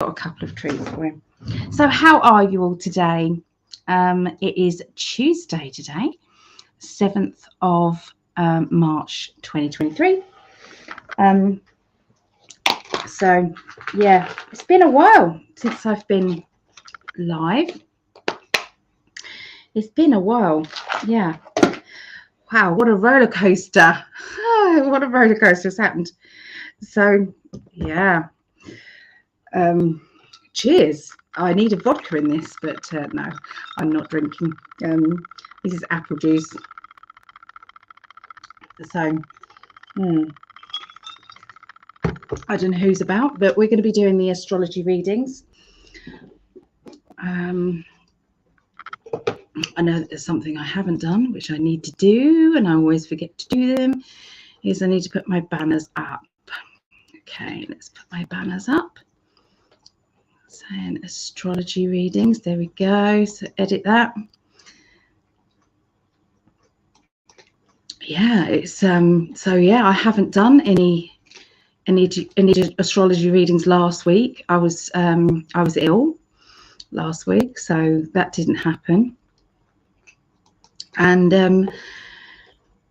got a couple of treats for him. So how are you all today? It is Tuesday today, 7th of March 2023. So yeah, it's been a while since I've been live. It's been a while. Yeah. Wow, what a roller coaster. What a roller coaster has happened. So yeah. Cheers. I need a vodka in this, but no, I'm not drinking. This is apple juice. So I don't know who's about, but we're going to be doing the astrology readings. I know that there's something I haven't done, which I need to do, and I always forget to do them, is I need to put my banners up. Okay, let's put my banners up. Saying astrology readings, there we go. So edit that. Yeah, it's so yeah, I haven't done any astrology readings last week. I was ill last week, so that didn't happen. And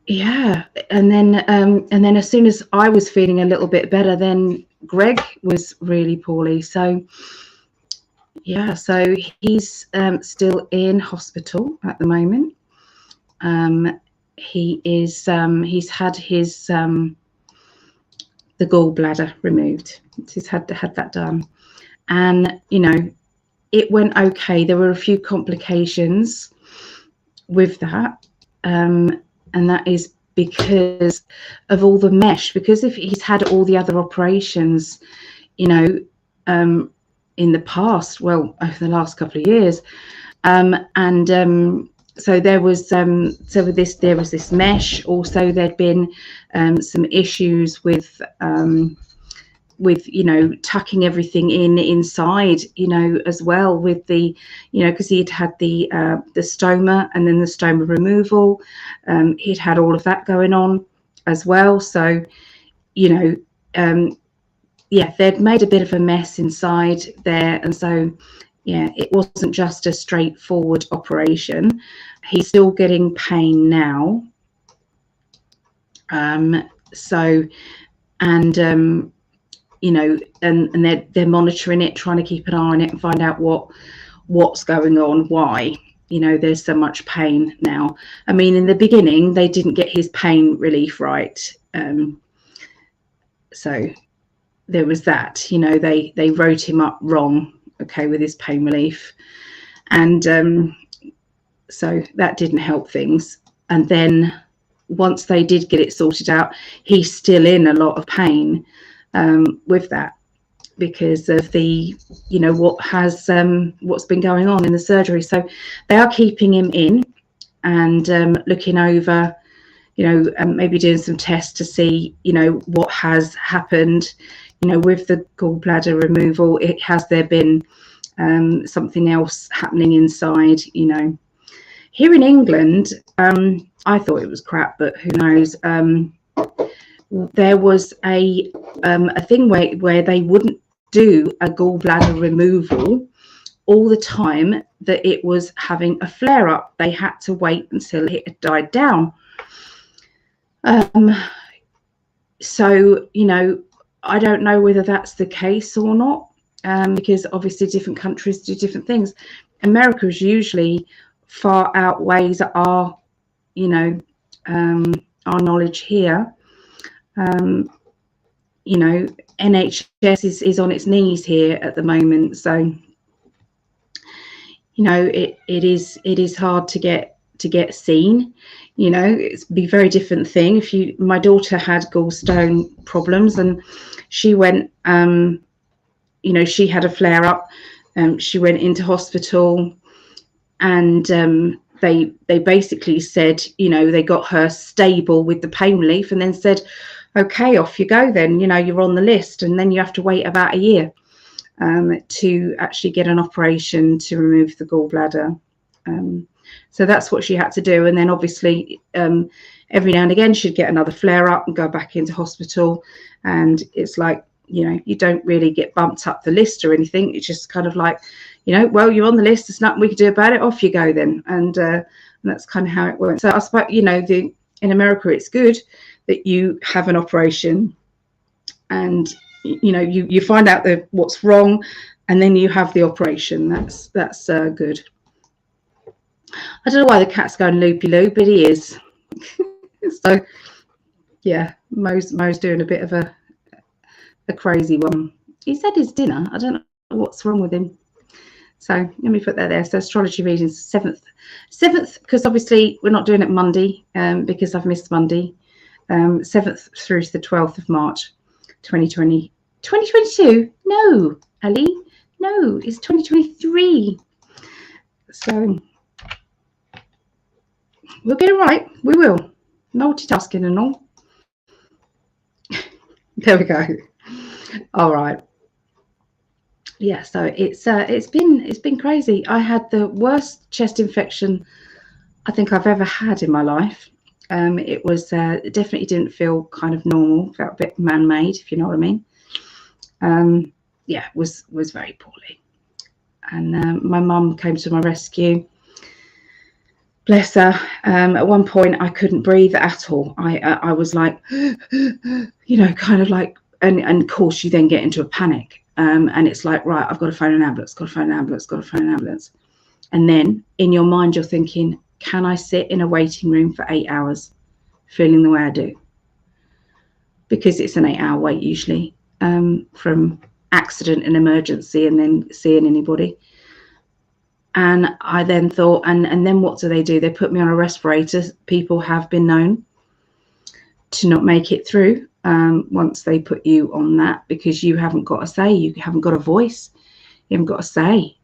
yeah, and then as soon as I was feeling a little bit better, then Greg was really poorly. So yeah, so he's still in hospital at the moment. He is he's had his the gallbladder removed. He's had that done, and you know, it went okay. There were a few complications with that, and that is because of all the mesh. Because if he's had all the other operations, you know, in the past, well, over the last couple of years, so there was there was this mesh. Also, there'd been some issues with you know, tucking everything inside, you know, as well, with the, you know, because he'd had the stoma and then the stoma removal. He'd had all of that going on as well. So, you know, yeah, they'd made a bit of a mess inside there, and so yeah, it wasn't just a straightforward operation. He's still getting pain now. So, and you know, and they're monitoring it, trying to keep an eye on it and find out what's going on, why, you know, there's so much pain now. I mean, in the beginning, they didn't get his pain relief right. So there was that, you know, they wrote him up wrong, okay, with his pain relief. And so that didn't help things. And then once they did get it sorted out, he's still in a lot of pain with that, because of the, you know, what's been going on in the surgery. So they are keeping him in and looking over, you know, maybe doing some tests to see, you know, what has happened, you know, with the gallbladder removal. Has there been something else happening inside, you know? Here in England, I thought it was crap, but who knows? There was a thing where they wouldn't do a gallbladder removal all the time, that it was having a flare up. They had to wait until it had died down. So, you know, I don't know whether that's the case or not, because obviously different countries do different things. America is usually far outweighs our, you know, our knowledge here. You know, NHS is on its knees here at the moment, so you know, it is hard to get seen. You know, it's be a very different thing. My daughter had gallstone problems, and she went, you know, she had a flare up. She went into hospital, and they basically said, you know, they got her stable with the pain relief, and then said, okay, off you go then, you know, you're on the list, and then you have to wait about a year to actually get an operation to remove the gallbladder. So that's what she had to do. And then obviously every now and again she'd get another flare up and go back into hospital, and it's like, you know, you don't really get bumped up the list or anything. It's just kind of like, you know, well, you're on the list, there's nothing we can do about it, off you go then. And that's kind of how it went. So I suppose, you know, in America it's good that you have an operation and, you know, you find out what's wrong, and then you have the operation. That's good. I don't know why the cat's going loopy-loo, but he is. So yeah, Mo's doing a bit of a crazy one. He's had his dinner. I don't know what's wrong with him. So let me put that there. So astrology readings 7th, because obviously we're not doing it Monday, because I've missed Monday. 7th through to the 12th of March 2020. 2022? No, Ali. No, it's 2023. So we'll get it right. We will. Multitasking and all. There we go. All right. Yeah, so it's been crazy. I had the worst chest infection I think I've ever had in my life. It was it definitely didn't feel kind of normal. Felt a bit man-made, if you know what I mean. Yeah, was very poorly. And my mum came to my rescue. Bless her. At one point, I couldn't breathe at all. I was like, you know, kind of like, and of course, you then get into a panic. And it's like, right, I've got to phone an ambulance, got to phone an ambulance, got to phone an ambulance. And then in your mind, you're thinking, can I sit in a waiting room for 8 hours feeling the way I do? Because it's an 8-hour wait usually, from accident and emergency and then seeing anybody. And I then thought, and then what do? They put me on a respirator. People have been known to not make it through once they put you on that, because you haven't got a say, you haven't got a voice, you haven't got a say.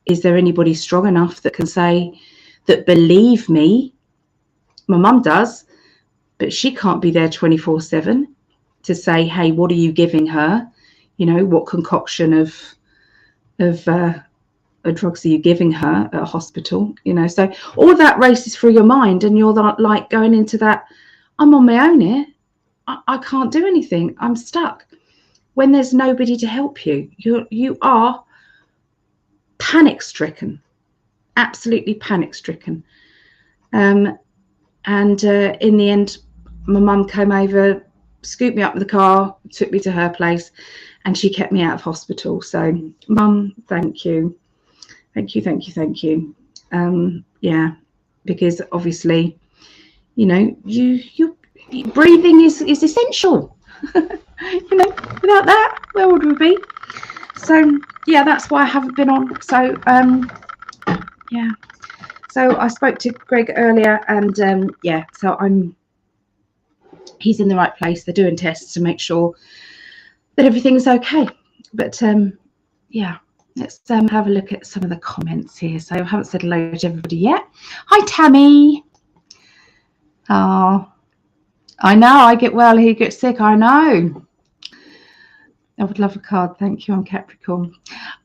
Is there anybody strong enough that can say that, believe me, my mum does, but she can't be there 24/7 to say, hey, what are you giving her? You know, what concoction of drugs are you giving her at a hospital? You know, so all of that races through your mind, and you're like going into that, I'm on my own here. I can't do anything. I'm stuck. When there's nobody to help you, you are panic-stricken, absolutely panic-stricken. And in the end, my mum came over, scooped me up with the car, took me to her place, and she kept me out of hospital. So, Mum, thank you. Thank you. Yeah, because obviously, you know, you breathing is essential. You know, without that, where would we be? So yeah, that's why I haven't been on. So yeah, so I spoke to Greg earlier, and yeah, so he's in the right place. They're doing tests to make sure that everything's okay. But yeah, let's have a look at some of the comments here. So I haven't said hello to everybody yet. Hi, Tammy. Oh, I know, I get well, he gets sick, I know. I would love a card, thank you. I'm Capricorn.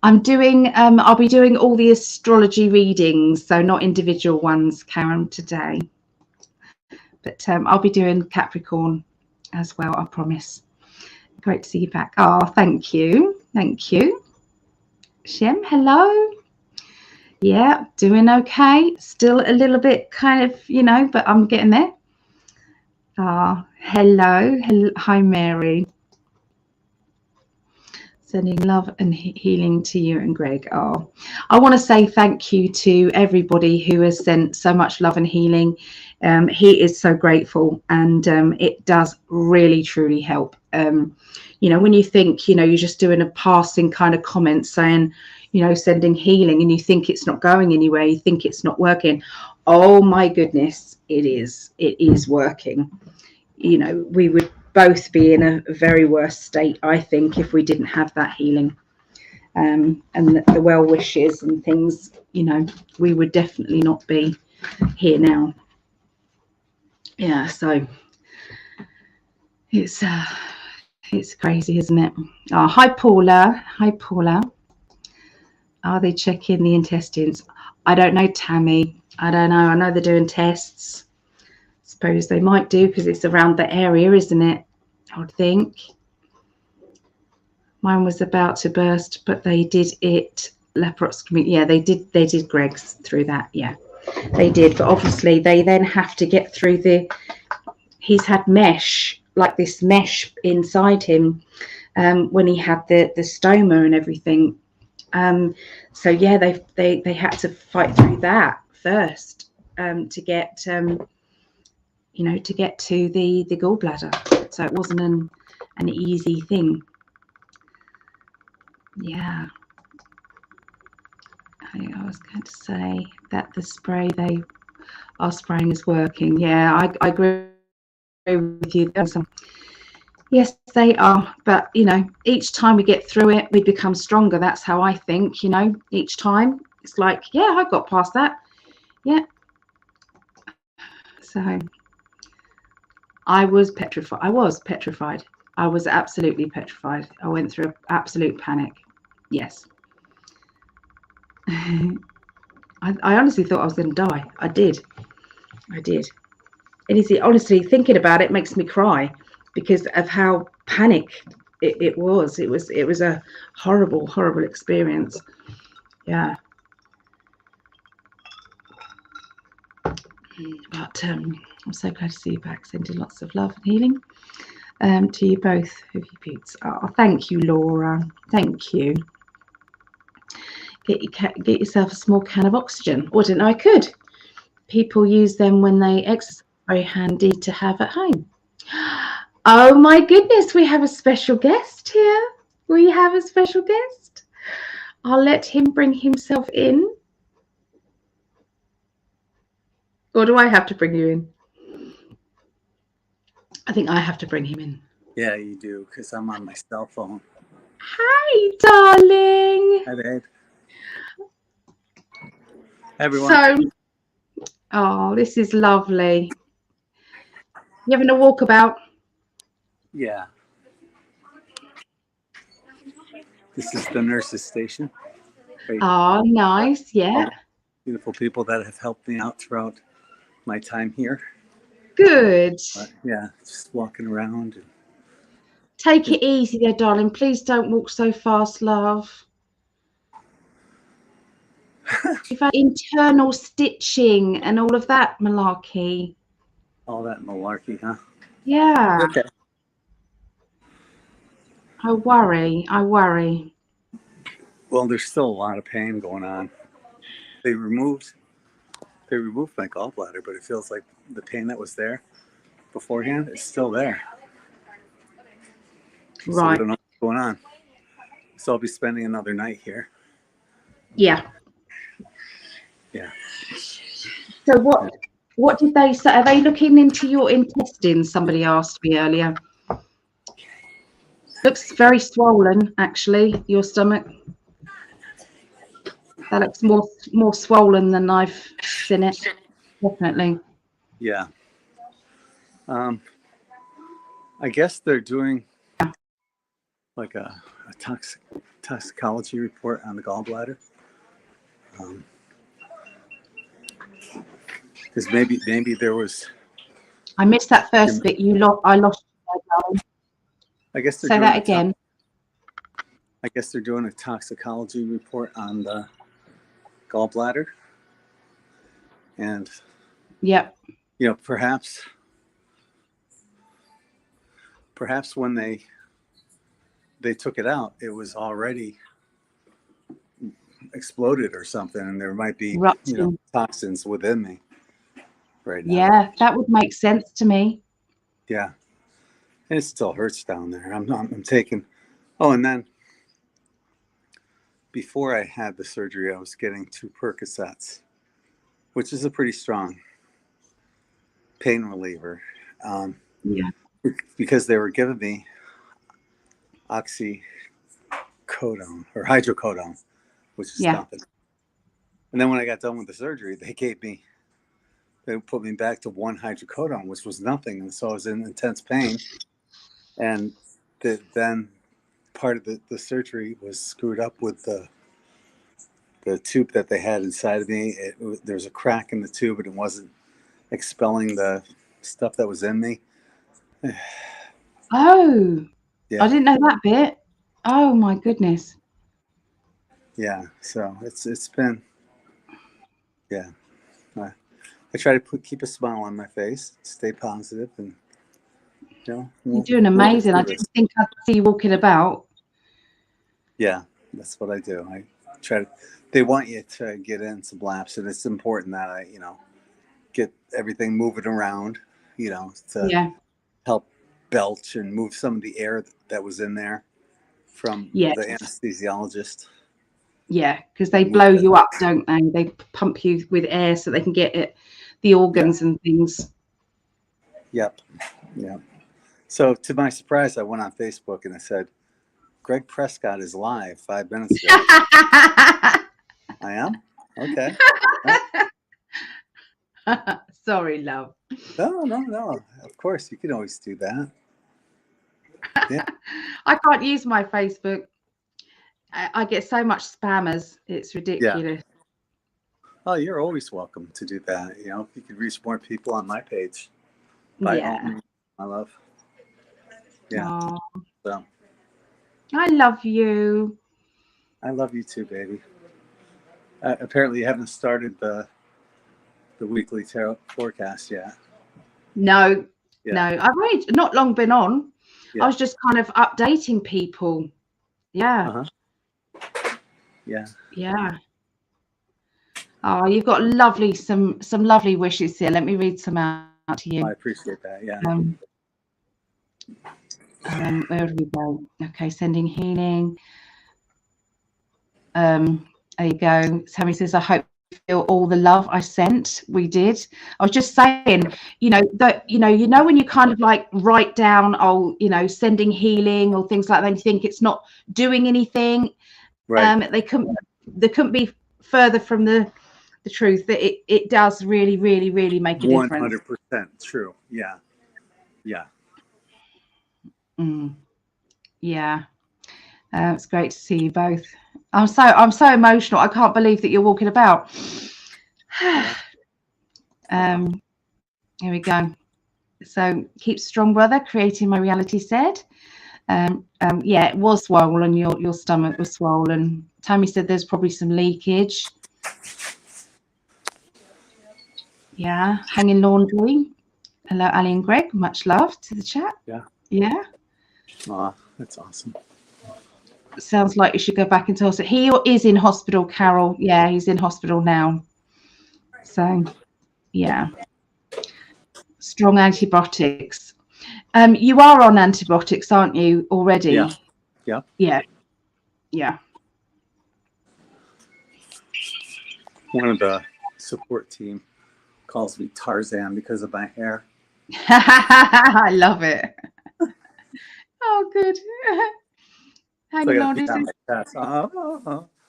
I'm doing, I'll be doing all the astrology readings, so not individual ones, Karen, today. But I'll be doing Capricorn as well, I promise. Great to see you back. Oh, thank you. Thank you. Shem, hello. Yeah, doing okay. Still a little bit kind of, you know, but I'm getting there. Ah, hello. Hi, Mary. Sending love and healing to you and Greg. Oh, I want to say thank you to everybody who has sent so much love and healing. He is so grateful, and it does really, truly help. You know, when you think, you know, you're just doing a passing kind of comment saying, you know, sending healing, and you think it's not going anywhere, you think it's not working. Oh my goodness, it is working. You know, we would both be in a very worse state, I think, if we didn't have that healing, and the well wishes and things. You know, we would definitely not be here now. Yeah, so it's crazy, isn't it? Oh, hi Paula. Hi Paula. Are they checking the intestines? I don't know, Tammy. I don't know. I know they're doing tests. Suppose they might do, because it's around the area, isn't it? I would think. Mine was about to burst, but they did it laparoscopy. Yeah, they did Greg's through that. Yeah, they did. But obviously they then have to get through he's had mesh, like this mesh inside him, when he had the stoma and everything. So yeah, they had to fight through that first, to get to get to the gallbladder. So it wasn't an easy thing. Yeah. I was going to say that the spray they are spraying is working. Yeah, I agree with you. Yes, they are. But, each time we get through it, we become stronger. That's how I think, each time. It's like, yeah, I got past that. Yeah. So I was petrified. I was absolutely petrified. I went through an absolute panic. Yes. I honestly thought I was going to die. I did. And honestly, thinking about it makes me cry because of how panicked it was. It was a horrible, horrible experience. Yeah. But I'm so glad to see you back. Sending lots of love and healing to you both of you beauts. Oh, thank you, Laura. Thank you. Get yourself a small can of oxygen. Or didn't know I could. People use them when they exercise. Very handy to have at home. Oh my goodness, we have a special guest here. I'll let him bring himself in. Or do I have to bring you in? I think I have to bring him in. Yeah, you do, because I'm on my cell phone. Hi, darling. Hi, babe. Everyone. Oh, this is lovely. You having a walkabout? Yeah. This is the nurse's station. Oh, nice. Yeah. Beautiful people that have helped me out throughout my time here. Good. But yeah, just walking around. Take it easy there, darling. Please don't walk so fast, love. You've had internal stitching and all of that malarkey. All that malarkey, huh? Yeah. Okay. I worry. Well, there's still a lot of pain going on. They removed my gallbladder, but it feels like the pain that was there beforehand is still there. Right. So we don't know what's going on. So I'll be spending another night here. Yeah. Yeah. So what did they say? Are they looking into your intestines? Somebody asked me earlier. Looks very swollen, actually, your stomach. That looks more swollen than I've seen it. Definitely. Yeah. I guess they're doing like a toxicology report on the gallbladder. Because maybe there was. I missed that first bit. I lost you, darling. I guess they're say doing that again. I guess they're doing a toxicology report on the gallbladder, and yep. Perhaps when they took it out, it was already exploded or something, and there might be toxins within me right now. Yeah, that would make sense to me. Yeah, and it still hurts down there. I'm taking. Oh, and then before I had the surgery, I was getting 2 Percocets, which is a pretty strong pain reliever. Yeah. Because they were giving me oxycodone or hydrocodone, which is nothing. And then when I got done with the surgery, they put me back to 1 hydrocodone, which was nothing. And so I was in intense pain. And then part of the surgery was screwed up with the tube that they had inside of me. There was a crack in the tube, and it wasn't expelling the stuff that was in me. Oh, yeah. I didn't know that bit. Oh my goodness. Yeah. So it's been, yeah. I try to keep a smile on my face, stay positive, and You're doing we'll get amazing. I through this. didn't think I'd see you walking about. Yeah, that's what I do. I try to. They want you to get in some laps, and it's important that I, get everything moving around, to Yeah. help belch and move some of the air that was in there from Yes. the anesthesiologist. Yeah, because they Move blow that. you up, don't they? They pump you with air so they can get it, the organs and things. Yep. Yep. So to my surprise, I went on Facebook and I said, Greg Prescott is live 5 minutes ago. I am? Okay. Sorry, love. No. Of course, you can always do that. Yeah. I can't use my Facebook. I get so much spammers. It's ridiculous. Oh, you're always welcome to do that. If you could reach more people on my page, by all means, my love. Yeah. Aww. So I love you. I love you too, baby. Apparently, you haven't started the weekly tarot forecast yet. No, Yeah. no. I've only not long been on. Yeah. I was just kind of updating people. Yeah. Yeah. Yeah. Oh, you've got some lovely wishes here. Let me read some out to you. I appreciate that. Yeah. Where do we go? Okay, sending healing. There you go. Tammy says, I hope you feel all the love I sent. We did. I was just saying, that when you kind of like write down, sending healing or things like that, and you think it's not doing anything. Right. They couldn't be further from the truth that it does really, really, really make a difference. 100% true. Yeah. Yeah. Yeah. It's great to see you both. I'm so emotional. I can't believe that you're walking about. Yeah. Here we go. So keep strong, brother. Creating my reality said. Yeah, it was swollen. Your stomach was swollen. Tammy said there's probably some leakage. Yeah, hanging laundry. Hello, Ali and Greg. Much love to the chat. Yeah. Yeah. Aw, that's awesome. Sounds like you should go back into hospital. He is in hospital, Carol. Yeah, he's in hospital now. So, yeah. Strong antibiotics. You are on antibiotics, aren't you, already? Yeah. Yeah. Yeah. Yeah. One of the support team calls me Tarzan because of my hair. I love it. Oh, good. Hang on.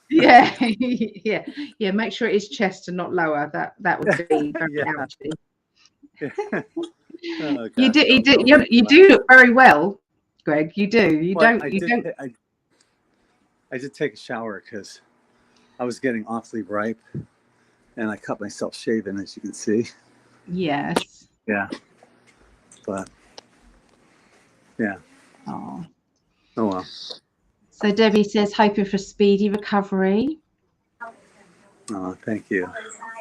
Yeah, yeah. Make sure it is chest and not lower. That would be very ouchy. Oh, You do look very well, Greg. You do. I did take a shower because I was getting awfully ripe, and I cut myself shaving, as you can see. Yes. Yeah. But yeah. Oh Well. So Debbie says, hoping for speedy recovery. Oh, thank you.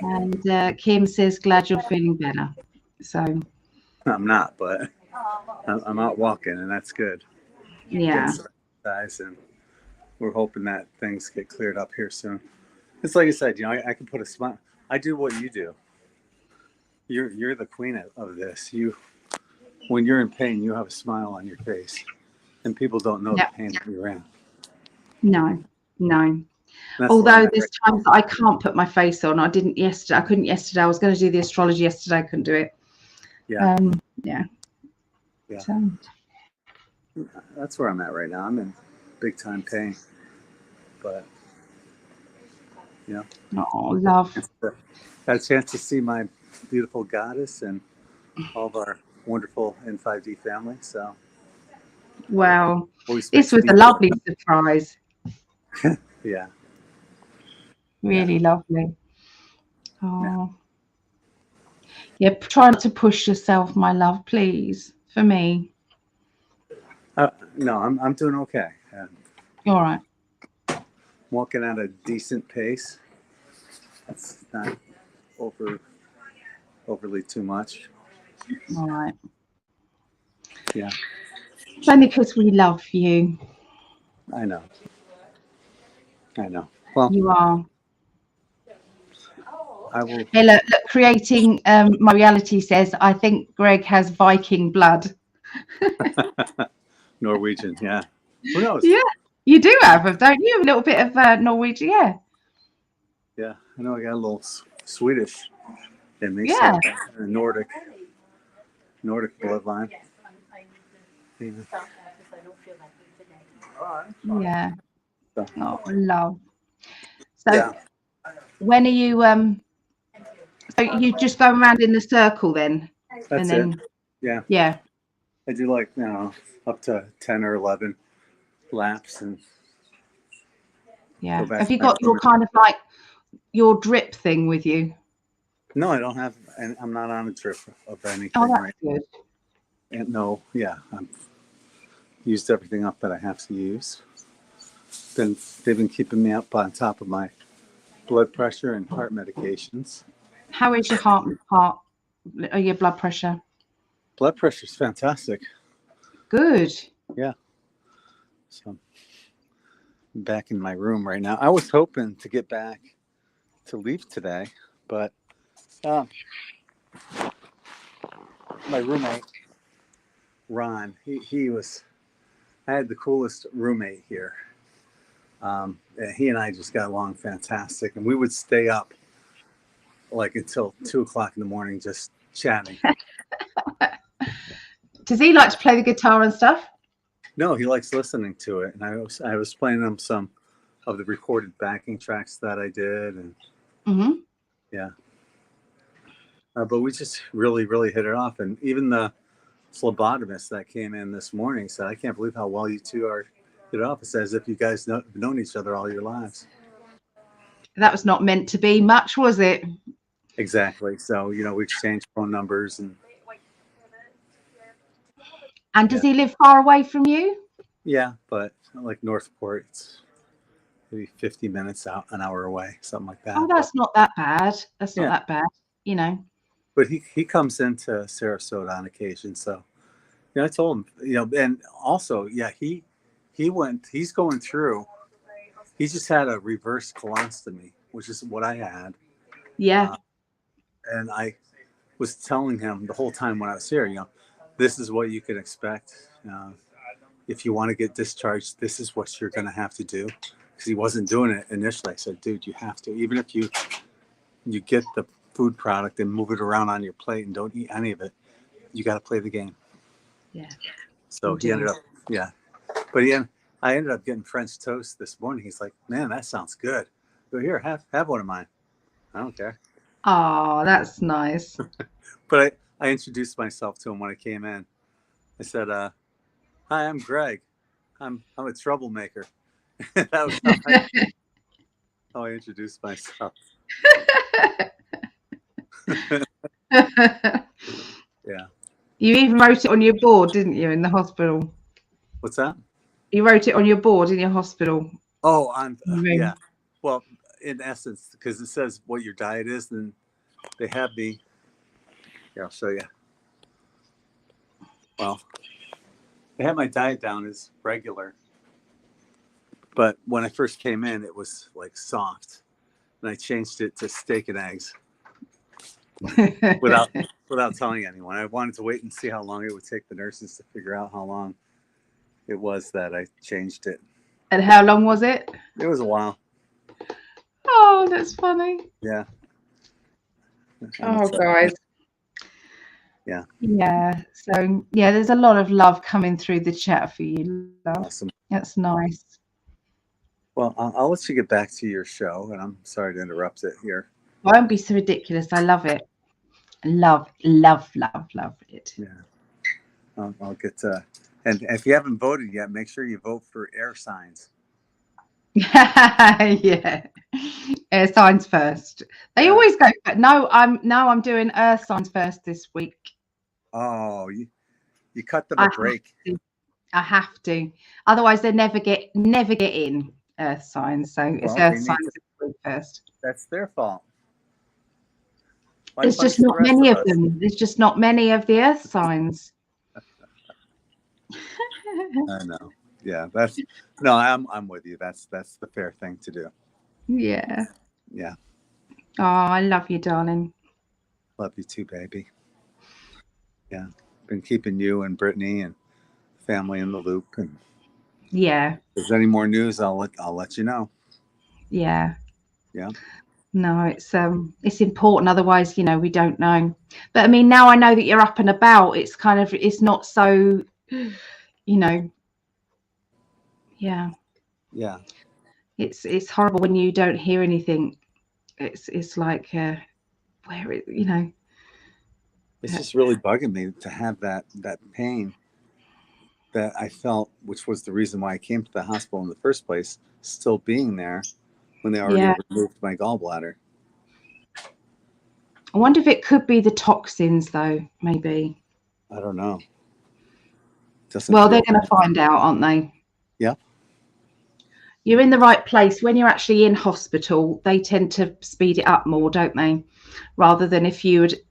And Kim says, glad you're feeling better. So I'm not, but I'm out walking, and that's good. Yeah. And we're hoping that things get cleared up here soon. It's like I said, I can put a smile. I do what you do. You're the queen of this. When you're in pain, you have a smile on your face, and people don't know the pain that you're in. No. That's Although there's times that I can't put my face on. I didn't yesterday. I couldn't yesterday. I was going to do the astrology yesterday. I couldn't do it. Yeah. Yeah. So that's where I'm at right now. I'm in big time pain, but Oh, love. Had a chance to see my beautiful goddess and all of our wonderful N5D family. So wow, this was a lovely surprise. Yeah. Really lovely. Oh. Yeah, try not to push yourself, my love, please, for me. No, I'm doing okay. All right. Walking at a decent pace. That's not overly too much. All right. Yeah. It's only because we love you. I know. Well, You are. I will. Hey, look, creating my reality says, I think Greg has Viking blood. Norwegian, yeah. Who knows? Yeah, you do have them, don't you? A little bit of Norwegian, yeah. Yeah, I know I got a little Swedish in me, Yeah. so Nordic bloodline. Yeah. So, Oh, love. So yeah, when are you so you just go around in the circle then? that's And then it. Yeah, yeah. I do like up to 10 or 11 laps and Yeah. go back Have to you my got room. your kind of like your drip thing with you? No, I don't have, and I'm not on a drip of anything Oh, that's right. good. And no, yeah, I've used everything up that I have to use. They've been keeping me up on top of my blood pressure and heart medications. How is your your blood pressure? Blood pressure is fantastic. Good. Yeah. So I'm back in my room right now. I was hoping to get back to leave today, but my roommate Ron, I had the coolest roommate here. He and I just got along fantastic, and we would stay up like until 2 o'clock in the morning just chatting. Does he like to play the guitar and stuff? No, he likes listening to it, and I was playing him some of the recorded backing tracks that I did, and yeah. But we just really, really hit it off, and even the phlebotomist that came in this morning said, "I can't believe how well you two are hit it off." It's as if you guys have known each other all your lives. That was not meant to be much, was it? Exactly. So we exchanged phone numbers, and Does he live far away from you? yeah, but like Northport, it's maybe 50 minutes out, an hour away, something like that. Oh, that's not that bad. That's not that bad, But he comes into Sarasota on occasion, so I told him, and also, yeah, he's going through. He just had a reverse colostomy, which is what I had. Yeah. And I was telling him the whole time when I was here, this is what you can expect. If you want to get discharged, this is what you're going to have to do. Because he wasn't doing it initially. I said, dude, you have to. Even if you get the food product and move it around on your plate and don't eat any of it, you got to play the game. Yeah. So he ended up, yeah. But I ended up getting French toast this morning. He's like, man, that sounds good. Go here, have one of mine. I don't care. Oh, that's nice. But I introduced myself to him when I came in. I said, hi, I'm Greg. I'm a troublemaker. That was how I introduced myself. Yeah. You even wrote it on your board, didn't you, in the hospital? What's that? You wrote it on your board in your hospital. Oh, yeah. Well, in essence, because it says what your diet is, and they have me. Yeah, I'll show you. Well, they have my diet down as regular, but when I first came in, it was like soft, and I changed it to steak and eggs without telling anyone. I wanted to wait and see how long it would take the nurses to figure out how long it was that I changed it. And how long was it? It was a while. Oh, that's funny. Yeah. Oh, guys. Yeah. Yeah. So, yeah, there's a lot of love coming through the chat for you, love. Awesome. That's nice. Well, I'll let you get back to your show, and I'm sorry to interrupt it here. Won't be so ridiculous. I love it. Love it. Yeah. I'll get to, and if you haven't voted yet, make sure you vote for air signs. Yeah. Air signs first. They always go, but no, I'm doing earth signs first this week. Oh, you cut them a break. I have to. Otherwise, they never get in Earth signs. So it's Well, Earth signs first. That's their fault. Why There's just not many of them. There's just not many of the Earth signs. I know. Yeah, I'm with you. That's the fair thing to do. Yeah. Yeah. Oh, I love you, darling. Love you too, baby. Yeah. Been keeping you and Brittany and family in the loop. And yeah. If there's any more news, I'll let you know. Yeah. Yeah. No, it's important. Otherwise, we don't know. But I mean, now I know that you're up and about. It's kind of, it's not so, Yeah. Yeah. It's horrible when you don't hear anything. It's like, where it, It's just really bugging me to have that pain that I felt, which was the reason why I came to the hospital in the first place, still being there when they already removed my gallbladder. I wonder if it could be the toxins, though. Maybe. I don't know. Well, they're going to find out, aren't they? Yeah. You're in the right place. When you're actually in hospital, they tend to speed it up more, don't they? Rather than if you'd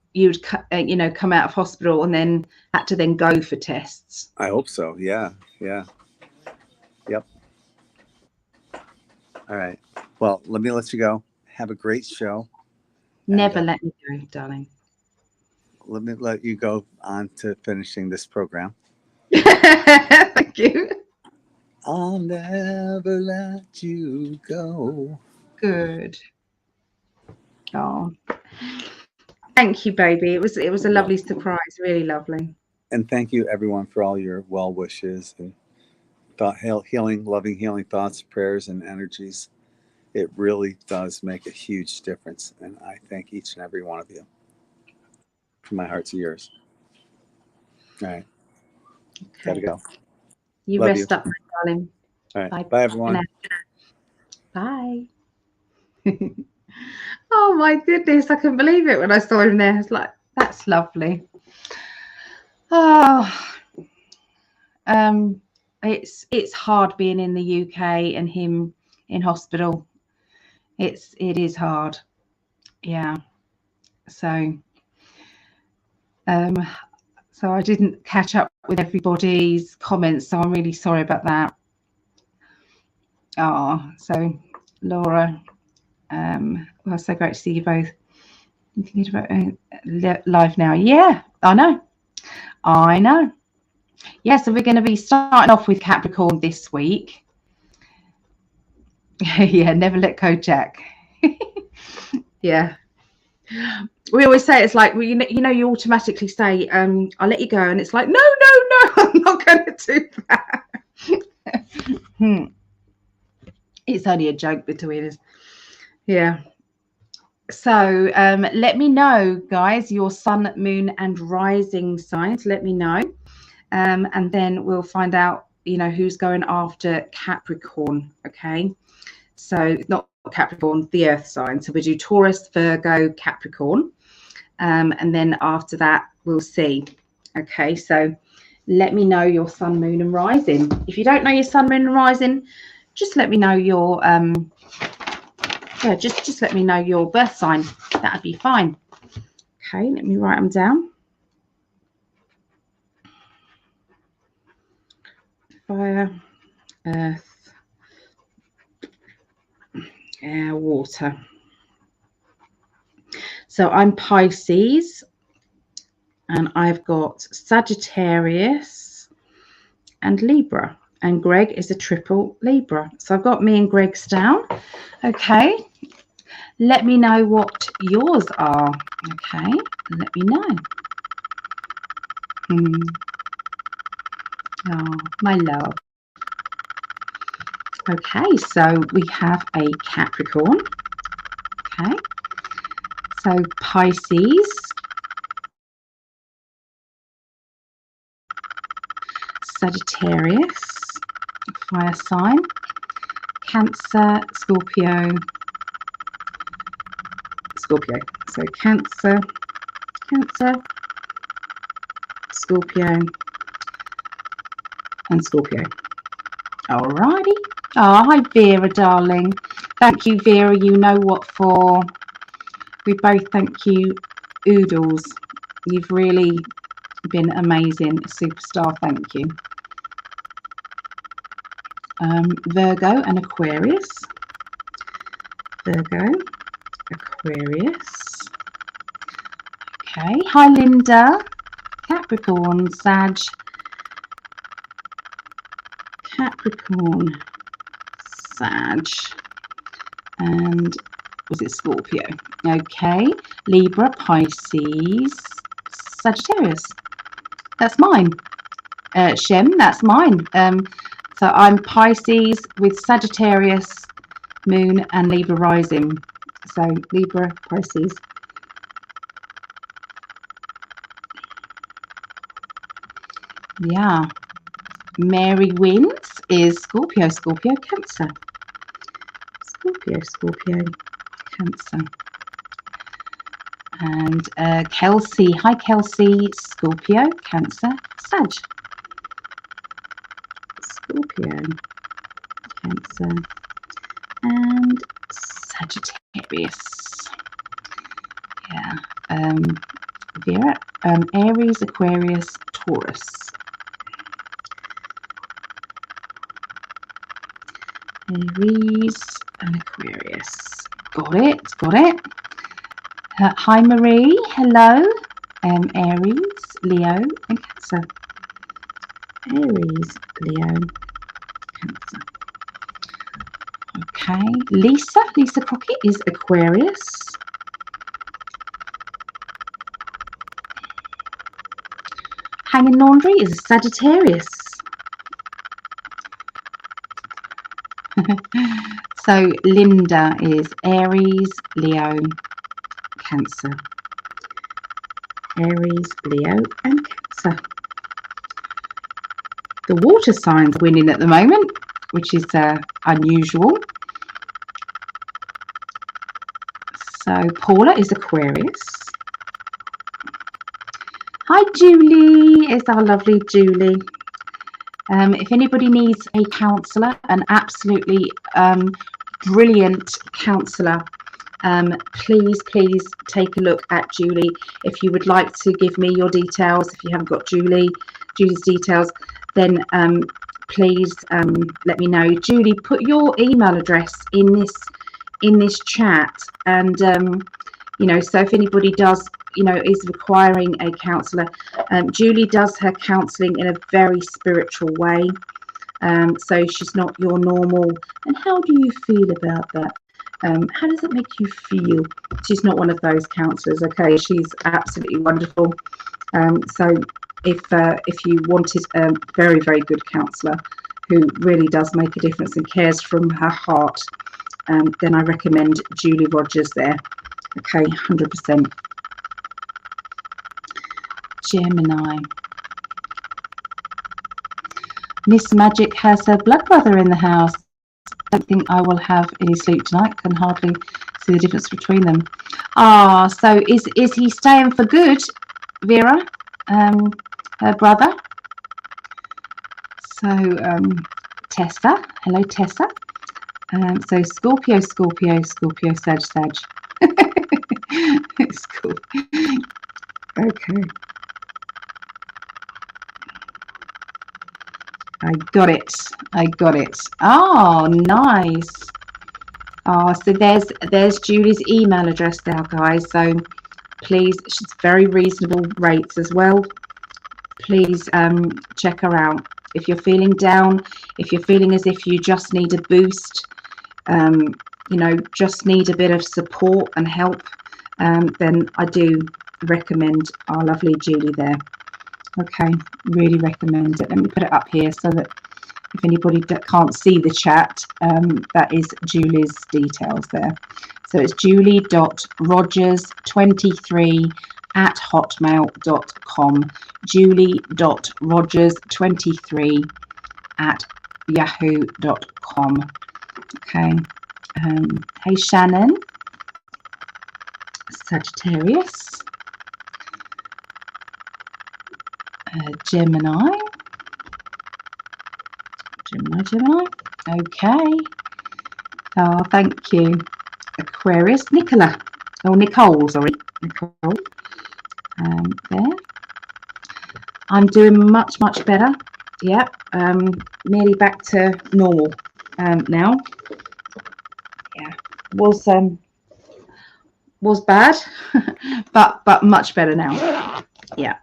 come out of hospital and then had to then go for tests. I hope so. Yeah. Yeah. Yep. All right. Well, let me let you go. Have a great show. Never let me go, darling. Let me let you go on to finishing this program. Thank you. I'll never let you go. Good. Oh, thank you, baby. It was a lovely surprise. Really lovely. And thank you, everyone, for all your well wishes and healing, loving, healing thoughts, prayers, and energies. It really does make a huge difference, and I thank each and every one of you. From my heart to yours. All right. Okay. Gotta go. You Love rest up, my darling. All right. Bye everyone. Bye. Oh my goodness, I couldn't believe it when I saw him there. It's like, that's lovely. Oh, it's hard being in the UK and him in hospital. It is hard. Yeah. So I didn't catch up with everybody's comments, so I'm really sorry about that. Oh, so Laura, well, so great to see you both. I'm thinking about live now. Yeah, I know. Yeah, so we're going to be starting off with Capricorn this week. Yeah, never let go, Jack. Yeah. We always say it's like, well, you automatically say, I'll let you go. And it's like, no, I'm not going to do that. It's only a joke between us. Yeah. So let me know, guys, your sun, moon, and rising signs. Let me know. And then we'll find out, who's going after Capricorn. Okay. So not Capricorn, the earth sign. So we do Taurus, Virgo, Capricorn. And then after that, we'll see. Okay. So let me know your sun, moon, and rising. If you don't know your sun, moon, and rising, just let me know your just let me know your birth sign. That'd be fine. Okay, let me write them down. Fire, earth, air, water. So I'm Pisces, and I've got Sagittarius and Libra, and Greg is a triple Libra. So I've got me and Greg's down. Okay, let me know what yours are. Okay, let me know. Oh, my love. Okay, so we have a Capricorn. Okay, so Pisces, Sagittarius, fire sign, Cancer, Scorpio. So Cancer, Scorpio, and Scorpio. Alrighty. Oh, hi Vera, darling. Thank you, Vera. You know what for. We both thank you, Oodles. You've really been amazing. Superstar, thank you. Virgo and Aquarius. Virgo, Aquarius. Okay. Hi, Linda. Capricorn, Sag. Capricorn, Sag. And was it Scorpio? Okay. Libra, Pisces, Sagittarius. That's mine. Shem, that's mine. So I'm Pisces with Sagittarius moon and Libra rising. So Libra, Pisces. Yeah. Mary Wins is Scorpio, Scorpio, Cancer. Scorpio, Scorpio, Cancer. And Kelsey, hi Kelsey, Scorpio, Cancer, Sag. Scorpio, Cancer, and Sagittarius. Yeah. Vera, Aries, Aquarius, Taurus. Aries and Aquarius. Got it, got it. Hi Marie, hello. Aries, Leo, and Cancer. Aries, Leo, Cancer. Okay, Lisa Crockett is Aquarius. Hanging Laundry is Sagittarius. So Linda is Aries, Leo, Cancer. Aries, Leo, and Cancer. The water signs winning at the moment, which is unusual. So Paula is Aquarius. Hi Julie, it's our lovely Julie. If anybody needs a counsellor, an absolutely brilliant counsellor, please take a look at Julie. If you would like to give me your details, if you haven't got Julie's details, then please let me know. Julie, put your email address in this chat, and you know, so if anybody does, you know, is requiring a counsellor, Julie does her counselling in a very spiritual way. So she's not your normal, and how do you feel about that? How does it make you feel? She's not one of those counsellors, okay? She's absolutely wonderful. So if you wanted a very, very good counsellor who really does make a difference and cares from her heart, then I recommend Julie Rogers there. Okay, 100%. Gemini. Miss Magic has her blood brother in the house. I don't think I will have any sleep tonight. Can hardly see the difference between them. Ah, so is he staying for good, Vera? Her brother. So Tessa. Hello, Tessa. So Scorpio, Sag. It's cool. Okay. I got it. Oh, nice. Oh, so there's Julie's email address now, guys. So please, she's very reasonable rates as well. Please check her out. If you're feeling down, if you're feeling as if you just need a boost, you know, just need a bit of support and help, then I do recommend our lovely Julie there. Okay, really recommend it. Let me put it up here so that if anybody that can't see the chat, that is Julie's details there. So it's julie.rogers23@hotmail.com. julie.rogers23@yahoo.com. Okay. Hey Shannon, Sagittarius, Gemini, Gemini. Okay. Oh, thank you. Aquarius, Nicola. Oh, Nicole, sorry. Nicole. There. I'm doing much better. Yeah. Nearly back to normal now. Yeah. Was bad, but much better now. Yeah.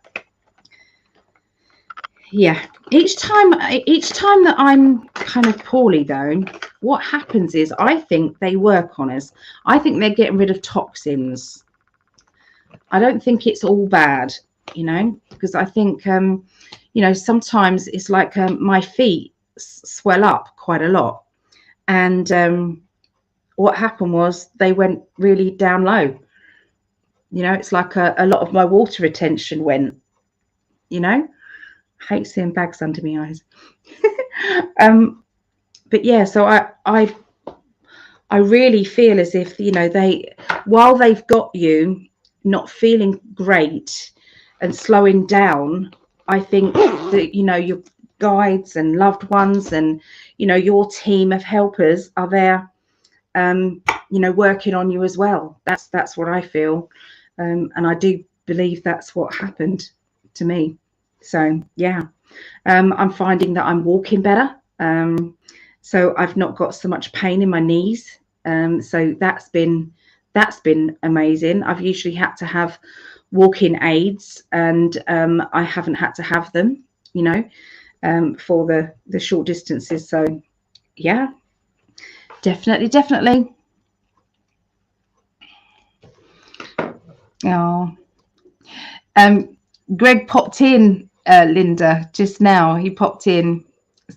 Yeah. Each time that I'm kind of poorly though, what happens is I think they work on us. I think they're getting rid of toxins. I don't think it's all bad, you know, because I think you know, sometimes it's like my feet swell up quite a lot, and what happened was they went really down low. You know, it's like a lot of my water retention went, you know. I hate seeing bags under my eyes. But yeah, so I really feel as if, you know, while they've got you not feeling great and slowing down, I think that, you know, your guides and loved ones and, you know, your team of helpers are there, you know, working on you as well. That's what I feel. And I do believe that's what happened to me. So yeah, I'm finding that I'm walking better. So I've not got so much pain in my knees. So that's been amazing. I've usually had to have walking aids, and I haven't had to have them, you know, for the short distances. So yeah, definitely. Oh, Greg popped in, Linda, just now. He popped in.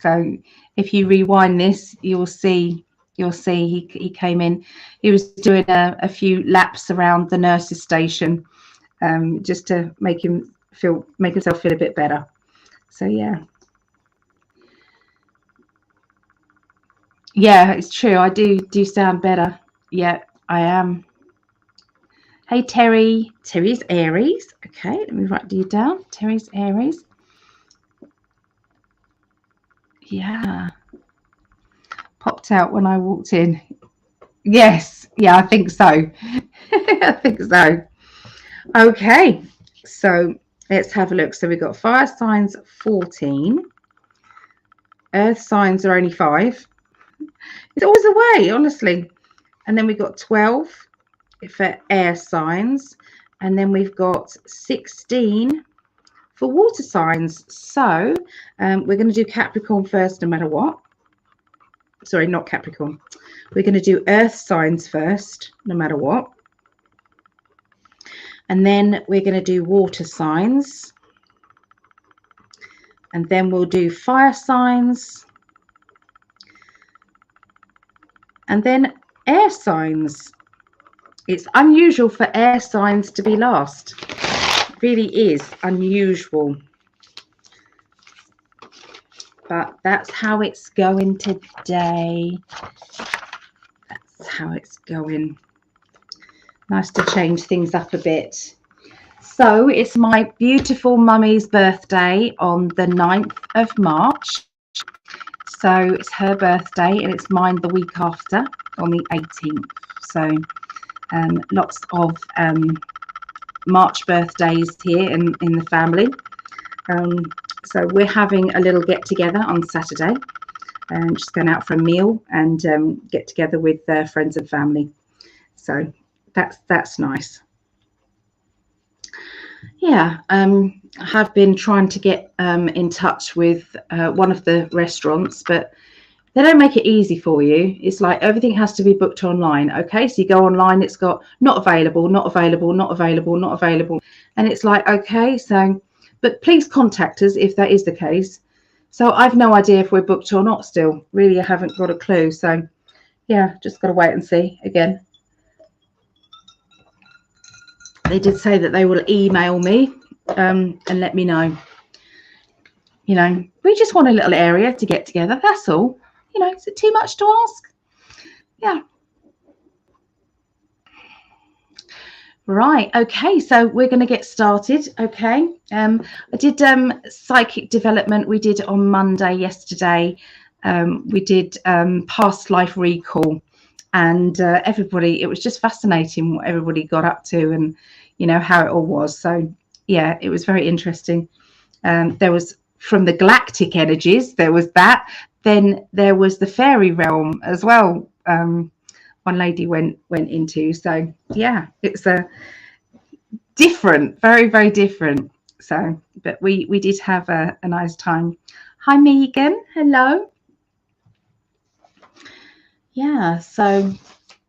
So if you rewind this, you'll see he came in. He was doing a few laps around the nurse's station, just to make himself feel a bit better. So yeah, it's true. I do sound better. Yeah, I am. Hey Terry. Terry's Aries. Okay, let me write you down. Terry's Aries. Yeah. Popped out when I walked in. Yes, yeah, I think so. I think so. Okay, so let's have a look. So we've got fire signs 14. Earth signs are only 5. It's always a way, honestly. And then we've got 12 for air signs. And then we've got 16 for water signs. So we're going to do Capricorn first, no matter what. Sorry, not Capricorn. We're going to do earth signs first, no matter what. And then we're going to do water signs. And then we'll do fire signs. And then air signs. It's unusual for air signs to be last. It really is unusual. But that's how it's going today. That's how it's going. Nice to change things up a bit. So it's my beautiful mummy's birthday on the 9th of March. So it's her birthday and it's mine the week after on the 18th. So lots of March birthdays here in the family. So we're having a little get together on Saturday. Just going out for a meal and get together with friends and family. So that's nice. Yeah, I have been trying to get in touch with one of the restaurants, but they don't make it easy for you. It's like everything has to be booked online. Okay, so you go online, it's got not available, not available, not available, not available. And it's like, okay, so, but please contact us if that is the case. So I've no idea if we're booked or not still. Really, I haven't got a clue. So yeah, just got to wait and see again. They did say that they will email me and let me know. You know, we just want a little area to get together. That's all. You know, is it too much to ask? Yeah. Right. Okay. So we're going to get started. Okay. I did psychic development. We did it on Monday yesterday. we did past life recall, and everybody, it was just fascinating what everybody got up to, and you know how it all was. So yeah, it was very interesting. There was from the galactic energies, there was that. Then there was the fairy realm as well. One lady went into. So yeah, it's a different, very, very different. So, but we did have a nice time. Hi Megan, hello. Yeah, so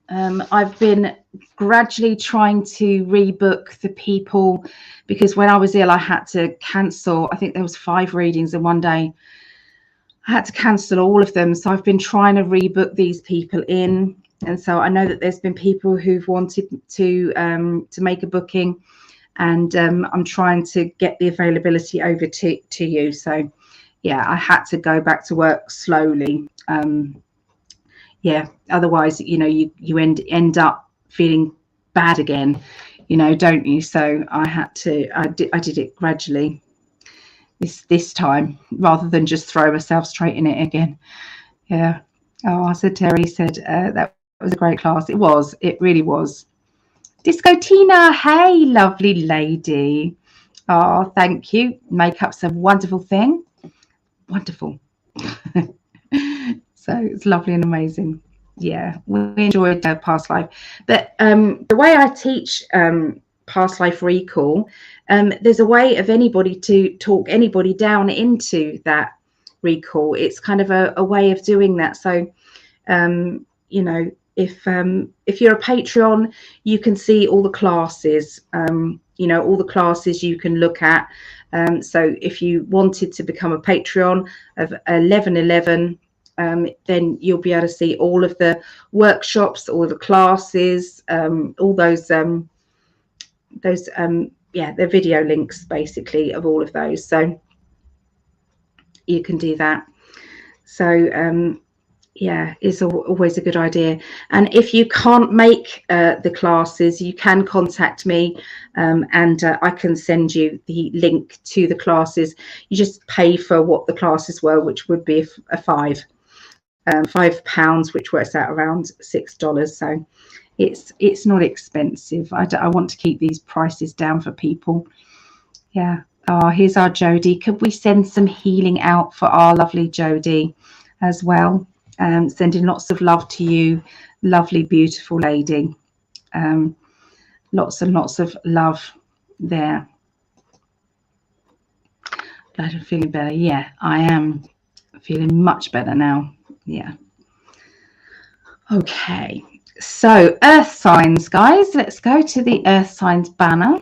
I've been gradually trying to rebook the people, because when I was ill I had to cancel. I think there was 5 readings in one day. I had to cancel all of them, so I've been trying to rebook these people in. And so I know that there's been people who've wanted to make a booking, and I'm trying to get the availability over to you. So yeah, I had to go back to work slowly. Yeah, otherwise, you know, you end up feeling bad again, you know, don't you? So I did it gradually this time, rather than just throw myself straight in it again. Yeah. Oh, so Terry said that was a great class. It really was. Disco Tina, hey lovely lady. Oh, thank you. Makeup's a wonderful thing. Wonderful. So it's lovely and amazing. Yeah, we enjoyed past life. But the way I teach past life recall, there's a way of anybody to talk anybody down into that recall. It's kind of a way of doing that. So you know, if you're a Patreon, you can see all the classes, you know, all the classes you can look at. So if you wanted to become a Patreon of 1111, then you'll be able to see all of the workshops, all the classes, all those yeah, the video links basically of all of those. So you can do that. So yeah, it's always a good idea. And if you can't make the classes, you can contact me, and I can send you the link to the classes. You just pay for what the classes were, which would be a £5, which works out around $6. So it's not expensive. I want to keep these prices down for people. Yeah. Oh, here's our Jodie. Could we send some healing out for our lovely Jodie as well? Sending lots of love to you, lovely, beautiful lady. Lots and lots of love there. Glad I'm feeling better. Yeah, I am feeling much better now. Yeah. Okay, so earth signs, guys. Let's go to the earth signs banner.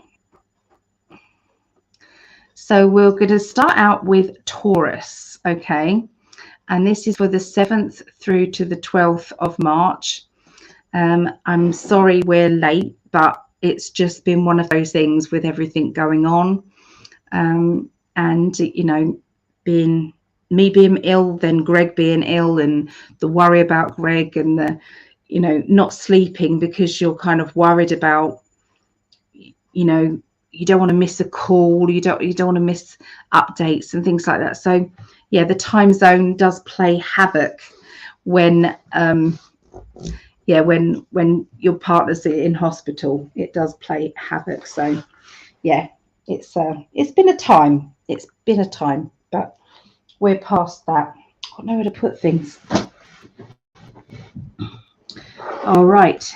So we're going to start out with Taurus, okay? And this is for the 7th through to the 12th of March. I'm sorry we're late, but it's just been one of those things with everything going on. And, you know, me being ill, then Greg being ill, and the worry about Greg, and the, you know, not sleeping because you're kind of worried about, you know, you don't want to miss a call, you don't want to miss updates and things like that. So yeah, the time zone does play havoc when yeah, when your partner's in hospital, it does play havoc. So yeah, it's been a time, but we're past that. I don't know where to put things. All right.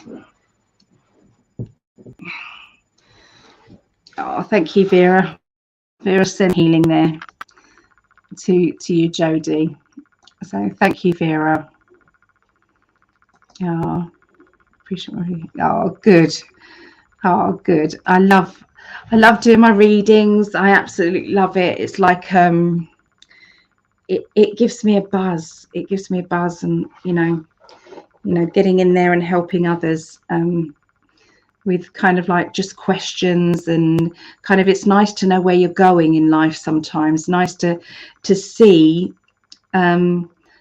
Oh, thank you, Vera. Vera sent healing there to you, Jodie. So thank you, Vera. Oh, appreciate my, oh, good. Oh, good. I love doing my readings. I absolutely love it. It's like it gives me a buzz. It gives me a buzz, and you know, getting in there and helping others with kind of like just questions, and kind of, it's nice to know where you're going in life sometimes. Nice to see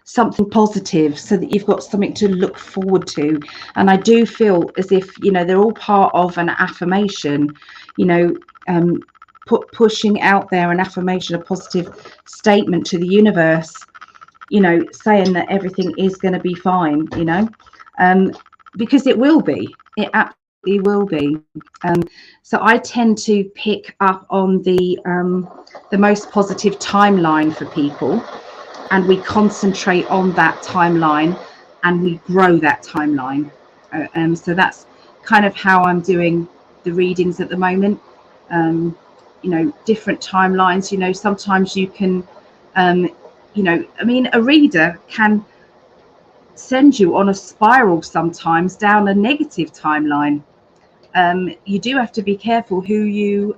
something positive, so that you've got something to look forward to. And I do feel as if, you know, they're all part of an affirmation, you know, pushing out there an affirmation, a positive statement to the universe, you know, saying that everything is going to be fine, you know, because it will be. It absolutely will be. So I tend to pick up on the most positive timeline for people, and we concentrate on that timeline and we grow that timeline. So that's kind of how I'm doing the readings at the moment. You know, different timelines, you know, sometimes you can, you know, I mean, a reader can send you on a spiral sometimes down a negative timeline. You do have to be careful who you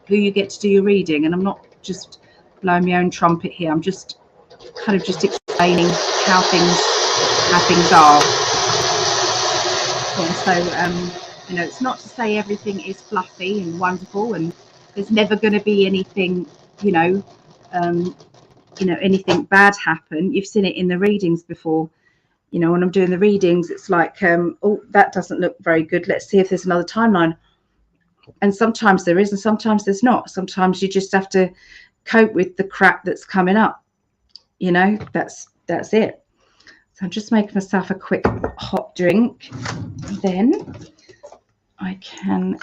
get to do your reading. And I'm not just blowing my own trumpet here. I'm just kind of just explaining how things are. Yeah, so you know, it's not to say everything is fluffy and wonderful, and there's never going to be anything, you know, anything bad happen. You've seen it in the readings before. You know, when I'm doing the readings, it's like, oh, that doesn't look very good. Let's see if there's another timeline. And sometimes there is, and sometimes there's not. Sometimes you just have to cope with the crap that's coming up. You know, that's it. So I'm just making myself a quick hot drink. Then I can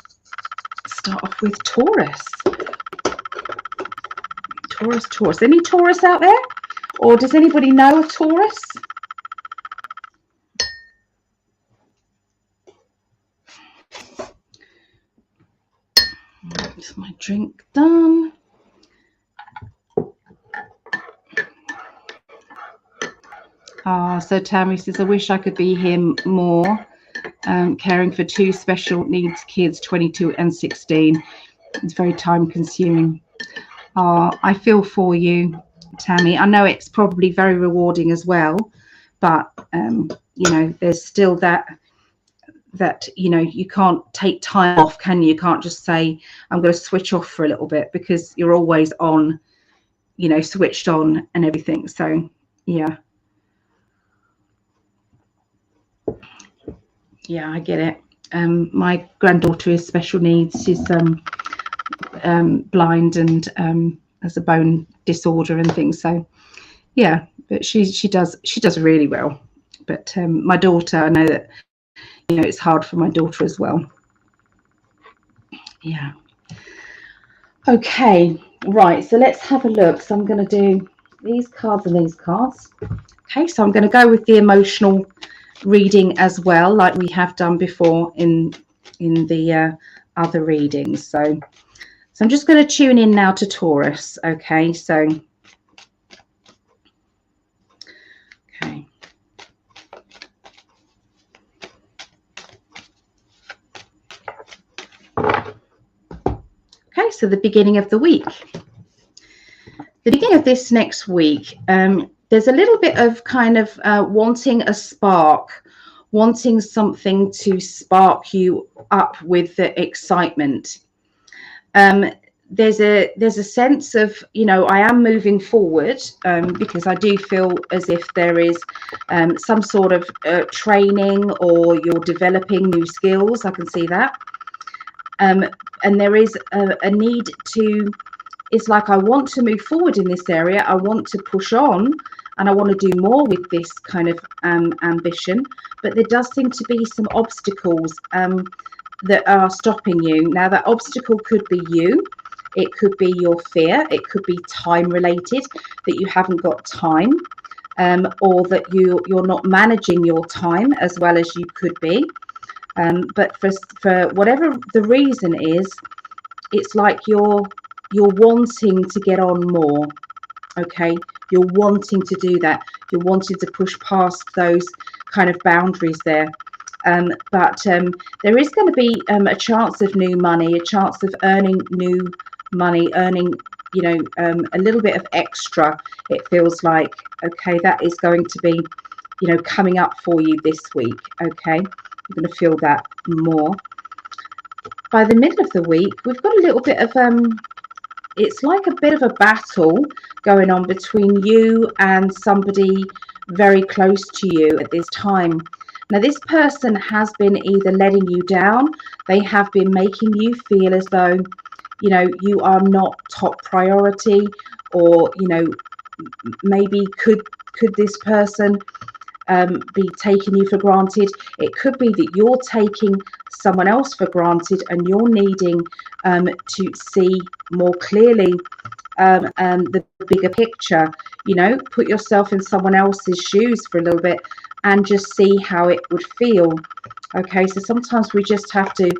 start off with Taurus. Taurus. Any Taurus out there? Or does anybody know a Taurus? Is my drink done? So Tammy says, I wish I could be here more, caring for two special needs kids, 22 and 16. It's very time consuming. I feel for you, Tammy. I know it's probably very rewarding as well, but you know, there's still that you know, you can't take time off, can you? You can't just say I'm going to switch off for a little bit, because you're always on, you know, switched on and everything. So yeah, I get it. My granddaughter is special needs. She's blind and has a bone disorder and things. So yeah, but she does really well. But my daughter, I know that, you know, it's hard for my daughter as well. Yeah. Okay, right, so let's have a look. So I'm going to do these cards and these cards. Okay, so I'm going to go with the emotional reading as well, like we have done before in the other readings. So I'm just going to tune in now to Taurus. Okay, so okay. Okay, so the beginning of the week. The beginning of this next week, there's a little bit of kind of wanting a spark, wanting something to spark you up with the excitement. There's a sense of, you know, I am moving forward, because I do feel as if there is some sort of training, or you're developing new skills. I can see that. And there is a need to, it's like, I want to move forward in this area. I want to push on, and I want to do more with this kind of ambition. But there does seem to be some obstacles that are stopping you. Now, that obstacle could be you. It could be your fear. It could be time related, that you haven't got time, or that you're not managing your time as well as you could be. But for whatever the reason is, it's like you're wanting to get on more. Okay, you're wanting to do that. You're wanting to push past those kind of boundaries there. But there is going to be a chance of new money, a chance of earning new money, earning, you know, a little bit of extra. It feels like, okay, that is going to be, you know, coming up for you this week. Okay, you're going to feel that more. By the middle of the week, we've got a little bit of it's like a bit of a battle going on between you and somebody very close to you at this time. Now, this person has been either letting you down, they have been making you feel as though, you know, you are not top priority, or, you know, maybe could could this person be taking you for granted? It could be that you're taking someone else for granted and you're needing to see more clearly the bigger picture. You know, put yourself in someone else's shoes for a little bit and just see how it would feel. Okay, so sometimes we just have to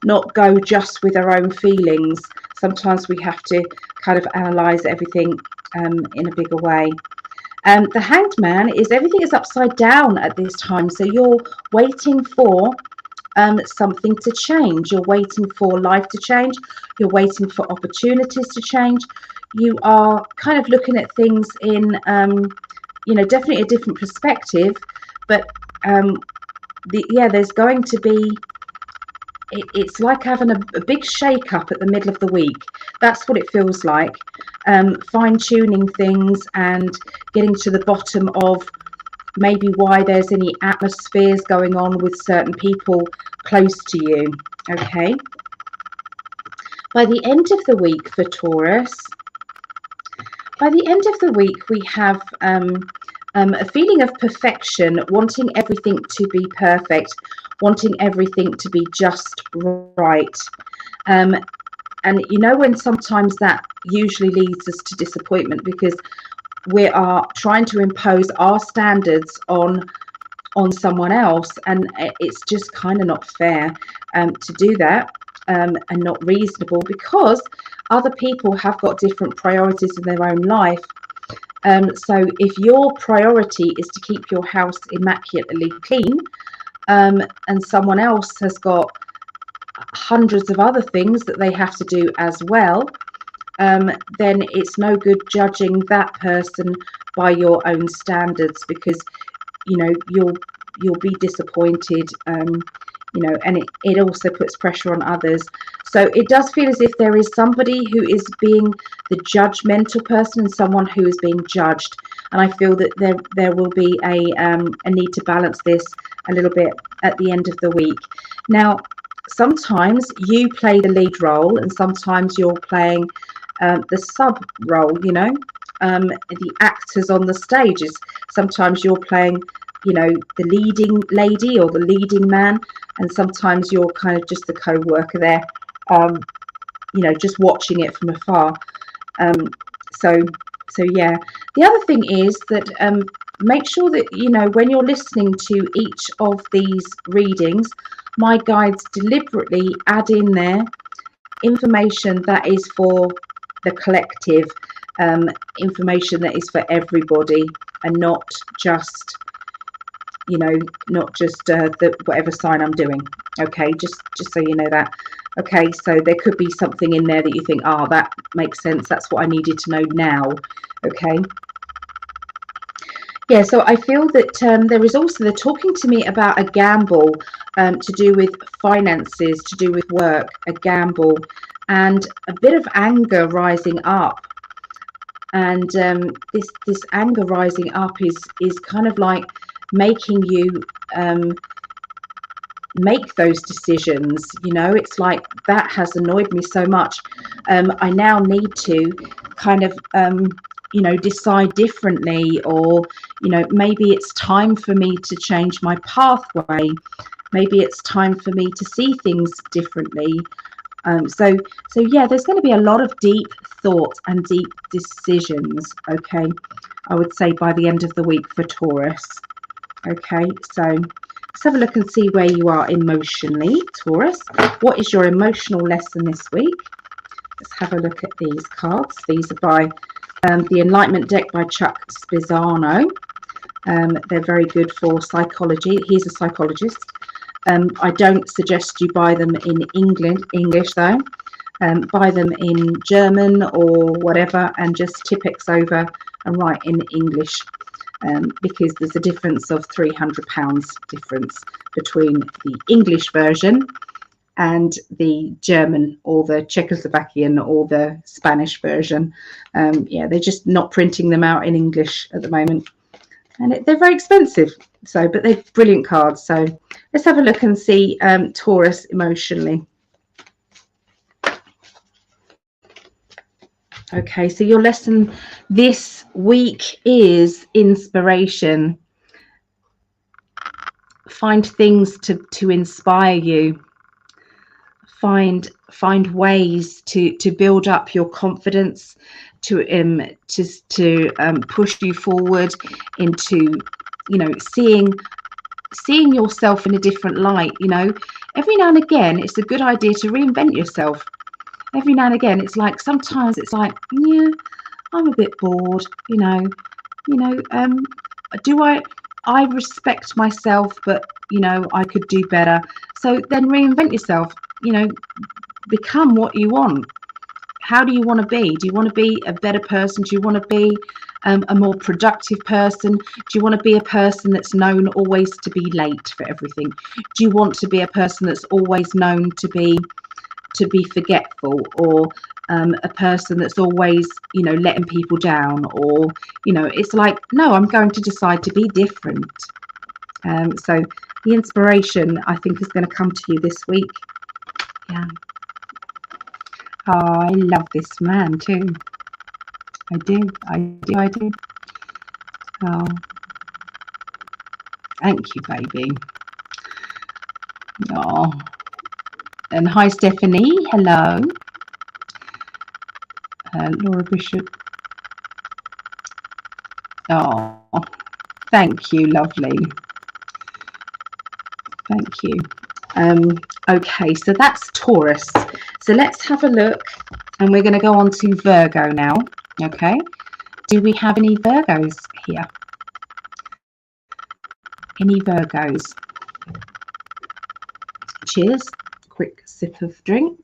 not go just with our own feelings. Sometimes we have to kind of analyze everything in a bigger way. The Hanged Man is everything is upside down at this time, so you're waiting for something to change. You're waiting for life to change. You're waiting for opportunities to change. You are kind of looking at things in definitely a different perspective, but there's going to be, it's like having a big shake up at the middle of the week. That's what it feels like. Fine-tuning things and getting to the bottom of maybe why there's any atmospheres going on with certain people close to you. Okay. By the end of the week for Taurus, we have a feeling of perfection, wanting everything to be perfect, wanting everything to be just right. And you know, when sometimes that usually leads us to disappointment, because we are trying to impose our standards on someone else, and it's just kind of not fair to do that, and not reasonable, because other people have got different priorities in their own life. So if your priority is to keep your house immaculately clean, and someone else has got hundreds of other things that they have to do as well, then it's no good judging that person by your own standards, because you'll be disappointed, and it also puts pressure on others. So it does feel as if there is somebody who is being the judgmental person and someone who is being judged, and I feel that there will be a need to balance this a little bit at the end of the week. Now, sometimes you play the lead role and sometimes you're playing the sub role, the actors on the stages. Sometimes you're playing the leading lady or the leading man, and sometimes you're kind of just the co-worker there, just watching it from afar. So yeah, the other thing is that make sure that when you're listening to each of these readings, my guides deliberately add in there information that is for the collective, information that is for everybody, and not just the whatever sign I'm doing. Okay, just so you know that. Okay, so there could be something in there that you think, that makes sense, that's what I needed to know now. Okay. Yeah, so I feel that there is also, they're talking to me about a gamble to do with finances, to do with work, a gamble, and a bit of anger rising up. And this anger rising up is kind of like making you make those decisions. It's like, that has annoyed me so much. I now need to kind of decide differently, or maybe it's time for me to change my pathway. Maybe it's time for me to see things differently. So yeah, there's going to be a lot of deep thought and deep decisions. Okay, I would say by the end of the week for Taurus. Okay, so let's have a look and see where you are emotionally, Taurus. What is your emotional lesson this week? Let's have a look at these cards. These are by the Enlightenment deck by Chuck Spizzano. They're very good for psychology. He's a psychologist. I don't suggest you buy them in English though. Buy them in German or whatever, and just Tipp-Ex over and write in English, because there's a difference of £300 difference between the English version and the German or the Czechoslovakian or the Spanish version. Yeah, they're just not printing them out in English at the moment, and they're very expensive. So, but they're brilliant cards. So let's have a look and see Taurus emotionally. Okay, so your lesson this week is inspiration. Find things to inspire you. Find ways to build up your confidence, to push you forward into, you know, seeing yourself in a different light. You know, every now and again it's a good idea to reinvent yourself. Every now and again, it's like, sometimes it's like, yeah, I'm a bit bored, you know, do I respect myself, but, you know, I could do better. So then reinvent yourself, you know, become what you want. How do you want to be? Do you want to be a better person? Do you want to be a more productive person? Do you want to be a person that's known always to be late for everything? Do you want to be a person that's always known to be forgetful, or a person that's always, you know, letting people down? Or, you know, it's like, no, I'm going to decide to be different. So the inspiration, I think, is going to come to you this week. Yeah. Oh, I love this man too. I do. Oh, thank you, baby. Oh, and hi, Stephanie. Hello. Laura Bishop. Oh, thank you, lovely. Thank you. Okay, so that's Taurus. So let's have a look, and we're going to go on to Virgo now. Okay, do we have any Virgos here? Any Virgos? Cheers. Quick sip of drink.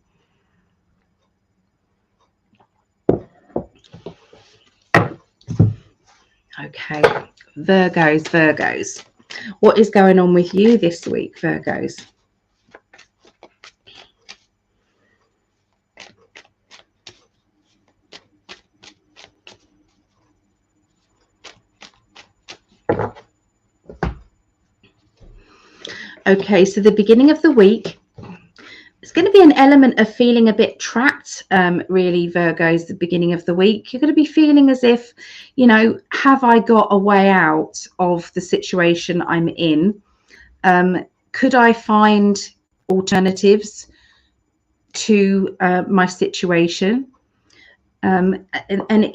Okay, Virgos. What is going on with you this week, Virgos? Okay, so the beginning of the week, it's going to be an element of feeling a bit trapped, really, Virgos. The beginning of the week, you're going to be feeling as if, you know, have I got a way out of the situation I'm in? Could I find alternatives to my situation? And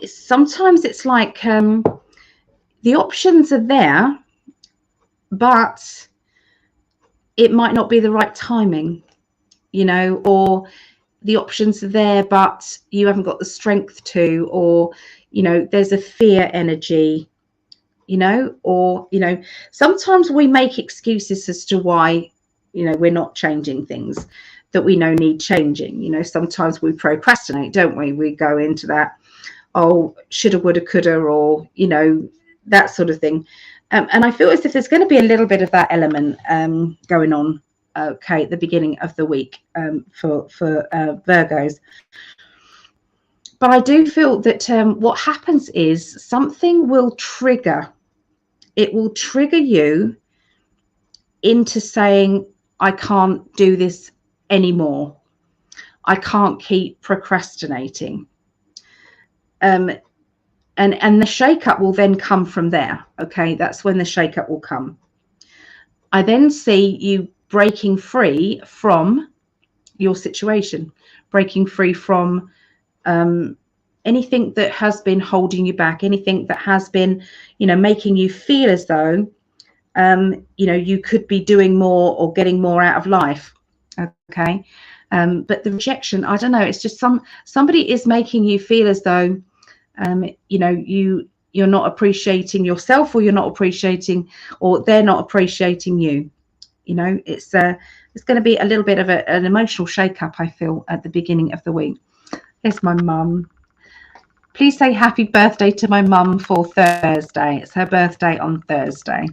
sometimes it's like the options are there, but it might not be the right timing, you know, or the options are there, but you haven't got the strength to, or, you know, there's a fear energy, you know, or, you know, sometimes we make excuses as to why, you know, we're not changing things that we know need changing. You know, sometimes we procrastinate, don't we? We go into that, oh, shoulda, woulda, coulda, or, you know, that sort of thing. And I feel as if there's going to be a little bit of that element going on, okay, at the beginning of the week for Virgos. But I do feel that what happens is something will trigger. It will trigger you into saying, I can't do this anymore. I can't keep procrastinating. And the shake-up will then come from there. Okay, that's when the shake-up will come. I then see you breaking free from your situation, breaking free from anything that has been holding you back, anything that has been, you know, making you feel as though, you know, you could be doing more or getting more out of life. Okay, but the rejection, I don't know, it's just somebody is making you feel as though, you know, you're not appreciating yourself, or you're not appreciating, or they're not appreciating you. You know, it's going to be a little bit of an emotional shake-up, I feel, at the beginning of the week. There's my mum. Please say happy birthday to my mum for Thursday. It's her birthday on Thursday.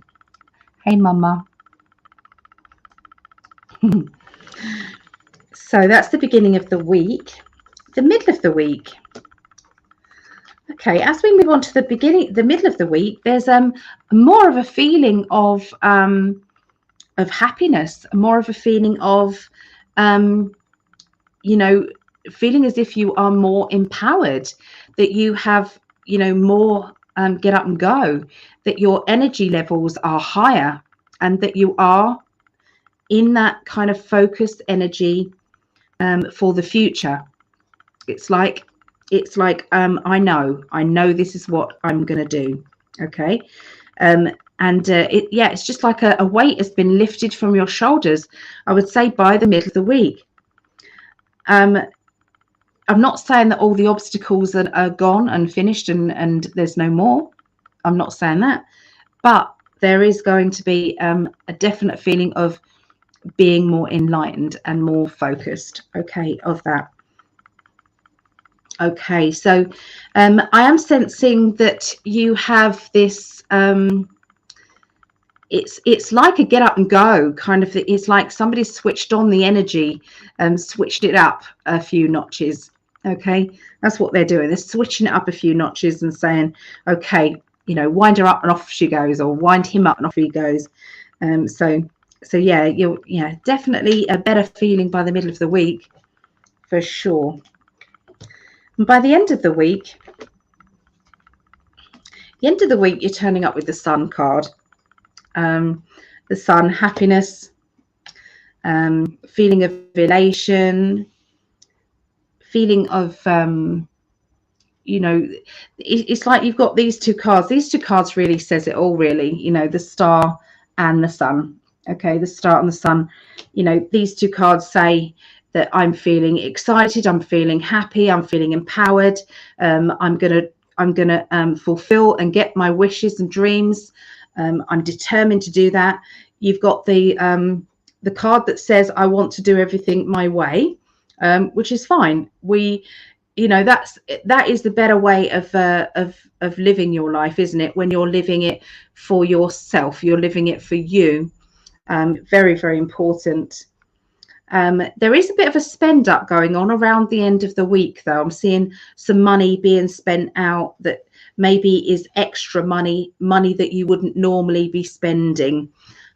Hey, mama. So that's the beginning of the week. The middle of the week. Okay, as we move on to the middle of the week, there's more of a feeling of happiness, more of a feeling of, you know, feeling as if you are more empowered, that you have, you know, more get up and go, that your energy levels are higher, and that you are in that kind of focused energy for the future. It's like I know this is what I'm going to do. Okay. It's just like a weight has been lifted from your shoulders, I would say, by the middle of the week. I'm not saying that all the obstacles are gone and finished and there's no more. I'm not saying that, but there is going to be a definite feeling of being more enlightened and more focused. Okay, of that. Okay, so I am sensing that you have this. It's like a get up and go kind of. It's like somebody switched on the energy and switched it up a few notches. Okay, that's what they're doing. They're switching it up a few notches and saying, okay, you know, wind her up and off she goes, or wind him up and off he goes. So yeah, definitely a better feeling by the middle of the week, for sure. And by the end of the week, you're turning up with the Sun card. The Sun, happiness, feeling of elation, feeling of, you know, it's like you've got these two cards. These two cards really says it all, really, you know, the Star and the Sun. Okay, the Star and the Sun, you know, these two cards say that I'm feeling excited, I'm feeling happy, I'm feeling empowered, I'm gonna fulfill and get my wishes and dreams. I'm determined to do that. You've got the card that says I want to do everything my way, which is fine. You know, that is the better way of living your life, isn't it? When you're living it for yourself, you're living it for you. Very, very important. There is a bit of a spend up going on around the end of the week, though. I'm seeing some money being spent out that maybe is extra money that you wouldn't normally be spending.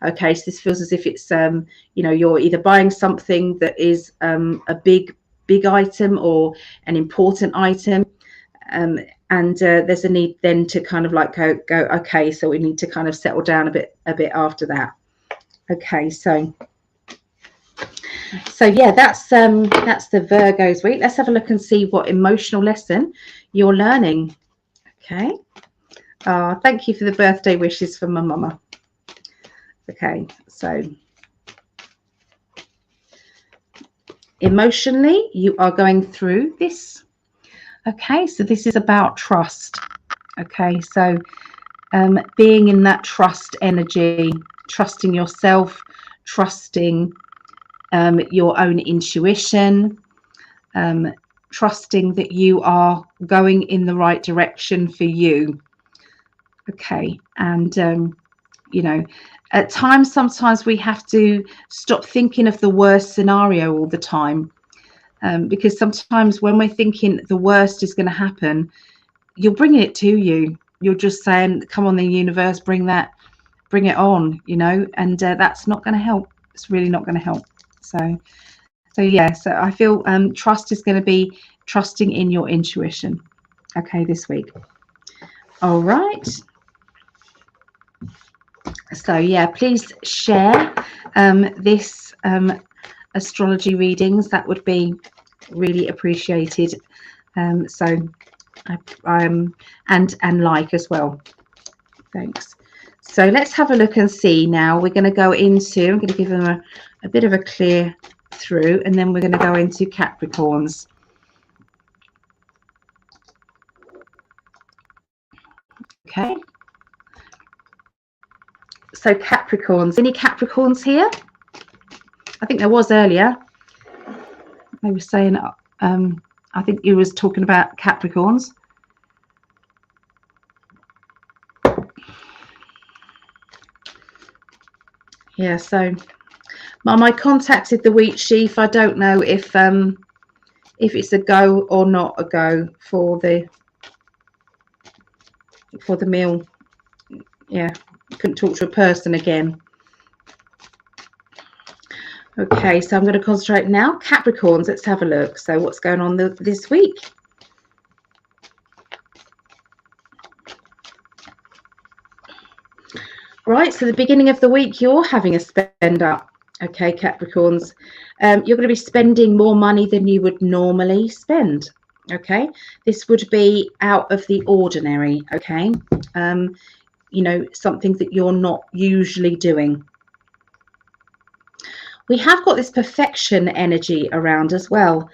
Okay, so this feels as if it's you know, you're either buying something that is a big item or an important item, and there's a need then to kind of like go okay, so we need to kind of settle down a bit after that. Okay, so yeah, that's the Virgo's week. Let's have a look and see what emotional lesson you're learning. Okay. Thank you for the birthday wishes from my mama. Okay, so emotionally, you are going through this. Okay, so this is about trust. Okay, so being in that trust energy, trusting yourself, trusting your own intuition, trusting that you are going in the right direction for you. Okay, and you know, at times, sometimes we have to stop thinking of the worst scenario all the time, because sometimes when we're thinking the worst is going to happen, you're bringing it to you. You're just saying, come on, the universe, bring it on, you know, and that's not going to help. It's really not going to help. So yeah, so I feel trust is going to be trusting in your intuition. Okay, this week. All right. So yeah, please share this astrology readings. That would be really appreciated. So and like as well. Thanks. So let's have a look and see now. We're going to go into, I'm going to give them a bit of a clear through, and then we're going to go into Capricorns. Okay. So Capricorns, any Capricorns here? I think there was earlier. They were saying, I think you was talking about Capricorns. Yeah, so I contacted the wheat sheaf. I don't know if it's a go or not a go for the meal. Yeah, couldn't talk to a person again. Okay, so I'm going to concentrate now. Capricorns, let's have a look. So what's going on this week? Right, so the beginning of the week, you're having a spend up. Okay, Capricorns, you're going to be spending more money than you would normally spend. Okay, this would be out of the ordinary. Okay, you know, something that you're not usually doing. We have got this perfection energy around as well,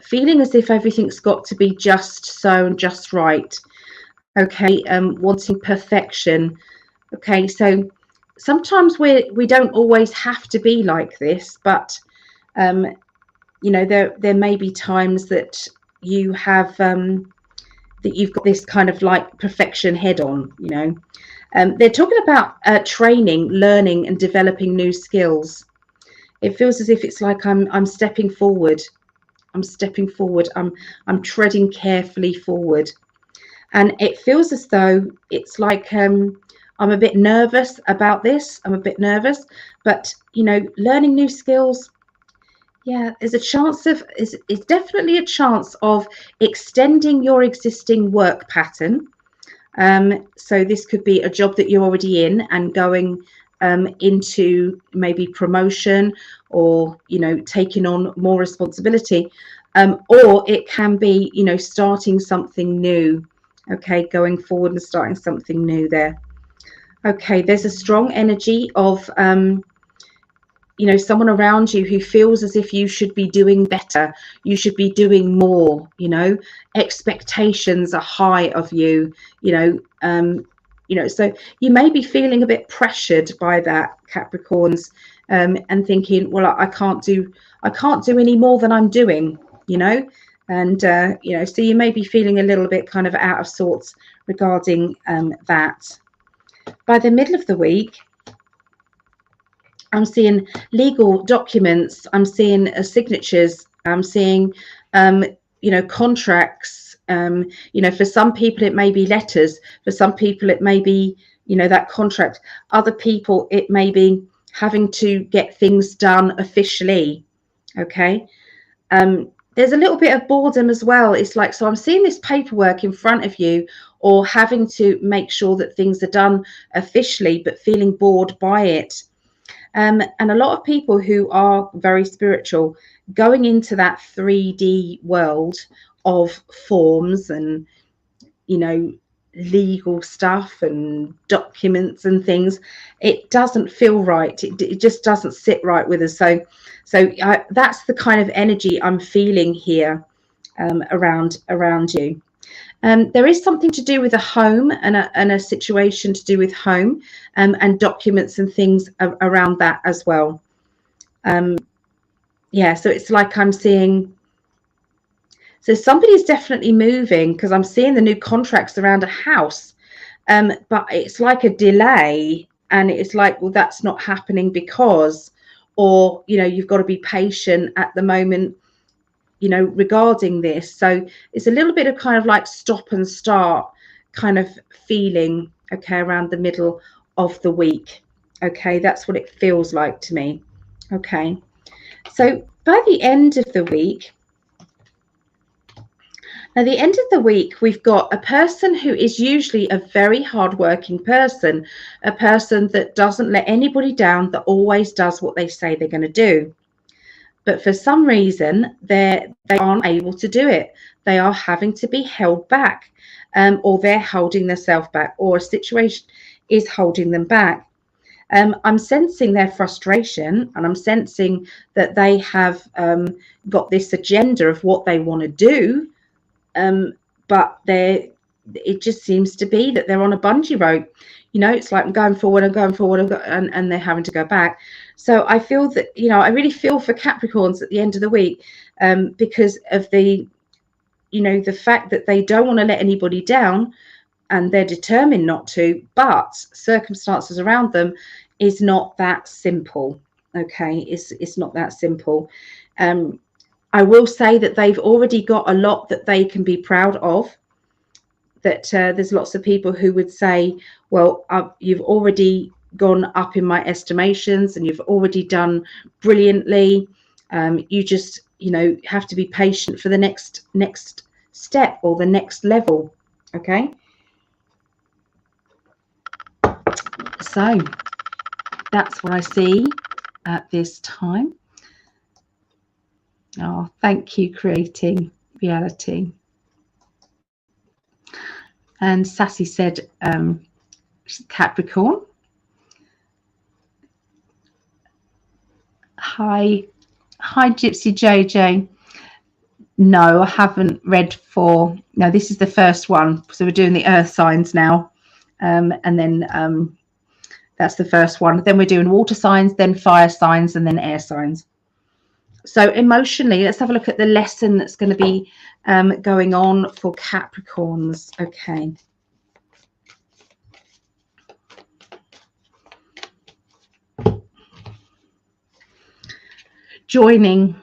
feeling as if everything's got to be just so and just right. Okay, wanting perfection. Okay, so sometimes we don't always have to be like this, but you know, there may be times that you have that you've got this kind of like perfection head on. You know, they're talking about training, learning, and developing new skills. It feels as if it's like I'm stepping forward. I'm stepping forward. I'm treading carefully forward, and it feels as though it's like I'm a bit nervous about this. I'm a bit nervous, but you know, learning new skills. Yeah, there's a chance of it's definitely a chance of extending your existing work pattern. So this could be a job that you're already in and going into maybe promotion, or you know, taking on more responsibility, or it can be, you know, starting something new. Okay, going forward and starting something new there. Okay, there's a strong energy of you know, someone around you who feels as if you should be doing better, you should be doing more. You know, expectations are high of you. You know, so you may be feeling a bit pressured by that, Capricorns, and thinking, well, I can't do any more than I'm doing. You know, and you know, so you may be feeling a little bit kind of out of sorts regarding that. By the middle of the week, I'm seeing legal documents, I'm seeing signatures, I'm seeing, you know, contracts. You know, for some people it may be letters, for some people it may be, you know, that contract. Other people it may be having to get things done officially. Okay. There's a little bit of boredom as well. It's like, so I'm seeing this paperwork in front of you, or having to make sure that things are done officially, but feeling bored by it. And a lot of people who are very spiritual, going into that 3D world of forms and, you know, legal stuff and documents and things, it doesn't feel right. It just doesn't sit right with us. So that's the kind of energy I'm feeling here around you. There is something to do with a home and a situation to do with home, and documents and things around that as well. Yeah, so it's like I'm seeing, so somebody is definitely moving, because I'm seeing the new contracts around a house, but it's like a delay, and it's like, well, that's not happening because, or, you know, you've got to be patient at the moment, you know, regarding this. So it's a little bit of kind of like stop and start kind of feeling, okay, around the middle of the week. Okay, that's what it feels like to me. Okay, so by the end of the week, now the end of the week, we've got a person who is usually a very hardworking person, a person that doesn't let anybody down, that always does what they say they're going to do. But for some reason, they aren't able to do it. They are having to be held back, or they're holding themselves back, or a situation is holding them back. I'm sensing their frustration, and I'm sensing that they have got this agenda of what they want to do, but it just seems to be that they're on a bungee rope. You know, it's like I'm going forward, and they're having to go back. So I feel that, you know, I really feel for Capricorns at the end of the week, because of the, you know, the fact that they don't want to let anybody down, and they're determined not to, but circumstances around them is not that simple. Okay, it's not that simple. I will say that they've already got a lot that they can be proud of. That there's lots of people who would say, well, you've already gone up in my estimations, and you've already done brilliantly. You just, you know, have to be patient for the next step, or the next level. Okay. So that's what I see at this time. Oh, thank you, creating reality. And Sassy said Capricorn. Hi Gypsy JJ. No, I haven't read for, no, this is the first one. So we're doing the earth signs now. And then that's the first one. Then we're doing water signs, then fire signs, and then air signs. So emotionally, let's have a look at the lesson that's going to be going on for Capricorns. Okay. Joining.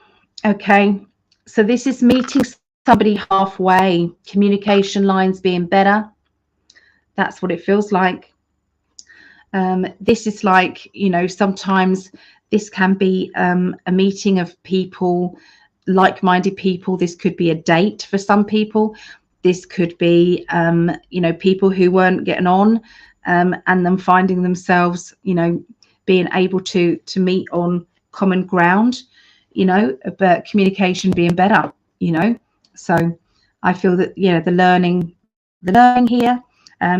Okay. So this is meeting somebody halfway, communication lines being better. That's what it feels like. This is like, you know, sometimes this can be a meeting of people, like-minded people. This could be a date for some people. This could be, you know, people who weren't getting on and them finding themselves, you know, being able to meet on common ground, you know, but communication being better, you know. So I feel that, you know, the learning here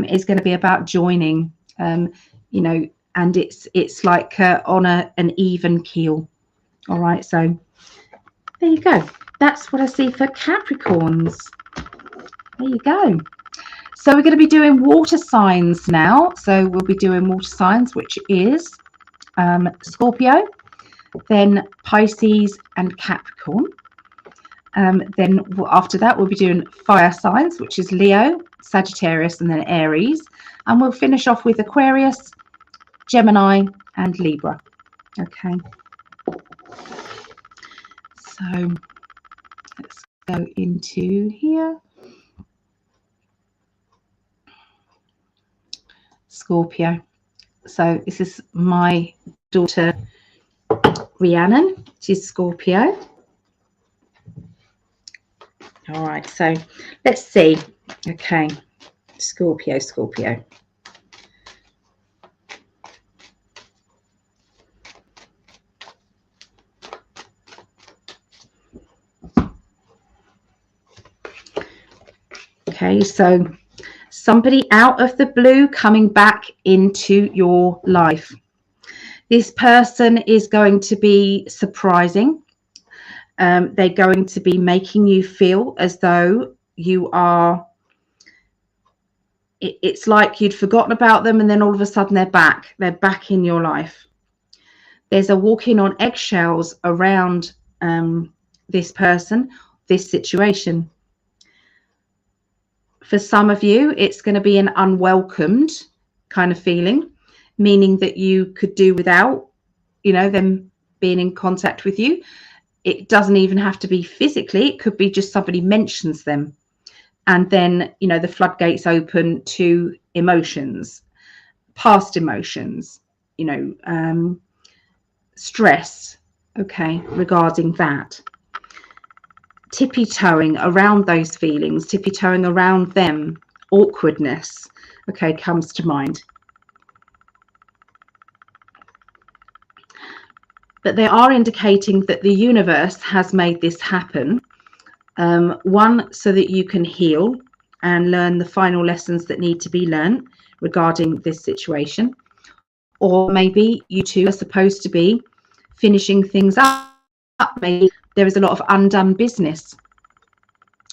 is going to be about joining, you know, and it's like on an even keel. All right, so there you go. That's what I see for Capricorns. There you go. So we're going to be doing water signs now. So we'll be doing water signs, which is Scorpio, then Pisces and Capricorn. Then after that, we'll be doing fire signs, which is Leo, Sagittarius, and then Aries. And we'll finish off with Aquarius, Gemini, and Libra. Okay. So let's go into here. Scorpio. So this is my daughter Rhiannon. She's Scorpio. All right, so let's see. Okay, Scorpio. Okay, so somebody out of the blue coming back into your life. This person is going to be surprising. They're going to be making you feel as though you are, it's like you'd forgotten about them and then all of a sudden they're back in your life. There's a walking on eggshells around this person, this situation. For some of you, it's going to be an unwelcomed kind of feeling, meaning that you could do without, you know, them being in contact with you. It doesn't even have to be physically. It could be just somebody mentions them. And then, you know, the floodgates open to emotions, past emotions, you know, stress, okay, regarding that. Tippy-toeing around those feelings, tippy-toeing around them, awkwardness, okay, comes to mind. But they are indicating that the universe has made this happen. One, so that you can heal and learn the final lessons that need to be learned regarding this situation. Or maybe you two are supposed to be finishing things up. Maybe there is a lot of undone business,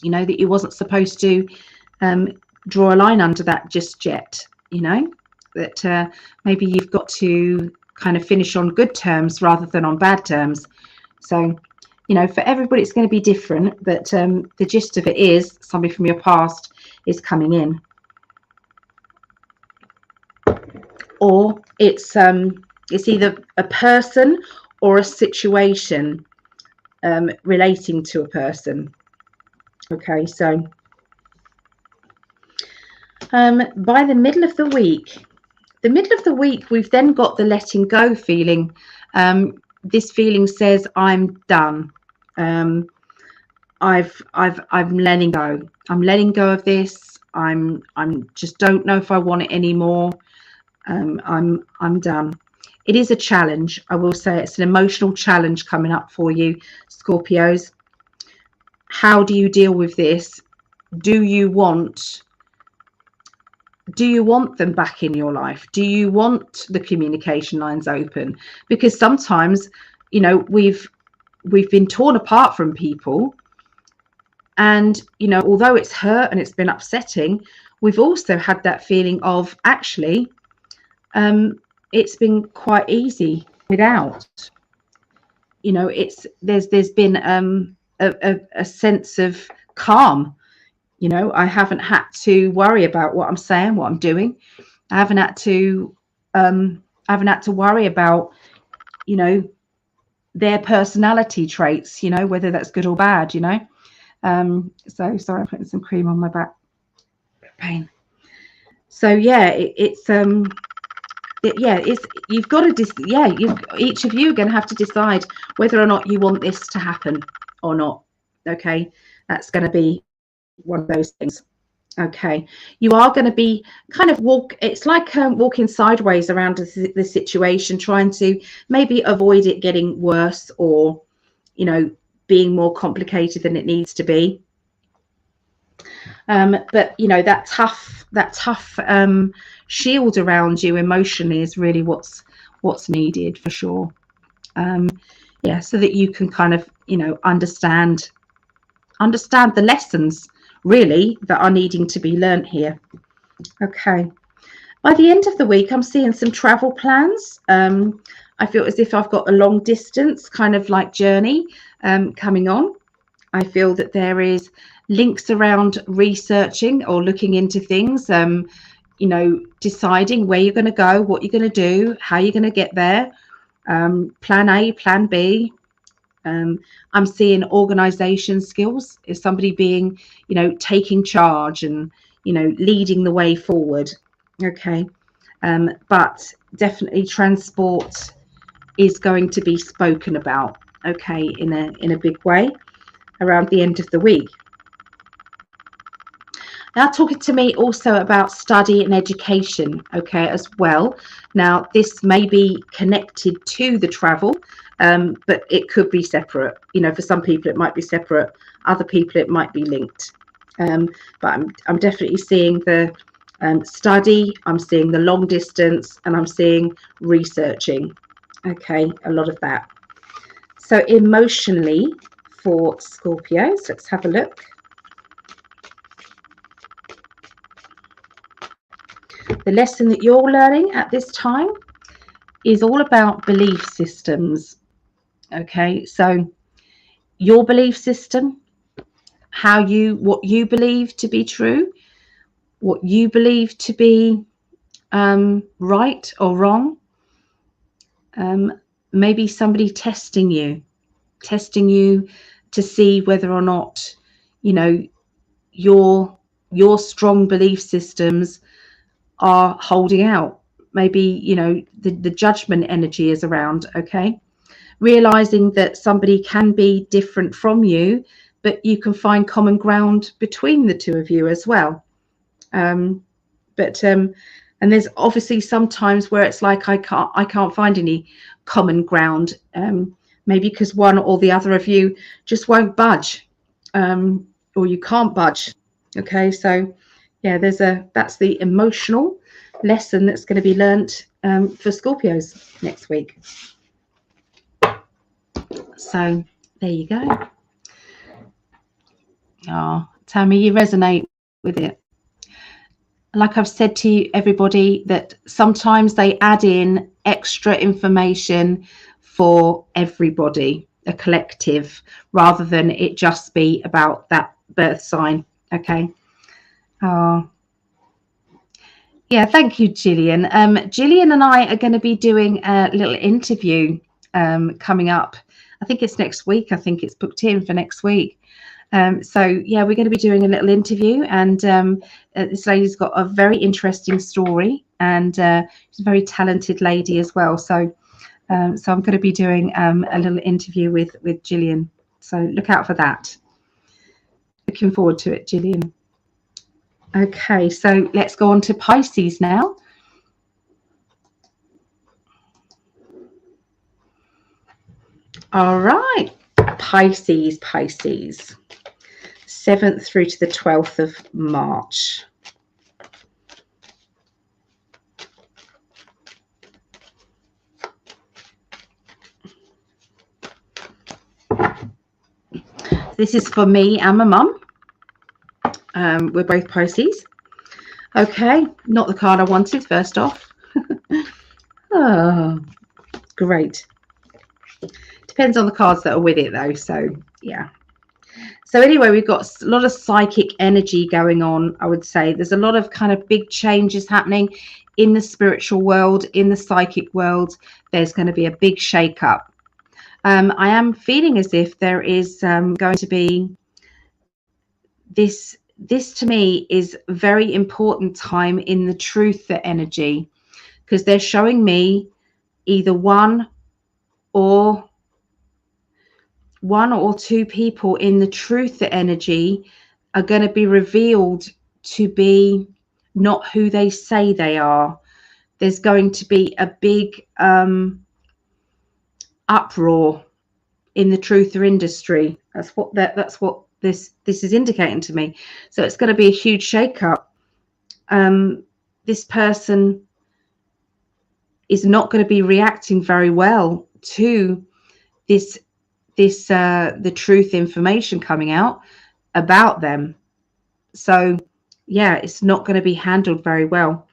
you know, that you wasn't supposed to draw a line under that just yet, you know, that maybe you've got to kind of finish on good terms rather than on bad terms. So, you know, for everybody it's going to be different, but the gist of it is somebody from your past is coming in. Or it's either a person or a situation relating to a person. Okay, so by the middle of the week, we've then got the letting go feeling. This feeling says, I'm done. I'm letting go. I'm letting go of this. I'm just don't know if I want it anymore. I'm done. It is a challenge. I will say it's an emotional challenge coming up for you, Scorpios. How do you deal with this? Do you want them back in your life? Do you want the communication lines open? Because sometimes, you know, we've been torn apart from people, and, you know, although it's hurt and it's been upsetting, we've also had that feeling of, actually, it's been quite easy without. You know, there's been a sense of calm. You know, I haven't had to worry about what I'm saying, what I'm doing. I haven't had to worry about, you know, their personality traits, you know, whether that's good or bad, you know. So sorry, I'm putting some cream on my back. Pain. So yeah, it's you've got to each of you are going to have to decide whether or not you want this to happen or not. Okay, that's going to be one of those things. Okay, you are going to be kind of it's like walking sideways around the situation, trying to maybe avoid it getting worse, or, you know, being more complicated than it needs to be. But, you know, that tough shield around you emotionally is really what's needed, for sure. Yeah, so that you can kind of, you know, understand the lessons really that are needing to be learnt here. Okay, by the end of the week, I'm seeing some travel plans. I feel as if I've got a long distance kind of like journey coming on. I feel that there is links around researching or looking into things, you know, deciding where you're going to go, what you're going to do, how you're going to get there, plan A, plan B. I'm seeing organization skills, is somebody being, you know, taking charge and, you know, leading the way forward. Okay, but definitely transport is going to be spoken about, okay, in a big way around the end of the week. Now, talking to me also about study and education, okay, as well. Now, this may be connected to the travel, but it could be separate. You know, for some people it might be separate, other people it might be linked. But I'm definitely seeing the study, I'm seeing the long distance, and I'm seeing researching. Okay, a lot of that. So emotionally for Scorpios, let's have a look. The lesson that you're learning at this time is all about belief systems. Okay, so your belief system, what you believe to be true, what you believe to be right or wrong. Maybe somebody testing you to see whether or not, you know, your strong belief systems are holding out. Maybe, you know, the judgment energy is around. Okay, realizing that somebody can be different from you, but you can find common ground between the two of you as well. And there's obviously sometimes where it's like I can't find any common ground, maybe because one or the other of you just won't budge, or you can't budge. Okay, so yeah, that's the emotional lesson that's going to be learnt for Scorpios next week. So there you go. Oh, Tammy, you resonate with it. Like I've said to you, everybody, that sometimes they add in extra information for everybody, a collective, rather than it just be about that birth sign. Okay. Yeah, thank you, Gillian. Gillian and I are going to be doing a little interview coming up. I think it's next week. I think it's booked in for next week. So yeah, we're going to be doing a little interview, and this lady's got a very interesting story, and she's a very talented lady as well. So I'm going to be doing a little interview with Gillian. So look out for that. Looking forward to it, Gillian. Okay, so let's go on to Pisces now. All right, Pisces, 7th through to the 12th of March. This is for me and my mum. We're both Pisces. Okay, not the card I wanted, first off. Oh, great. Depends on the cards that are with it, though. So, yeah. So anyway, we've got a lot of psychic energy going on, I would say. There's a lot of kind of big changes happening in the spiritual world, in the psychic world. There's going to be a big shake-up. I am feeling as if there is going to be this to me is a very important time in the truth energy, because they're showing me either one or two people in the truth energy are going to be revealed to be not who they say they are. There's going to be a big uproar in the truther industry. That's what this is indicating to me. So it's going to be a huge shake-up. This person is not going to be reacting very well to the truth information coming out about them. So yeah, it's not going to be handled very well.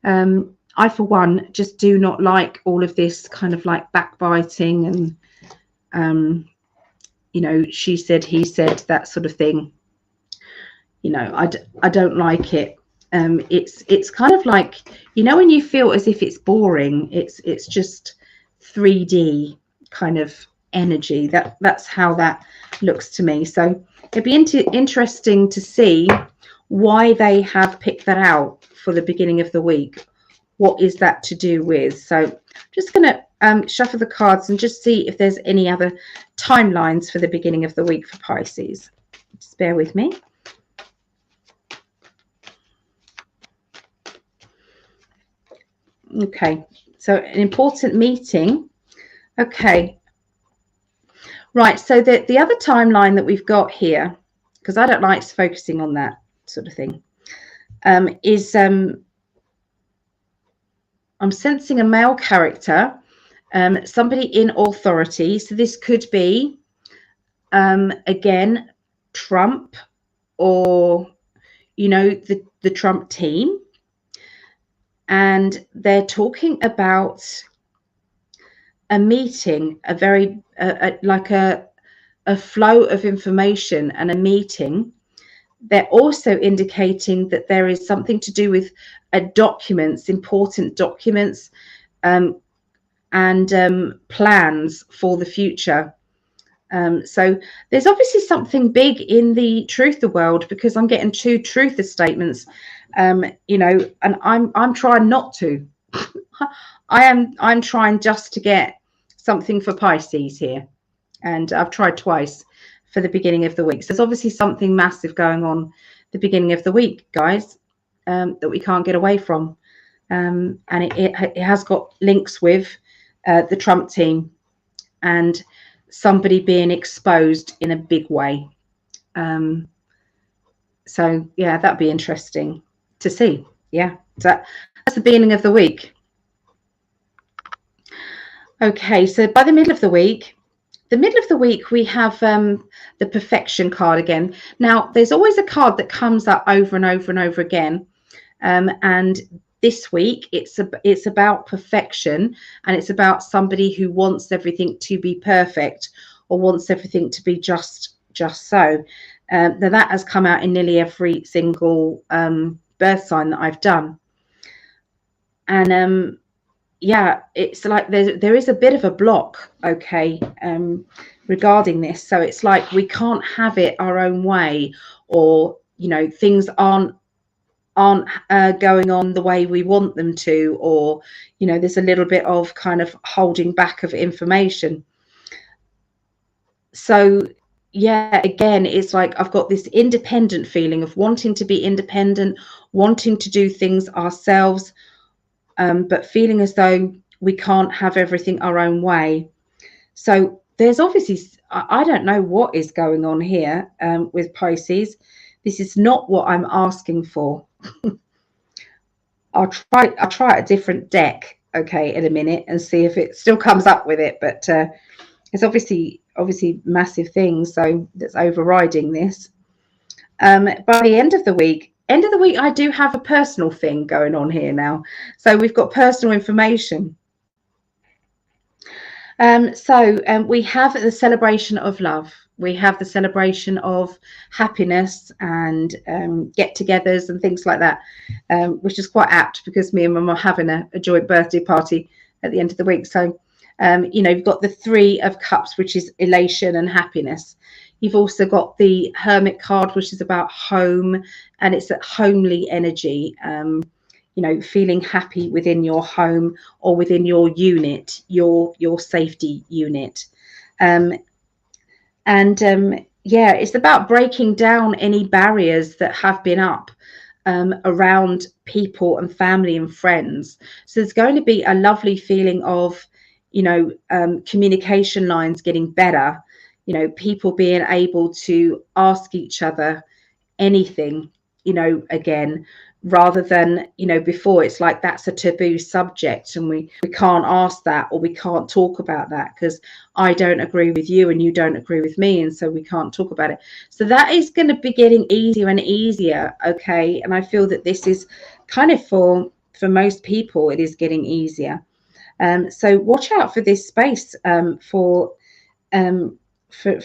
I, for one, just do not like all of this kind of like backbiting and you know, she said, he said, that sort of thing. You know, I don't like it. It's kind of like, you know, when you feel as if it's boring, it's just 3D kind of energy. That's how that looks to me. So it'd be interesting to see why they have picked that out for the beginning of the week. What is that to do with? So I'm just going to shuffle the cards and just see if there's any other timelines for the beginning of the week for Pisces. Just bear with me. Okay, so an important meeting. Okay, right, so the other timeline that we've got here, because I don't like focusing on that sort of thing, is I'm sensing a male character, somebody in authority. So this could be, again, Trump, or, you know, the Trump team. And they're talking about a meeting, a very, like a flow of information and a meeting. They're also indicating that there is something to do with documents, important documents, and plans for the future. So there's obviously something big in the truther world, because I'm getting 2 truther statements, you know, and I'm trying not to. I'm trying just to get something for Pisces here, and I've tried twice for the beginning of the week. So there's obviously something massive going on the beginning of the week, guys, that we can't get away from, and it has got links with the Trump team and somebody being exposed in a big way. So yeah, that'd be interesting to see. Yeah, so that's the beginning of the week. Okay, so by the middle of the week, we have the perfection card again. Now, there's always a card that comes up over and over and over again, and this week it's about perfection, and it's about somebody who wants everything to be perfect, or wants everything to be just so. Now that has come out in nearly every single birth sign that I've done, and yeah, it's like there is a bit of a block, okay, regarding this. So it's like we can't have it our own way, or, you know, things aren't going on the way we want them to, or, you know, there's a little bit of kind of holding back of information. So yeah, again, it's like I've got this independent feeling of wanting to be independent, wanting to do things ourselves, but feeling as though we can't have everything our own way. So there's obviously, I don't know what is going on here with Pisces. This is not what I'm asking for. I'll try a different deck, okay, in a minute and see if it still comes up with it. But it's obviously massive things, so that's overriding this. By the end of the week, I do have a personal thing going on here now. So we've got personal information. We have the celebration of love. We have the celebration of happiness and get-togethers and things like that, which is quite apt because me and Mum are having a joint birthday party at the end of the week. So, you've got the Three of Cups, which is elation and happiness. You've also got the Hermit card, which is about home, and it's that homely energy. Feeling happy within your home or within your unit, your safety unit. It's about breaking down any barriers that have been up around people and family and friends. So there's going to be a lovely feeling of, communication lines getting better, people being able to ask each other anything, again, rather than, before it's like that's a taboo subject and we can't ask that, or we can't talk about that because I don't agree with you and you don't agree with me, and so we can't talk about it. So that is going to be getting easier and easier, okay? And I feel that this is kind of for most people, it is getting easier. So watch out for this space for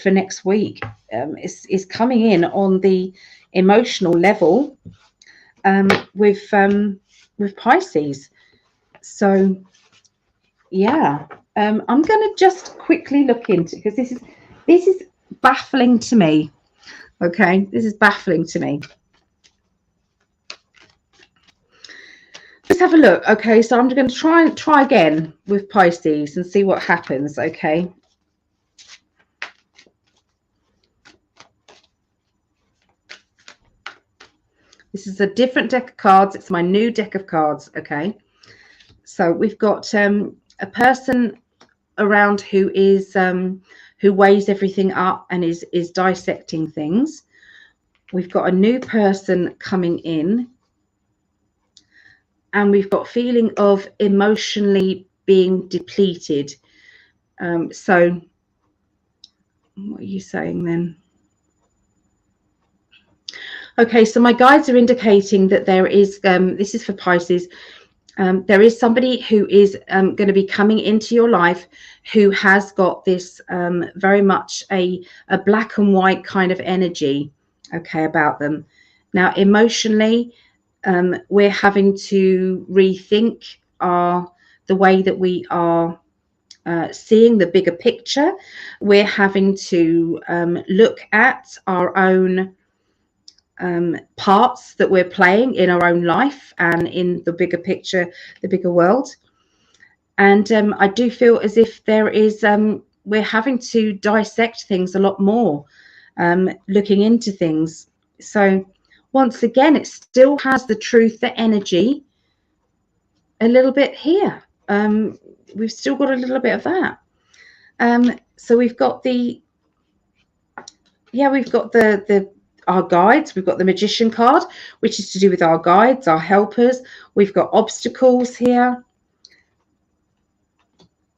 next week. Is coming in on the emotional level with Pisces. So yeah, I'm going to just quickly look into, because this is baffling to me. Okay, this is baffling to me. Let's have a look. Okay, so I'm going to try again with Pisces and see what happens. Okay. This is a different deck of cards. It's my new deck of cards. Okay. So we've got a person around who is who weighs everything up and is dissecting things. We've got a new person coming in, and we've got feeling of emotionally being depleted. So what are you saying then? Okay, so my guides are indicating that there is, this is for Pisces, there is somebody who is going to be coming into your life who has got this very much a black and white kind of energy, okay, about them. Now, emotionally, we're having to rethink the way that we are seeing the bigger picture. We're having to look at our own parts that we're playing in our own life and in the bigger picture, the bigger world. And I do feel as if there is, we're having to dissect things a lot more, looking into things. So once again, it still has the truth, the energy, a little bit here. We've still got a little bit of that. So we've got our guides. We've got the Magician card, which is to do with our guides, our helpers. We've got obstacles here.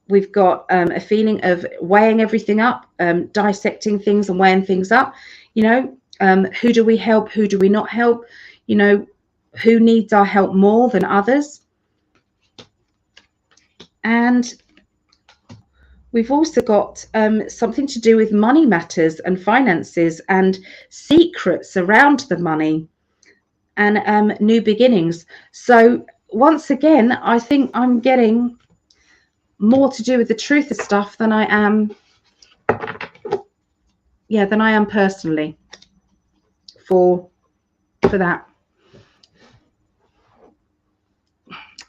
We've got a feeling of weighing everything up, dissecting things and weighing things up. Who do we help? Who do we not help? Who needs our help more than others? And we've also got something to do with money matters and finances and secrets around the money and new beginnings. So once again, I think I'm getting more to do with the truth of stuff than I am, personally for that.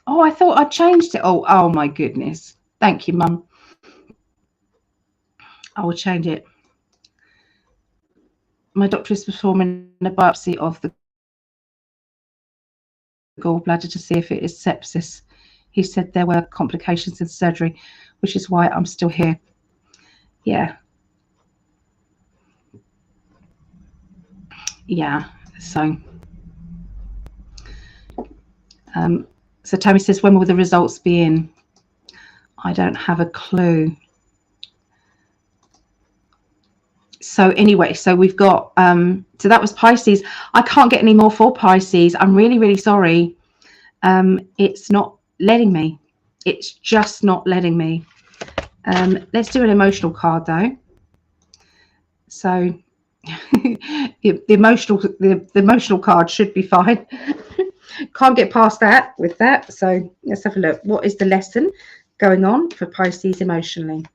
Oh, I thought I changed it. Oh my goodness. Thank you, Mum. I will change it. My doctor is performing a biopsy of the gallbladder to see if it is sepsis. He said there were complications in surgery, which is why I'm still here. yeah. So so Tammy says, when will the results be in? I don't have a clue. So anyway, so we've got so that was Pisces. I can't get any more for Pisces. I'm really, really sorry. It's not letting me. It's just not letting me. Let's do an emotional card though. So the emotional card should be fine. Can't get past that with that. So let's have a look. What is the lesson going on for Pisces emotionally?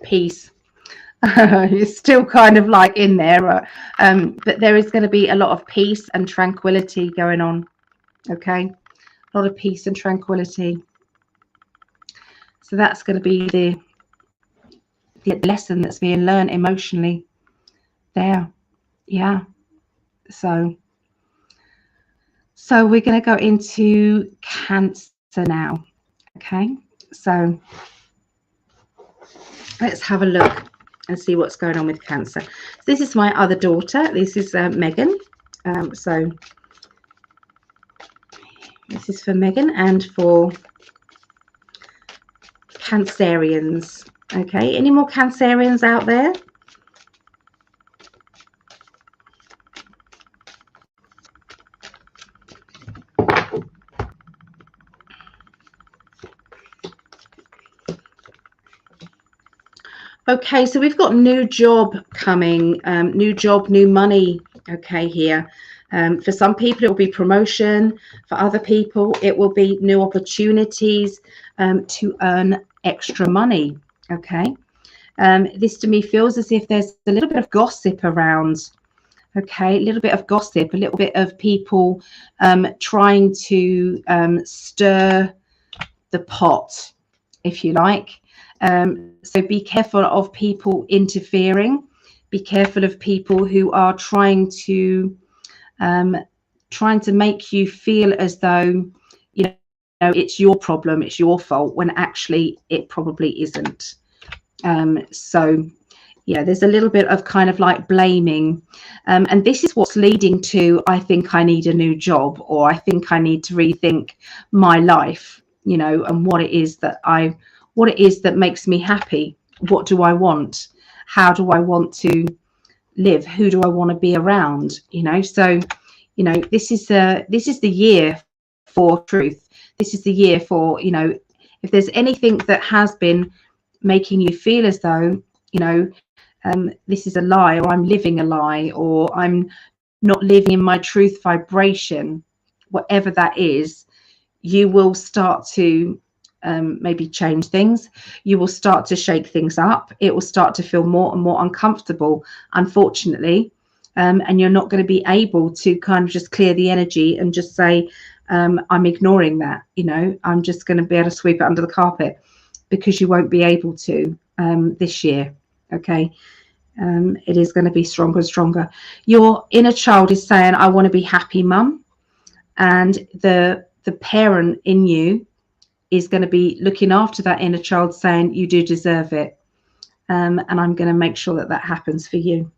Peace. It's still kind of like in there, but there is going to be a lot of peace and tranquility going on. Okay, a lot of peace and tranquility. So that's going to be the lesson that's being learned emotionally there. Yeah. So we're going to go into Cancer now. Okay, so let's have a look and see what's going on with Cancer. This is my other daughter. This is Megan. So this is for Megan and for Cancerians. Okay, any more Cancerians out there? Okay, so we've got new job coming, new job, new money. Okay, here. For some people, it will be promotion. For other people, it will be new opportunities to earn extra money. Okay. This to me feels as if there's a little bit of gossip around. Okay, a little bit of gossip, a little bit of people trying to stir the pot, if you like. So be careful of people interfering. Be careful of people who are trying to make you feel as though, you know, it's your problem, it's your fault, when actually it probably isn't. So yeah, there's a little bit of kind of like blaming, and this is what's leading to, I think I need a new job, or I think I need to rethink my life, you know, and what it is that makes me happy. What do I want? How do I want to live? Who do I want to be around? You know, so, you know, this is the year for truth. This is the year for, you know, if there's anything that has been making you feel as though, you know, this is a lie, or I'm living a lie, or I'm not living in my truth vibration, whatever that is, you will start to maybe change things. You will start to shake things up. It will start to feel more and more uncomfortable, unfortunately, and you're not going to be able to kind of just clear the energy and just say, I'm ignoring that, you know, I'm just going to be able to sweep it under the carpet, because you won't be able to this year. Okay. It is going to be stronger and stronger. Your inner child is saying, I want to be happy, mum. And the parent in you is going to be looking after that inner child, saying, you do deserve it. And I'm going to make sure that that happens for you.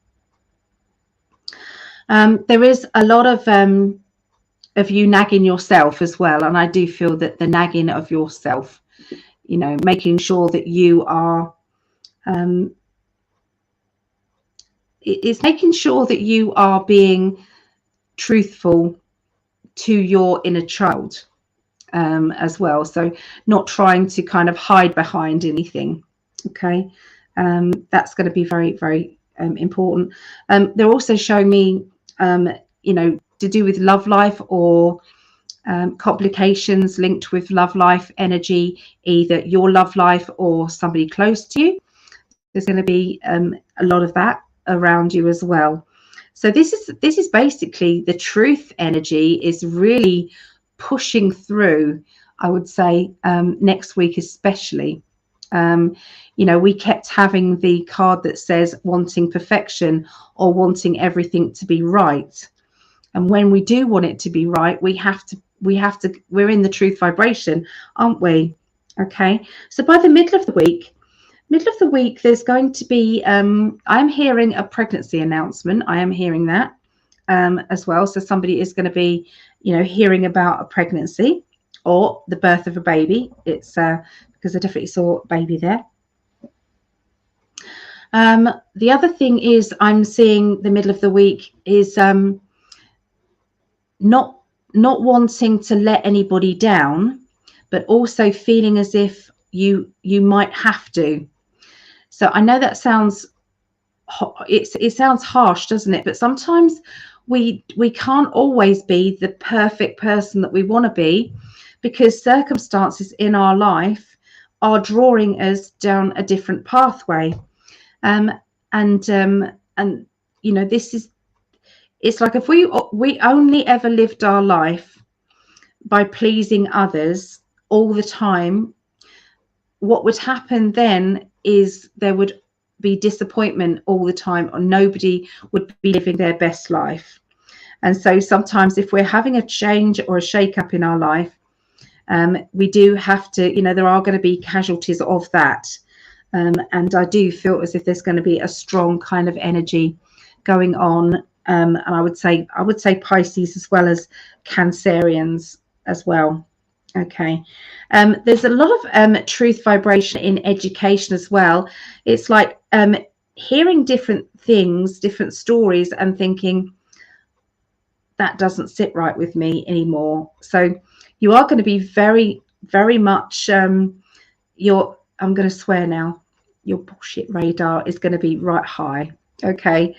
There is a lot of you nagging yourself as well. And I do feel that the nagging of yourself, you know, making sure that you are, it's making sure that you are being truthful to your inner child as well. So not trying to kind of hide behind anything. Okay. That's going to be very, very important. They're also showing me, you know, to do with love life, or complications linked with love life energy, either your love life or somebody close to you. There's going to be a lot of that around you as well. So this is basically the truth energy is really pushing through, I would say, next week especially. You know, we kept having the card that says wanting perfection, or wanting everything to be right. And when we do want it to be right, we have to we're in the truth vibration, aren't we? Okay, so by the middle of the week, there's going to be I'm hearing a pregnancy announcement. I am hearing that as well. So somebody is going to be, hearing about a pregnancy or the birth of a baby. It's because I definitely saw a baby there. The other thing is I'm seeing the middle of the week is not wanting to let anybody down, but also feeling as if you might have to. So I know that sounds it sounds harsh, doesn't it? But sometimes we can't always be the perfect person that we want to be, because circumstances in our life are drawing us down a different pathway. And this is, it's like if we only ever lived our life by pleasing others all the time, what would happen then is there would be disappointment all the time, or nobody would be living their best life. And so sometimes if we're having a change or a shake-up in our life, we do have to, there are going to be casualties of that. And I do feel as if there's going to be a strong kind of energy going on. And I would say Pisces as well as Cancerians as well. Okay. There's a lot of truth vibration in education as well. It's like hearing different things, different stories, and thinking that doesn't sit right with me anymore. So you are going to be very, very much I'm going to swear now, your bullshit radar is going to be right high. Okay.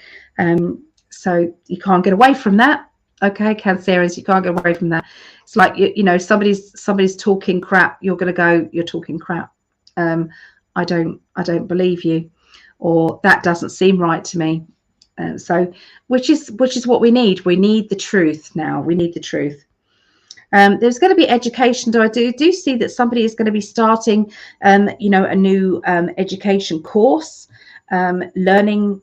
So you can't get away from that. Okay, Cancerians, you can't get away from that. It's like, somebody's talking crap, you're going to go, you're talking crap. I don't believe you, or that doesn't seem right to me. So which is what we need. We need the truth now. We need the truth. There's going to be education. I do see that somebody is going to be starting, a new education course, learning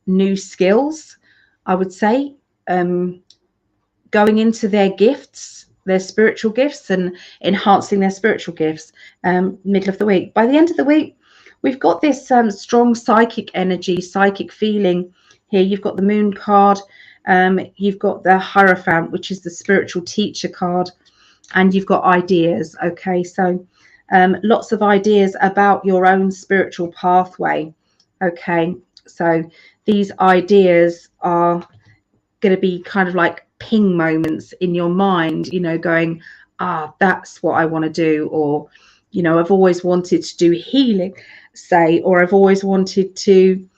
new skills, I would say, going into their gifts, their spiritual gifts, and enhancing their spiritual gifts. Middle of the week. By the end of the week, we've got this strong psychic energy, psychic feeling here. You've got the Moon card. You've got the Hierophant, which is the spiritual teacher card, and you've got ideas. Okay, so lots of ideas about your own spiritual pathway. Okay, so these ideas are going to be kind of like ping moments in your mind, going, that's what I want to do, or I've always wanted to do healing, say, or I've always wanted to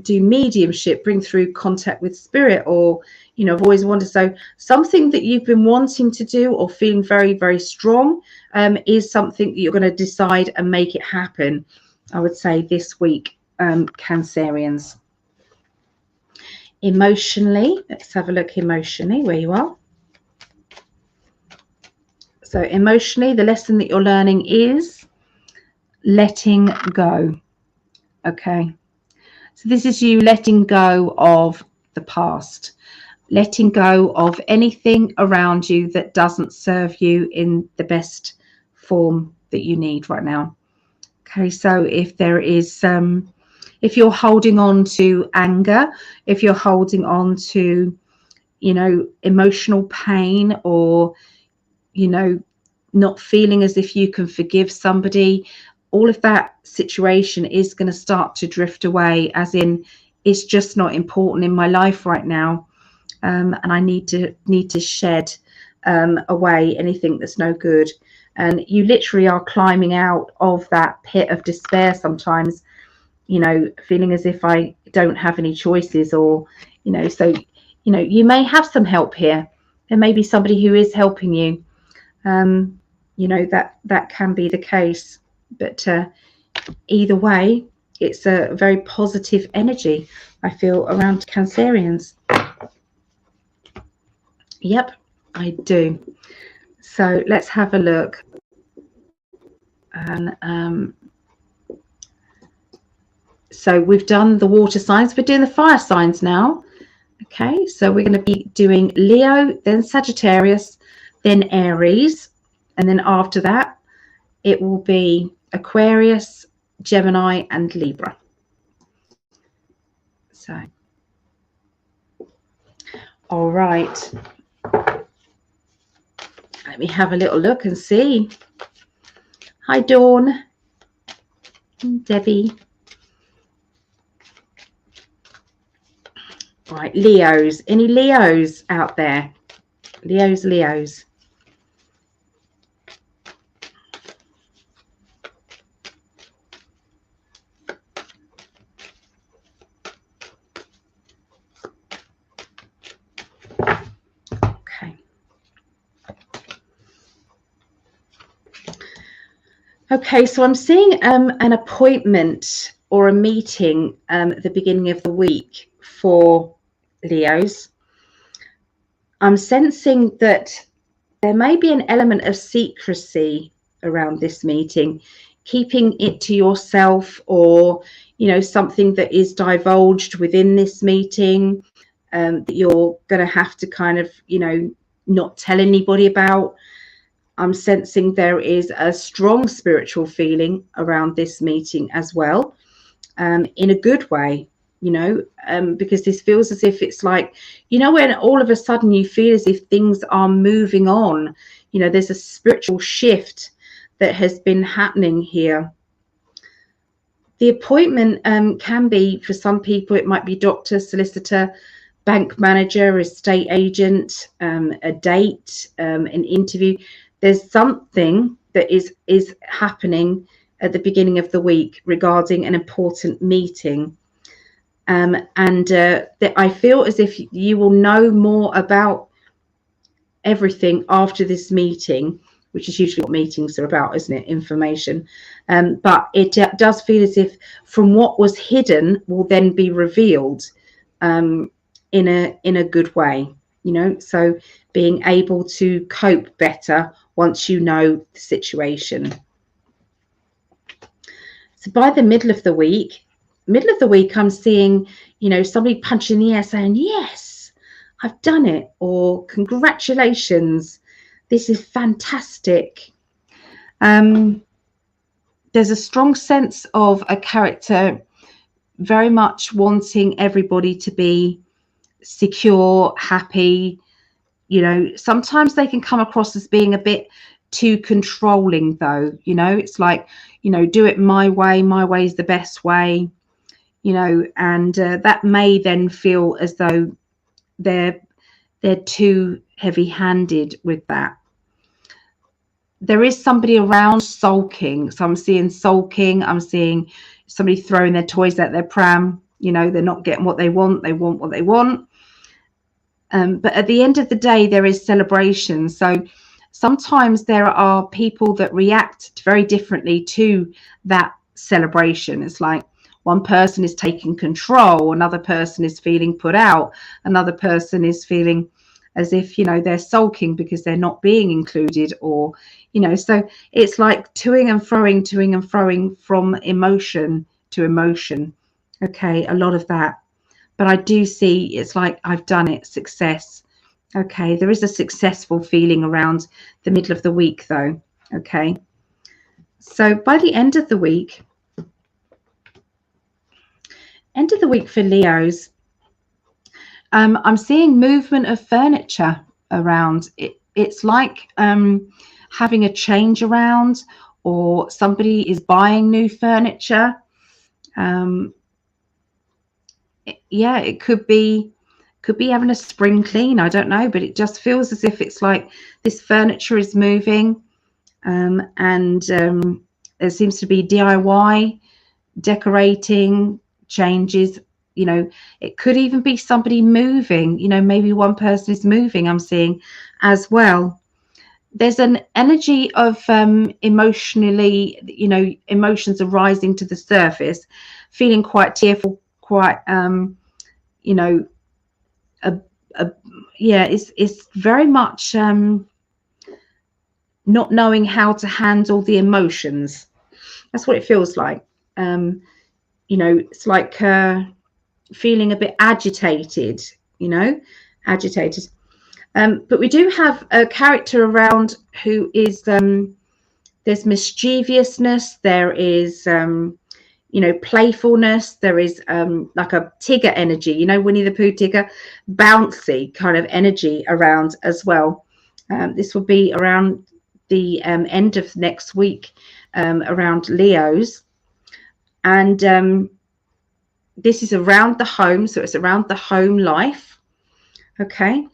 do mediumship, bring through contact with spirit, or I've always wanted. So something that you've been wanting to do or feeling very, very strong is something that you're going to decide and make it happen, I would say, this week, Cancerians. Emotionally, let's have a look emotionally where you are. So emotionally, the lesson that you're learning is letting go. Okay, so this is you letting go of the past, letting go of anything around you that doesn't serve you in the best form that you need right now. Okay, so if there is if you're holding on to anger, if you're holding on to, emotional pain, or, not feeling as if you can forgive somebody, all of that situation is going to start to drift away, as in, it's just not important in my life right now. And I need to shed away anything that's no good. And you literally are climbing out of that pit of despair sometimes, feeling as if I don't have any choices, or, so, you may have some help here. There may be somebody who is helping you. That can be the case. But either way, it's a very positive energy, I feel, around Cancerians. Yep, I do. So let's have a look. And so we've done the water signs, we're doing the fire signs now. Okay, so we're going to be doing Leo, then Sagittarius, then Aries, and then after that it will be Aquarius, Gemini and Libra. So all right, let me have a little look and see. Hi Dawn, Debbie. Right, Leos. Any Leos out there? Leos. Okay, so I'm seeing an appointment or a meeting at the beginning of the week for Leos. I'm sensing that there may be an element of secrecy around this meeting, keeping it to yourself, or something that is divulged within this meeting that you're going to have to kind of not tell anybody about. I'm sensing there is a strong spiritual feeling around this meeting as well, in a good way, because this feels as if it's like, when all of a sudden you feel as if things are moving on, there's a spiritual shift that has been happening here. The appointment can be, for some people, it might be doctor, solicitor, bank manager, estate agent, a date, an interview. There's something that is happening at the beginning of the week regarding an important meeting. That I feel as if you will know more about everything after this meeting, which is usually what meetings are about, isn't it? Information. But it does feel as if from what was hidden will then be revealed in a good way, so being able to cope better once you know the situation. So by the middle of the week, I'm seeing, somebody punch in the air saying, yes, I've done it, or congratulations, this is fantastic. There's a strong sense of a character very much wanting everybody to be secure, happy. Sometimes they can come across as being a bit too controlling, though. It's like, do it my way is the best way, and that may then feel as though they're too heavy-handed with that. There is somebody around sulking, so I'm seeing sulking, I'm seeing somebody throwing their toys at their pram. They're not getting what they want what they want. But at the end of the day, there is celebration. So sometimes there are people that react very differently to that celebration. It's like one person is taking control, another person is feeling put out, another person is feeling as if, they're sulking because they're not being included, or, so it's like toing and froing from emotion to emotion. Okay, a lot of that. But I do see it's like, I've done it, success. Okay, there is a successful feeling around the middle of the week, though. Okay, so by the end of the week for Leos, I'm seeing movement of furniture around. It's like having a change around, or somebody is buying new furniture. Yeah, it could be having a spring clean, I don't know, but it just feels as if it's like this furniture is moving, and there seems to be DIY, decorating, changes. It could even be somebody moving, maybe one person is moving, I'm seeing as well. There's an energy of emotionally, emotions are rising to the surface, feeling quite tearful, quite it's very much not knowing how to handle the emotions. That's what it feels like. It's like feeling a bit agitated, agitated. But we do have a character around who is, there's mischievousness, there is, you know, playfulness, there is like a Tigger energy, you know, Winnie the Pooh Tigger, bouncy kind of energy around as well. This will be around the end of next week, around Leos. And this is around the home, so it's around the home life. Okay.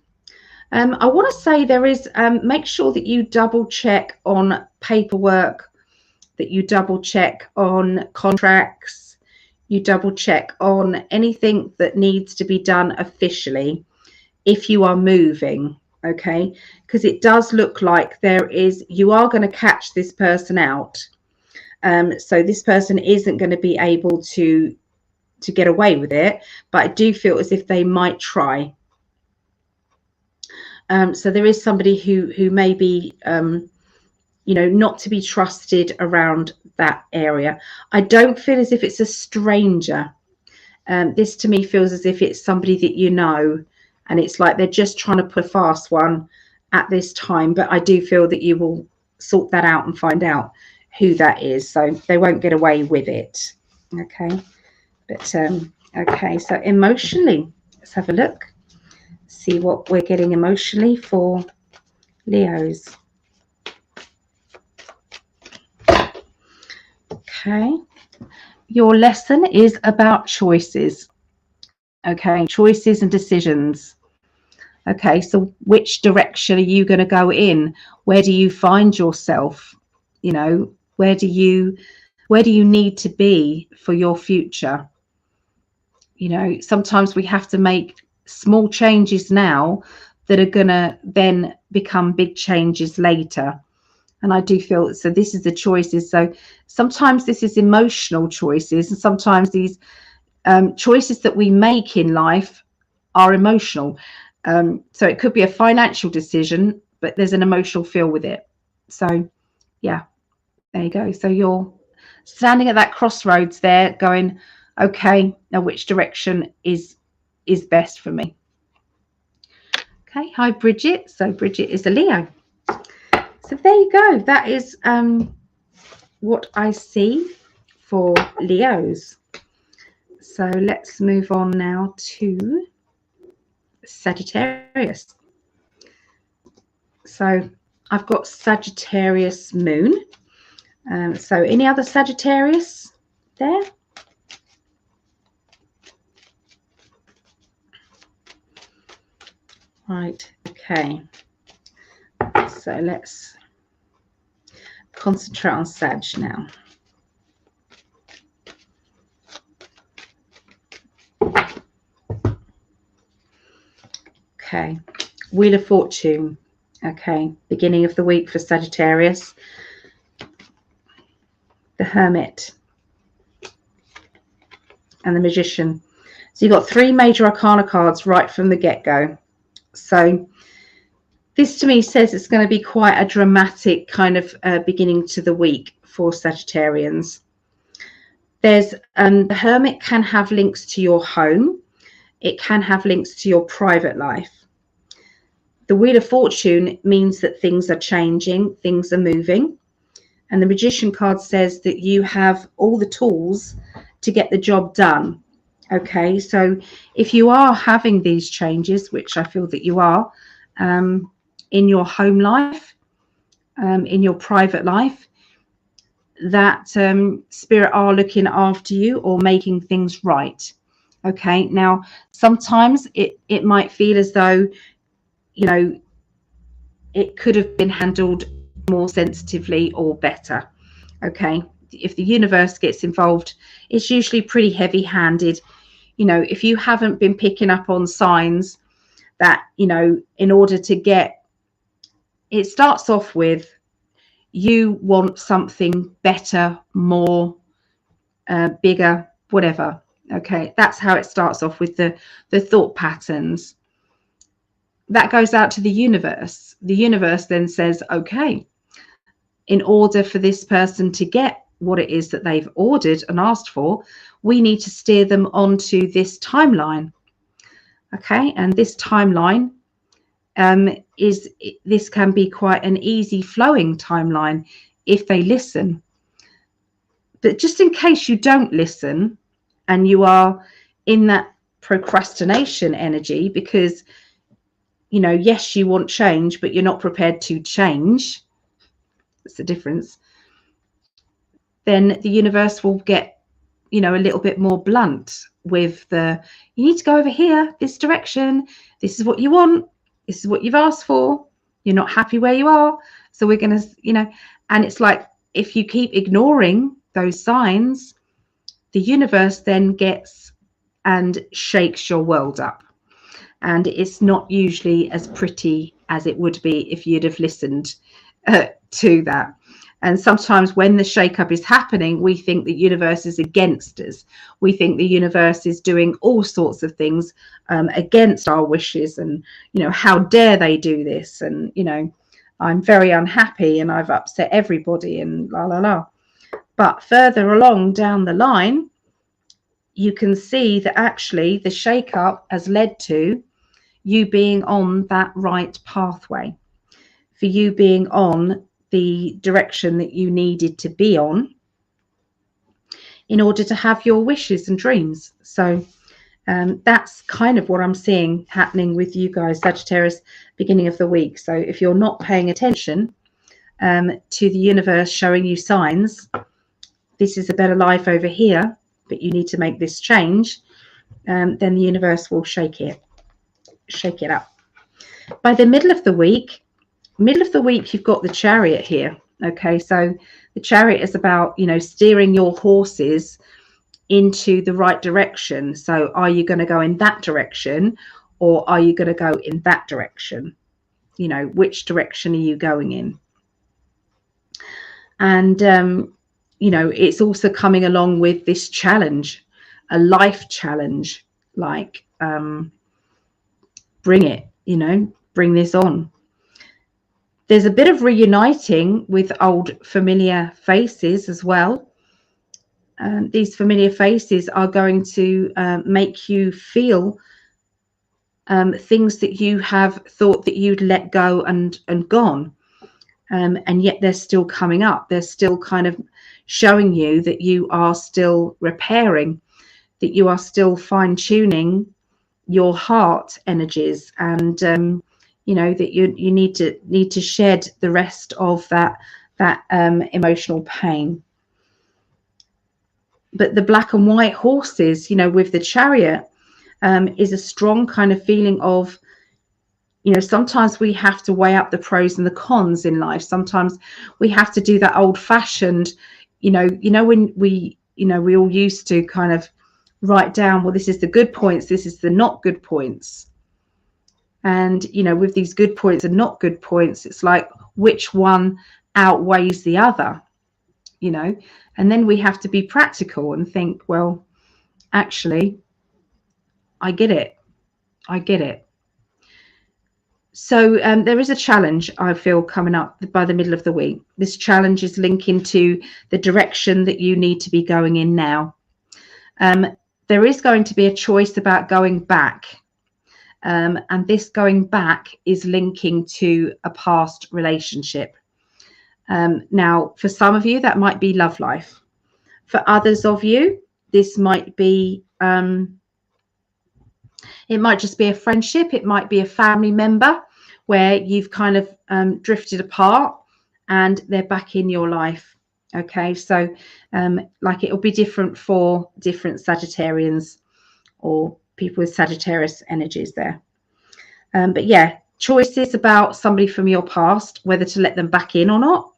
I want to say there is, make sure that you double check on paperwork, that you double check on contracts, you double check on anything that needs to be done officially if you are moving. Okay, because it does look like there is, you are going to catch this person out. So this person isn't going to be able to get away with it, but I do feel as if they might try. So there is somebody who may be, you know, not to be trusted around that area. I don't feel as if it's a stranger. This to me feels as if it's somebody that you know, and it's like they're just trying to put a fast one at this time. But I do feel that you will sort that out and find out who that is, so they won't get away with it. Okay, but okay, so emotionally, let's have a look, see what we're getting emotionally for Leos. Okay, your lesson is about choices. Okay, choices and decisions. Okay, so which direction are you going to go in? Where do you find yourself? You know, where do you need to be for your future? You know, sometimes we have to make small changes now that are going to then become big changes later. And I do feel, so this is the choices. So sometimes this is emotional choices, and sometimes these choices that we make in life are emotional. So it could be a financial decision, but there's an emotional feel with it. So yeah, there you go. So you're standing at that crossroads there going, okay, now which direction is best for me? Okay, hi Bridget. So Bridget is a Leo. So there you go. That is what I see for Leos. So let's move on now to Sagittarius. So I've got Sagittarius moon. So any other Sagittarius there? Right, okay. So let's concentrate on Sag now. Okay, Wheel of Fortune. Okay, beginning of the week for Sagittarius. The Hermit and the Magician. So you've got three major arcana cards right from the get-go. So this to me says it's going to be quite a dramatic kind of beginning to the week for Sagittarians. There's the Hermit can have links to your home. It can have links to your private life. The Wheel of Fortune means that things are changing, things are moving. And the Magician card says that you have all the tools to get the job done. Okay, so if you are having these changes, which I feel that you are, in your home life, in your private life, that Spirit are looking after you or making things right. Okay, now sometimes it might feel as though, you know, it could have been handled more sensitively or better. Okay, if the universe gets involved, it's usually pretty heavy-handed. You know, if you haven't been picking up on signs that, you know, in order to get, it starts off with you want something better, more, bigger, whatever. Okay, that's how it starts off with the thought patterns. That goes out to the universe. The universe then says, okay, in order for this person to get what it is that they've ordered and asked for, we need to steer them onto this timeline. Okay, and this timeline this can be quite an easy flowing timeline if they listen. But just in case you don't listen and you are in that procrastination energy, because, you know, yes, you want change, but you're not prepared to change. That's the difference. Then the universe will get, you know, a little bit more blunt with the, you need to go over here, this direction. This is what you want. This is what you've asked for. You're not happy where you are. So we're going to, you know, and it's like, if you keep ignoring those signs, the universe then gets and shakes your world up. And it's not usually as pretty as it would be if you'd have listened to that. And sometimes when the shake-up is happening, we think the universe is against us. We think the universe is doing all sorts of things against our wishes. And, you know, how dare they do this? And, you know, I'm very unhappy and I've upset everybody and la, la, la. But further along down the line, you can see that actually the shake-up has led to you being on that right pathway, for you being on the direction that you needed to be on in order to have your wishes and dreams. So that's kind of what I'm seeing happening with you guys, Sagittarius, beginning of the week. So if you're not paying attention to the universe showing you signs, this is a better life over here, but you need to make this change, then the universe will shake it up. By the middle of the week, you've got the Chariot here. Okay, so the Chariot is about, you know, steering your horses into the right direction. So are you going to go in that direction, or are you going to go in that direction? You know, which direction are you going in? And you know, it's also coming along with this challenge, a life challenge, like bring it, you know, bring this on. There's a bit of reuniting with old familiar faces as well. These familiar faces are going to make you feel things that you have thought that you'd let go and gone. And yet they're still coming up. They're still kind of showing you that you are still repairing, that you are still fine-tuning your heart energies, and you know, that you need to shed the rest of that emotional pain. But the black and white horses, you know, with the Chariot, is a strong kind of feeling of, you know, sometimes we have to weigh up the pros and the cons in life. Sometimes we have to do that old-fashioned, you know, when we all used to kind of write down, well, this is the good points, this is the not good points. And, you know, with these good points and not good points, it's like, which one outweighs the other, you know? And then we have to be practical and think, well, actually, I get it. So there is a challenge, I feel, coming up by the middle of the week. This challenge is linking to the direction that you need to be going in now. There is going to be a choice about going back. And this going back is linking to a past relationship. Now, for some of you, that might be love life. For others of you, this might be, it might just be a friendship. It might be a family member where you've kind of drifted apart and they're back in your life. Okay, so like it will be different for different Sagittarians or people with Sagittarius energies there. But yeah, choices about somebody from your past, whether to let them back in or not.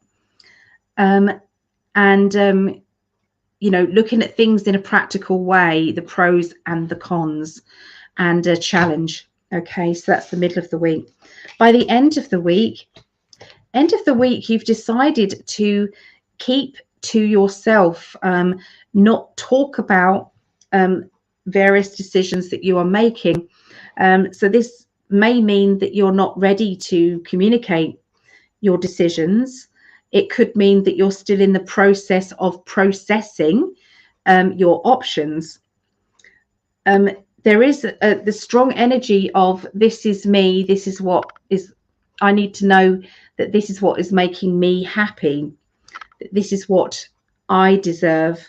You know, looking at things in a practical way, the pros and the cons, and a challenge. Okay, so that's the middle of the week. By the end of the week, you've decided to keep to yourself, not talk about various decisions that you are making. So this may mean that you're not ready to communicate your decisions. It could mean that you're still in the process of processing your options. there is the strong energy of, this is me, this is what is, I need to know that this is what is making me happy, this is what I deserve,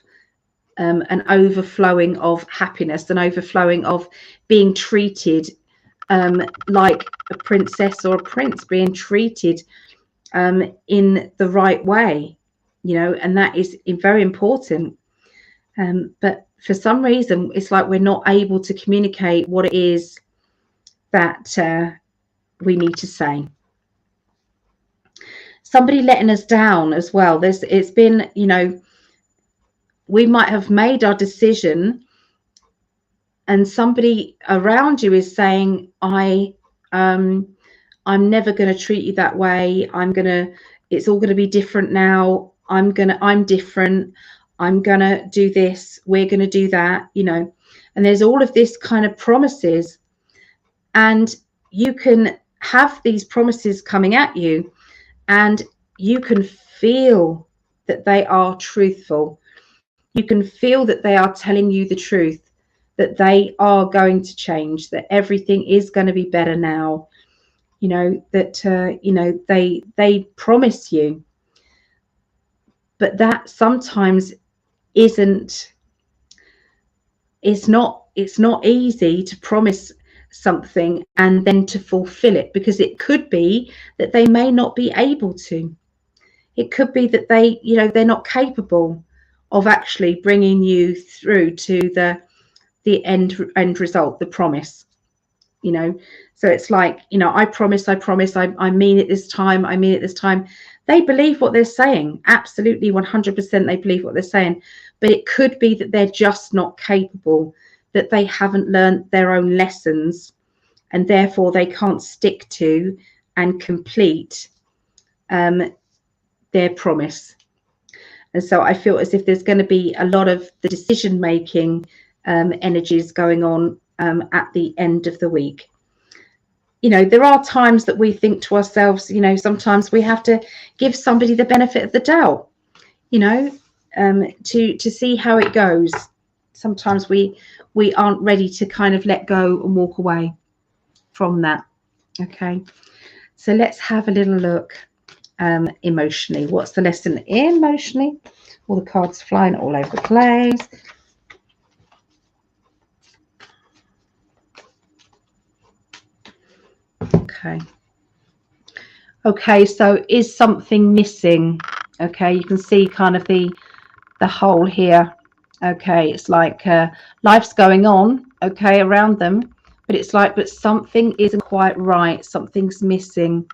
an overflowing of happiness, an overflowing of being treated like a princess or a prince, being treated in the right way, you know, and that is very important. But for some reason, it's like we're not able to communicate what it is that we need to say. Somebody letting us down as well. It's been, you know, we might have made our decision and somebody around you is saying, I'm never going to treat you that way. It's all going to be different now. I'm different. I'm going to do this. We're going to do that, you know, and there's all of this kind of promises, and you can have these promises coming at you and you can feel that they are truthful. You can feel that they are telling you the truth, that they are going to change, that everything is going to be better now, you know, that you know, they promise you. But that sometimes isn't, it's not easy to promise something and then to fulfill it, because it could be that they may not be able to. It could be that they, you know, they're not capable of actually bringing you through to the end result, the promise, you know. So it's like, you know, I promise, I mean it this time, I mean it this time. They believe what they're saying, absolutely 100%. They believe what they're saying, but it could be that they're just not capable, that they haven't learned their own lessons, and therefore they can't stick to and complete their promise. And so I feel as if there's going to be a lot of the decision making energies going on at the end of the week. You know, there are times that we think to ourselves, you know, sometimes we have to give somebody the benefit of the doubt, you know, to see how it goes. Sometimes we aren't ready to kind of let go and walk away from that. Okay, so let's have a little look emotionally. What's the lesson emotionally? All the cards flying all over the place. Okay, so is something missing? Okay, you can see kind of the hole here. Okay, it's like life's going on, okay, around them, but it's like, but something isn't quite right, something's missing.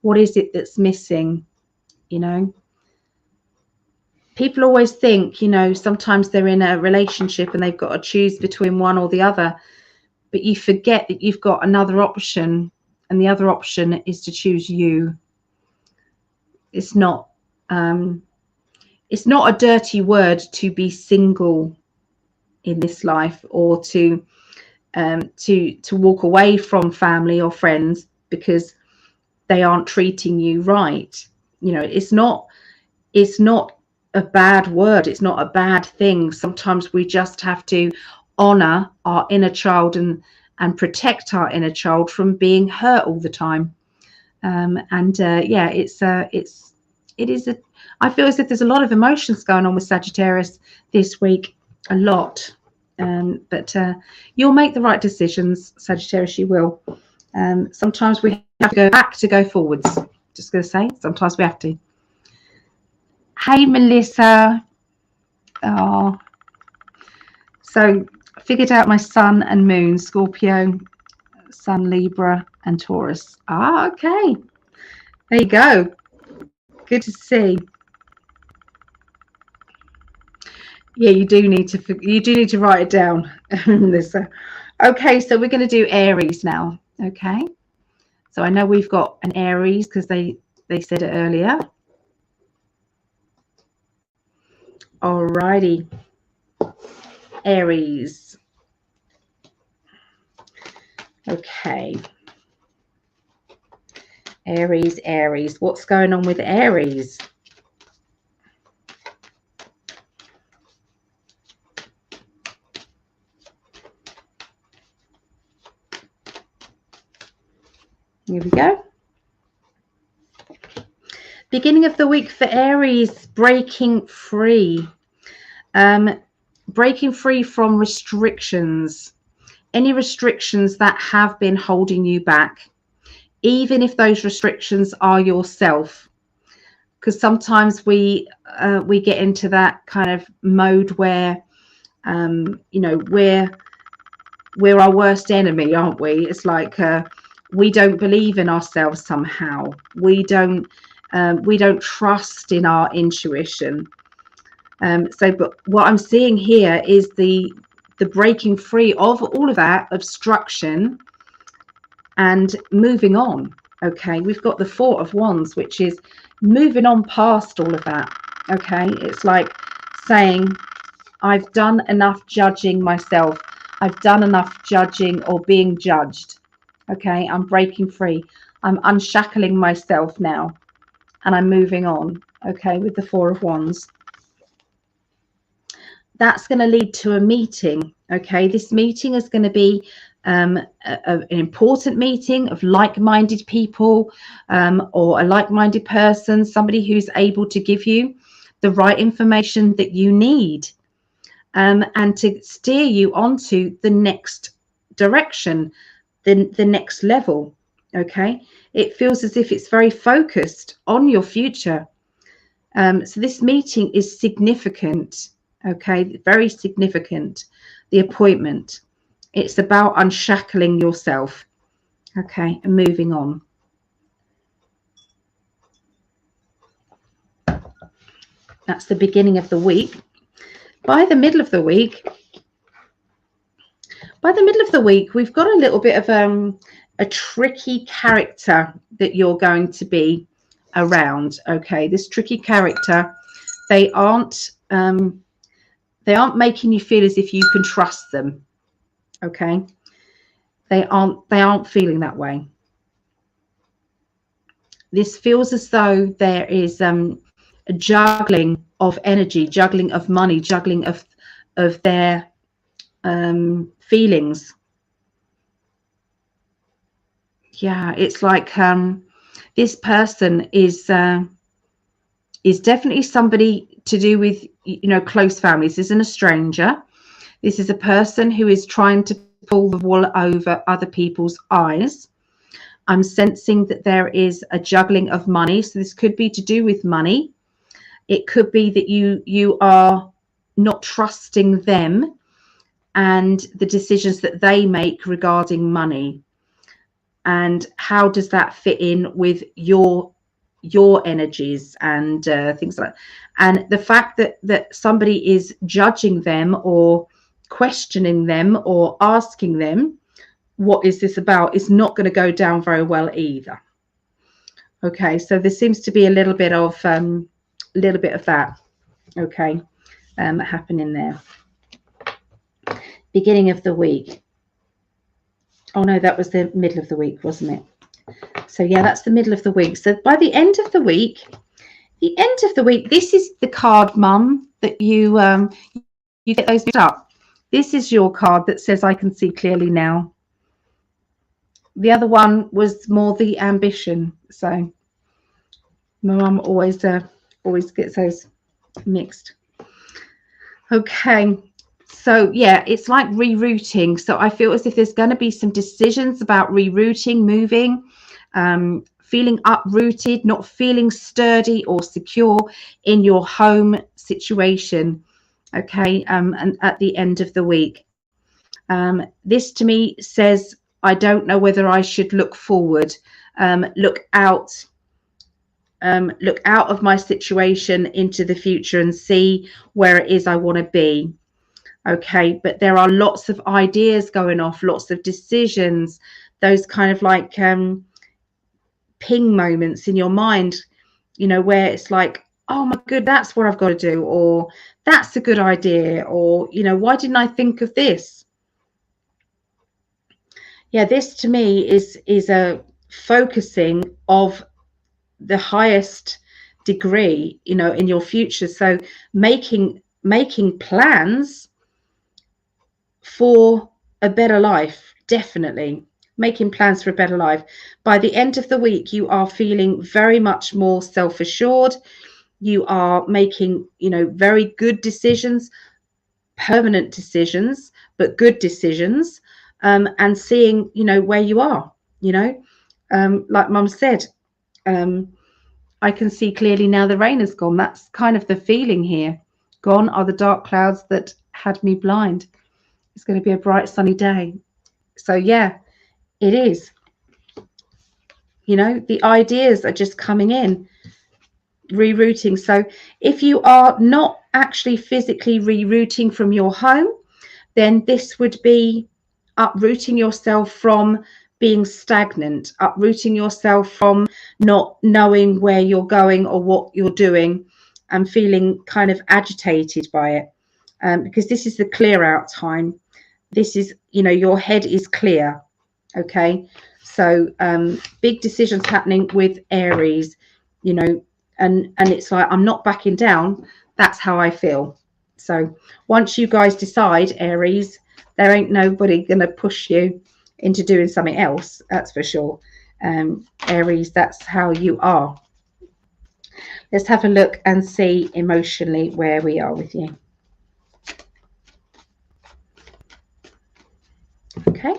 What is it that's missing? You know, people always think, you know, sometimes they're in a relationship and they've got to choose between one or the other, but you forget that you've got another option, and the other option is to choose you. It's not a dirty word to be single in this life, or to walk away from family or friends because they aren't treating you right. You know, it's not a bad word, it's not a bad thing. Sometimes we just have to honor our inner child and protect our inner child from being hurt all the time. Yeah, it is I feel as if there's a lot of emotions going on with Sagittarius this week, a lot. But you'll make the right decisions, Sagittarius, you will. Sometimes we have to go back to go forwards. Just going to say, sometimes we have to. Hey, Melissa. Oh, so I figured out my sun and moon, Scorpio, Sun, Libra, and Taurus. Ah, okay. There you go. Good to see. Yeah, you do need to write it down, Melissa. Okay, so we're going to do Aries now. Okay, so I know we've got an Aries because they said it earlier. Alrighty, Aries. Okay, Aries. What's going on with Aries? Here we go. Beginning of the week for Aries, breaking free. Breaking free from restrictions. Any restrictions that have been holding you back, even if those restrictions are yourself. Because sometimes we get into that kind of mode where, you know, we're our worst enemy, aren't we? It's like we don't believe in ourselves somehow. We don't trust in our intuition. But what I'm seeing here is the breaking free of all of that obstruction and moving on. Okay, we've got the Four of Wands, which is moving on past all of that. Okay, it's like saying, I've done enough judging myself. I've done enough judging or being judged. Okay, I'm breaking free. I'm unshackling myself now, and I'm moving on. Okay, with the Four of Wands. That's going to lead to a meeting. Okay, this meeting is going to be an important meeting of like-minded people, or a like-minded person, somebody who's able to give you the right information that you need, and to steer you onto the next direction, the next level. Okay, it feels as if it's very focused on your future. So this meeting is significant. Okay, very significant. The appointment. It's about unshackling yourself. Okay, and moving on. That's the beginning of the week. By the middle of the week, we've got a little bit of a tricky character that you're going to be around. Okay, this tricky character, they aren't making you feel as if you can trust them. Okay, they aren't feeling that way. This feels as though there is a juggling of energy, juggling of money, juggling of their feelings. Yeah, it's like this person is definitely somebody to do with, you know, close families. This isn't a stranger. This is a person who is trying to pull the wool over other people's eyes. I'm sensing that there is a juggling of money. So this could be to do with money. It could be that you are not trusting them and the decisions that they make regarding money. And how does that fit in with your energies and things like that? And the fact that somebody is judging them or questioning them or asking them, what is this about, is not going to go down very well either. Okay, so there seems to be a little bit of that. Okay, happening there. Beginning of the week. Oh no, that was the middle of the week, wasn't it? So yeah, that's the middle of the week. So by the end of the week, this is the card, Mum, that you get those mixed up. This is your card that says, I can see clearly now. The other one was more the ambition. So my mum always gets those mixed. Okay. So yeah, it's like rerouting. So I feel as if there's going to be some decisions about rerouting, moving, feeling uprooted, not feeling sturdy or secure in your home situation. Okay, and at the end of the week, this to me says, I don't know whether I should look forward, look out of my situation into the future and see where it is I want to be. Okay, but there are lots of ideas going off, lots of decisions, those kind of like ping moments in your mind, you know, where it's like, oh my good, that's what I've got to do, or that's a good idea, or, you know, why didn't I think of this? Yeah, this to me is a focusing of the highest degree, you know, in your future. So making plans for a better life, definitely. making plans for a better life. By the end of the week, you are feeling very much more self-assured. You are making, you know, very good decisions, permanent decisions, but good decisions, and seeing, you know, where you are, you know, like Mum said, I can see clearly now the rain has gone. That's kind of the feeling here. Gone are the dark clouds that had me blind. It's going to be a bright sunny day. So yeah, it is. You know, the ideas are just coming in, rerouting. So if you are not actually physically rerouting from your home, then this would be uprooting yourself from being stagnant, uprooting yourself from not knowing where you're going or what you're doing, and feeling kind of agitated by it, because this is the clear out time. This is, you know, your head is clear. Okay, so big decisions happening with Aries, you know, and it's like, I'm not backing down. That's how I feel. So once you guys decide, Aries, there ain't nobody gonna push you into doing something else, that's for sure. Aries, that's how you are. Let's have a look and see emotionally where we are with you. Okay,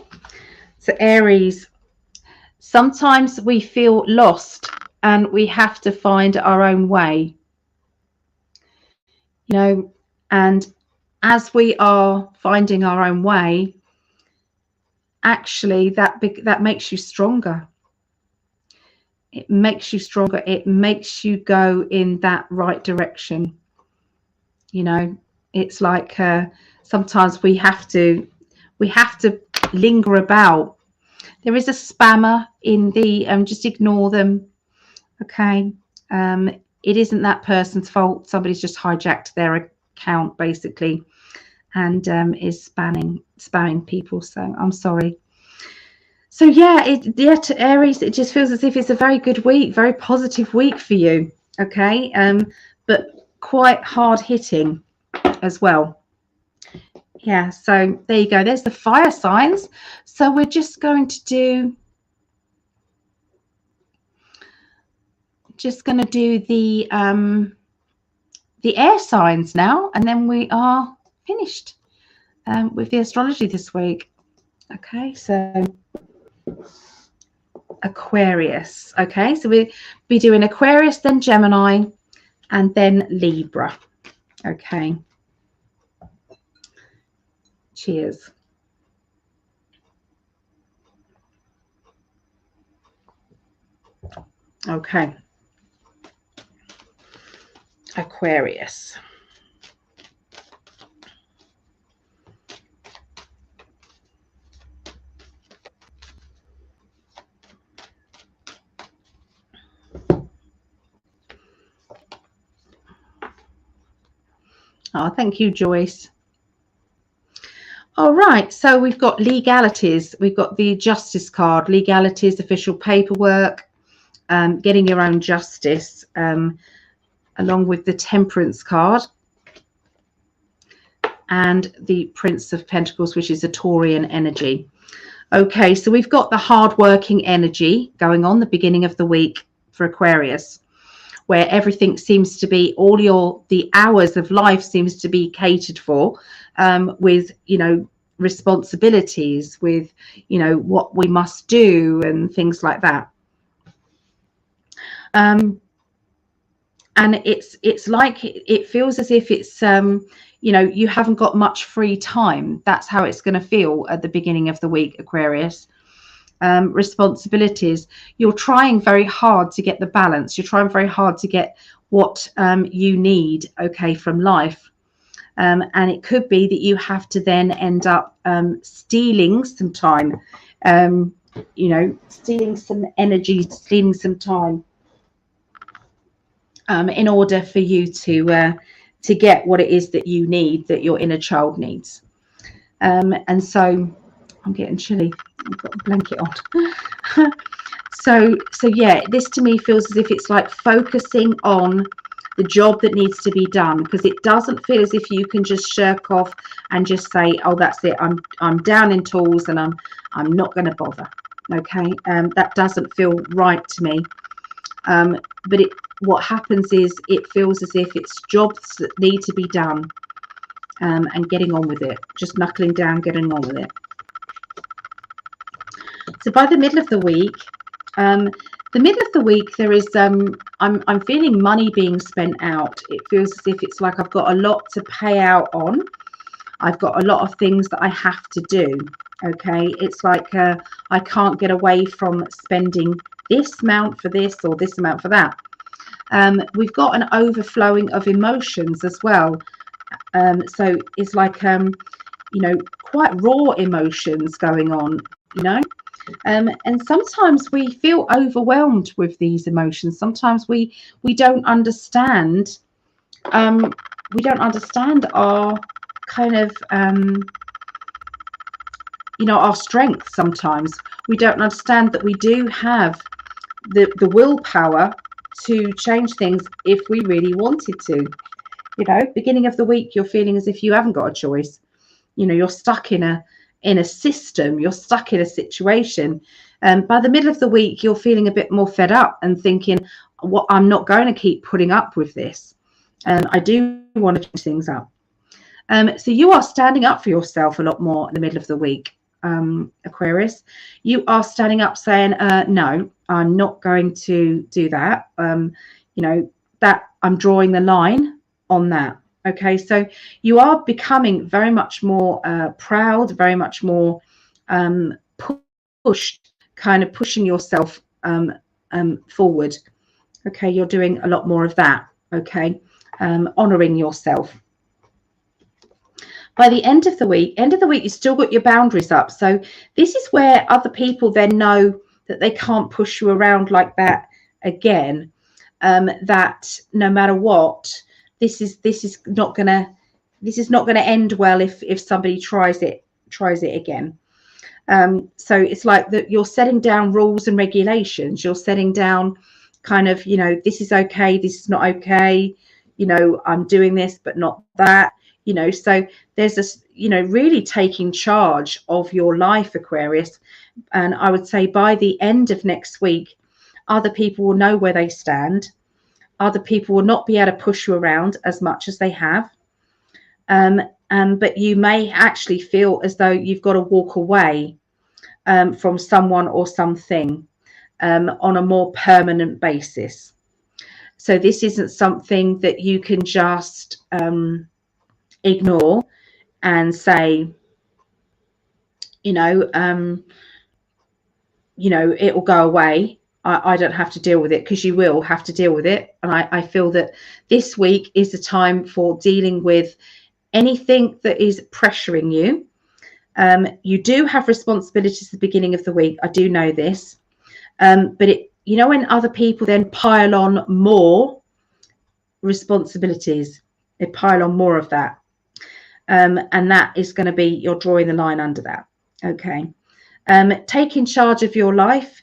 so Aries, sometimes we feel lost and we have to find our own way, you know, and as we are finding our own way, actually that makes you stronger. It makes you stronger. It makes you go in that right direction. You know, it's like sometimes we have to linger about. There is a spammer in the just ignore them. Okay, it isn't that person's fault. Somebody's just hijacked their account basically, and is spamming people. So I'm sorry. So yeah, to Aries, it just feels as if it's a very good week, very positive week for you. Okay, but quite hard hitting as well. Yeah, so there you go. There's the fire signs. So we're just going to do the air signs now, and then we are finished with the astrology this week. Okay, so Aquarius. Okay, so we'll be doing Aquarius, then Gemini, and then Libra. Okay. Cheers. Okay. Aquarius. Oh, thank you, Joyce. All right, so we've got legalities. We've got the justice card, legalities, official paperwork, getting your own justice, along with the temperance card and the Prince of Pentacles, which is a Taurian energy. Okay, so we've got the hard-working energy going on the beginning of the week for Aquarius, where everything seems to be, the hours of life seems to be catered for, with, you know, responsibilities, with, you know, what we must do and things like that. And it's like, it feels as if it's, you know, you haven't got much free time. That's how it's going to feel at the beginning of the week, Aquarius. Responsibilities, you're trying very hard to get the balance. You're trying very hard to get what you need, okay, from life. And it could be that you have to then end up stealing some time, you know, stealing some energy, stealing some time, in order for you to get what it is that you need, that your inner child needs. And so I'm getting chilly. I've got a blanket on. so yeah, this to me feels as if it's like focusing on the job that needs to be done, because it doesn't feel as if you can just shirk off and just say, oh, that's it, I'm down in tools and I'm not going to bother. Okay, that doesn't feel right to me. But what happens is it feels as if it's jobs that need to be done, and getting on with it, just knuckling down, getting on with it. So by the middle of the week, there is I'm feeling money being spent out. It feels as if it's like I've got a lot to pay out on. I've got a lot of things that I have to do. Okay, it's like I can't get away from spending this amount for this or this amount for that. We've got an overflowing of emotions as well. So it's like quite raw emotions going on, and sometimes we feel overwhelmed with these emotions. Sometimes we don't understand our kind of our strength. Sometimes we don't understand that we do have the willpower to change things if we really wanted to. Beginning of the week, you're feeling as if you haven't got a choice. You're stuck in a system, you're stuck in a situation. By the middle of the week, you're feeling a bit more fed up and thinking, I'm not going to keep putting up with this. I do want to change things up. So you are standing up for yourself a lot more in the middle of the week, Aquarius. You are standing up saying, no, I'm not going to do that. That I'm drawing the line on that. Okay, so you are becoming very much more proud, very much more pushed, kind of pushing yourself forward. Okay, you're doing a lot more of that. Okay, honoring yourself. By the end of the week, you've still got your boundaries up. So this is where other people then know that they can't push you around like that again. That no matter what, this is not gonna end well if somebody tries it again. So it's like that you're setting down rules and regulations. You're setting down kind of, this is okay, this is not okay. I'm doing this, but not that. So there's this, really taking charge of your life, Aquarius. And I would say by the end of next week, other people will know where they stand. Other people will not be able to push you around as much as they have. But you may actually feel as though you've got to walk away from someone or something on a more permanent basis. So this isn't something that you can just ignore and say, it will go away. I don't have to deal with it, because you will have to deal with it. And I feel that this week is the time for dealing with anything that is pressuring you. You do have responsibilities at the beginning of the week. I do know this. But when other people then pile on more responsibilities, they pile on more of that. And that is going to be, you're drawing the line under that. Okay. Taking charge of your life,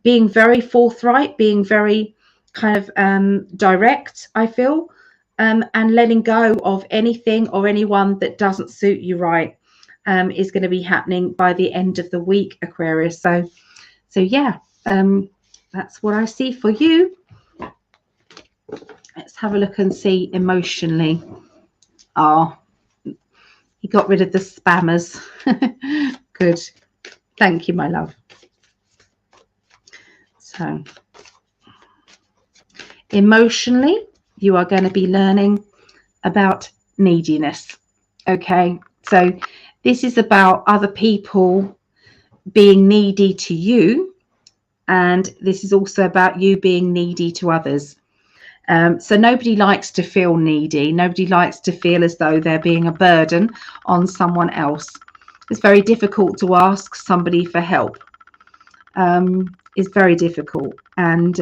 being very forthright, being very kind of direct, I feel, and letting go of anything or anyone that doesn't suit you right, is going to be happening by the end of the week, Aquarius. So yeah, that's what I see for you. Let's have a look and see emotionally. You got rid of the spammers. Good. Thank you, my love. So emotionally, you are going to be learning about neediness. Okay, so this is about other people being needy to you, and this is also about you being needy to others. So nobody likes to feel needy. Nobody likes to feel as though they're being a burden on someone else. It's very difficult to ask somebody for help. It's very difficult, and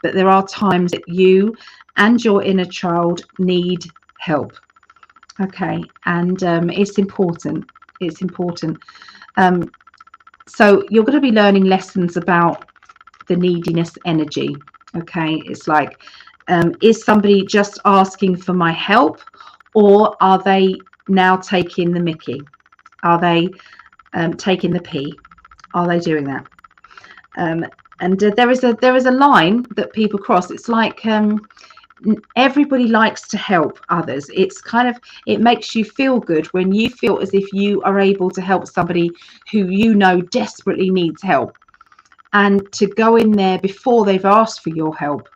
but there are times that you and your inner child need help. Okay, and it's important. It's important. So you're going to be learning lessons about the neediness energy. Okay, it's like, is somebody just asking for my help, or are they now taking the mickey? Are they taking the pee? Are they doing that? And there is a line that people cross. It's like everybody likes to help others. It's kind of, it makes you feel good when you feel as if you are able to help somebody who you know desperately needs help, and to go in there before they've asked for your help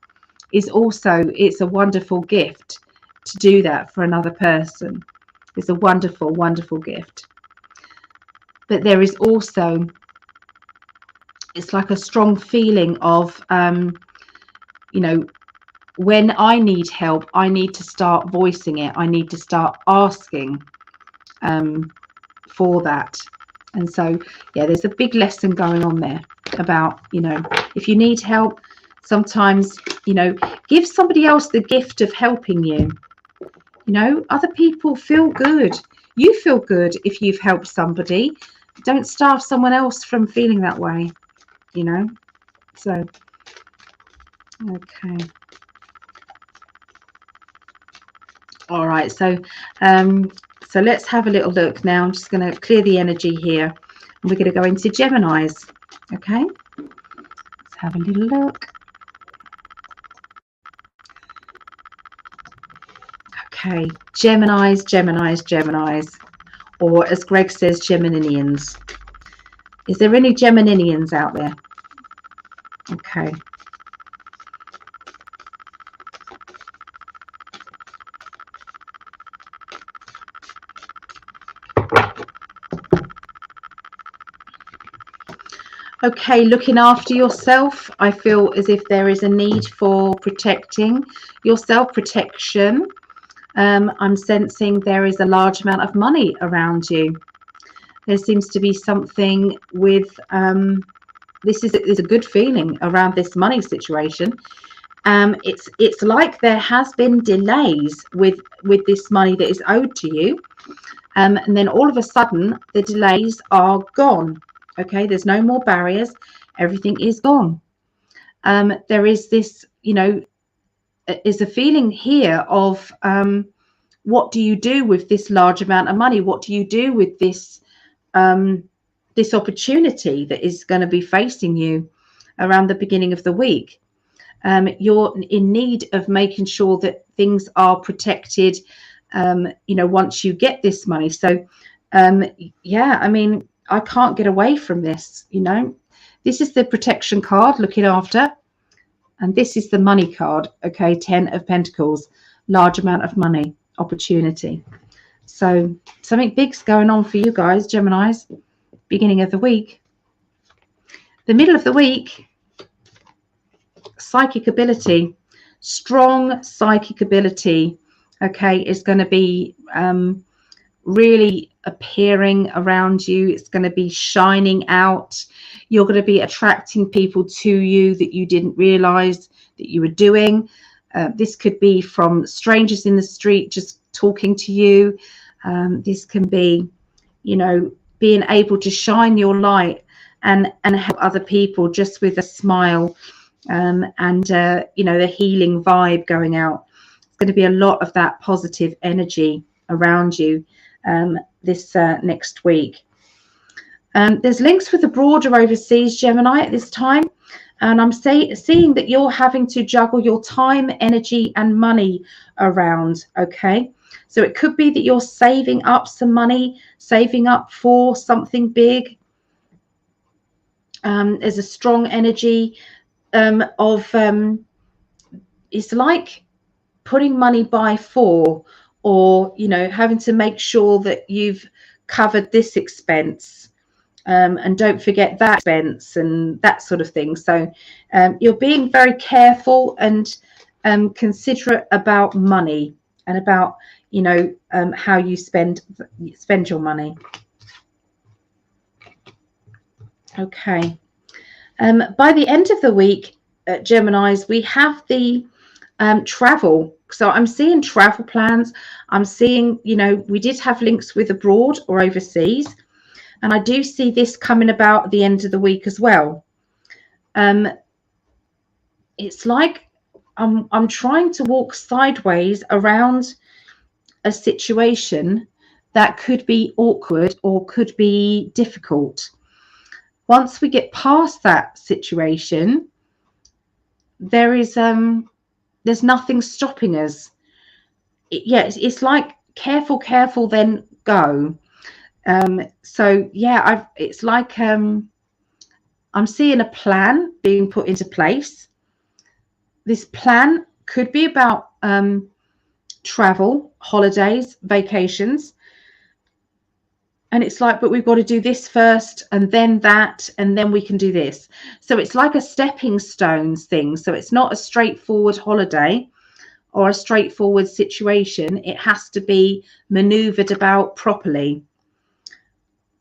is also, it's a wonderful gift to do that for another person. It's a wonderful, wonderful gift. But there is also, it's like a strong feeling of you know, when I need help, I need to start voicing it. I need to start asking for that. And so, yeah, there's a big lesson going on there about, you know, if you need help, sometimes, you know, give somebody else the gift of helping you. You know, other people feel good. You feel good if you've helped somebody. Don't starve someone else from feeling that way, you know. So, okay. All right, so so let's have a little look now. I'm just going to clear the energy here, and we're going to go into Geminis. Okay, let's have a little look. Okay, Geminis, Geminis, Geminis, or as Greg says, Geminians. Is there any Geminians out there? Okay. Okay, looking after yourself. I feel as if there is a need for protecting yourself, protection. I'm sensing there is a large amount of money around you. There seems to be something with, this is a good feeling around this money situation. It's like there has been delays with this money that is owed to you. And then all of a sudden, the delays are gone. Okay, there's no more barriers. Everything is gone. There is this, you know, is a feeling here of what do you do with this large amount of money? What do you do with this this opportunity that is going to be facing you around the beginning of the week? You're in need of making sure that things are protected, you know, once you get this money. So, yeah, I mean, I can't get away from this, you know. This is the protection card, looking after. And this is the money card, okay, 10 of Pentacles, large amount of money, opportunity. So something big's going on for you guys, Geminis, beginning of the week. The middle of the week, psychic ability, strong psychic ability, okay, is going to be really appearing around you. It's going to be shining out. You're going to be attracting people to you that you didn't realize that you were doing. This could be from strangers in the street just talking to you. This can be, you know, being able to shine your light and help other people just with a smile, and you know, the healing vibe going out. It's going to be a lot of that positive energy around you this next week. There's links with abroad or overseas, Gemini, at this time. And I'm seeing that you're having to juggle your time, energy, and money around, okay? So it could be that you're saving up some money, saving up for something big. There's a strong energy of, it's like putting money by for, or, you know, having to make sure that you've covered this expense, and don't forget that expense and that sort of thing. So you're being very careful and considerate about money and about, you know, how you spend your money. Okay. By the end of the week, Geminis, we have the travel. So I'm seeing travel plans. I'm seeing, you know, we did have links with abroad or overseas, and I do see this coming about at the end of the week as well. It's like I'm trying to walk sideways around a situation that could be awkward or could be difficult. once we get past that situation, there's nothing stopping us. It's like careful, careful, then go. So yeah, it's like I'm seeing a plan being put into place. This plan could be about travel, holidays, vacations. And it's like, but we've got to do this first and then that, and then we can do this. So it's like a stepping stones thing. So it's not a straightforward holiday or a straightforward situation. It has to be maneuvered about properly.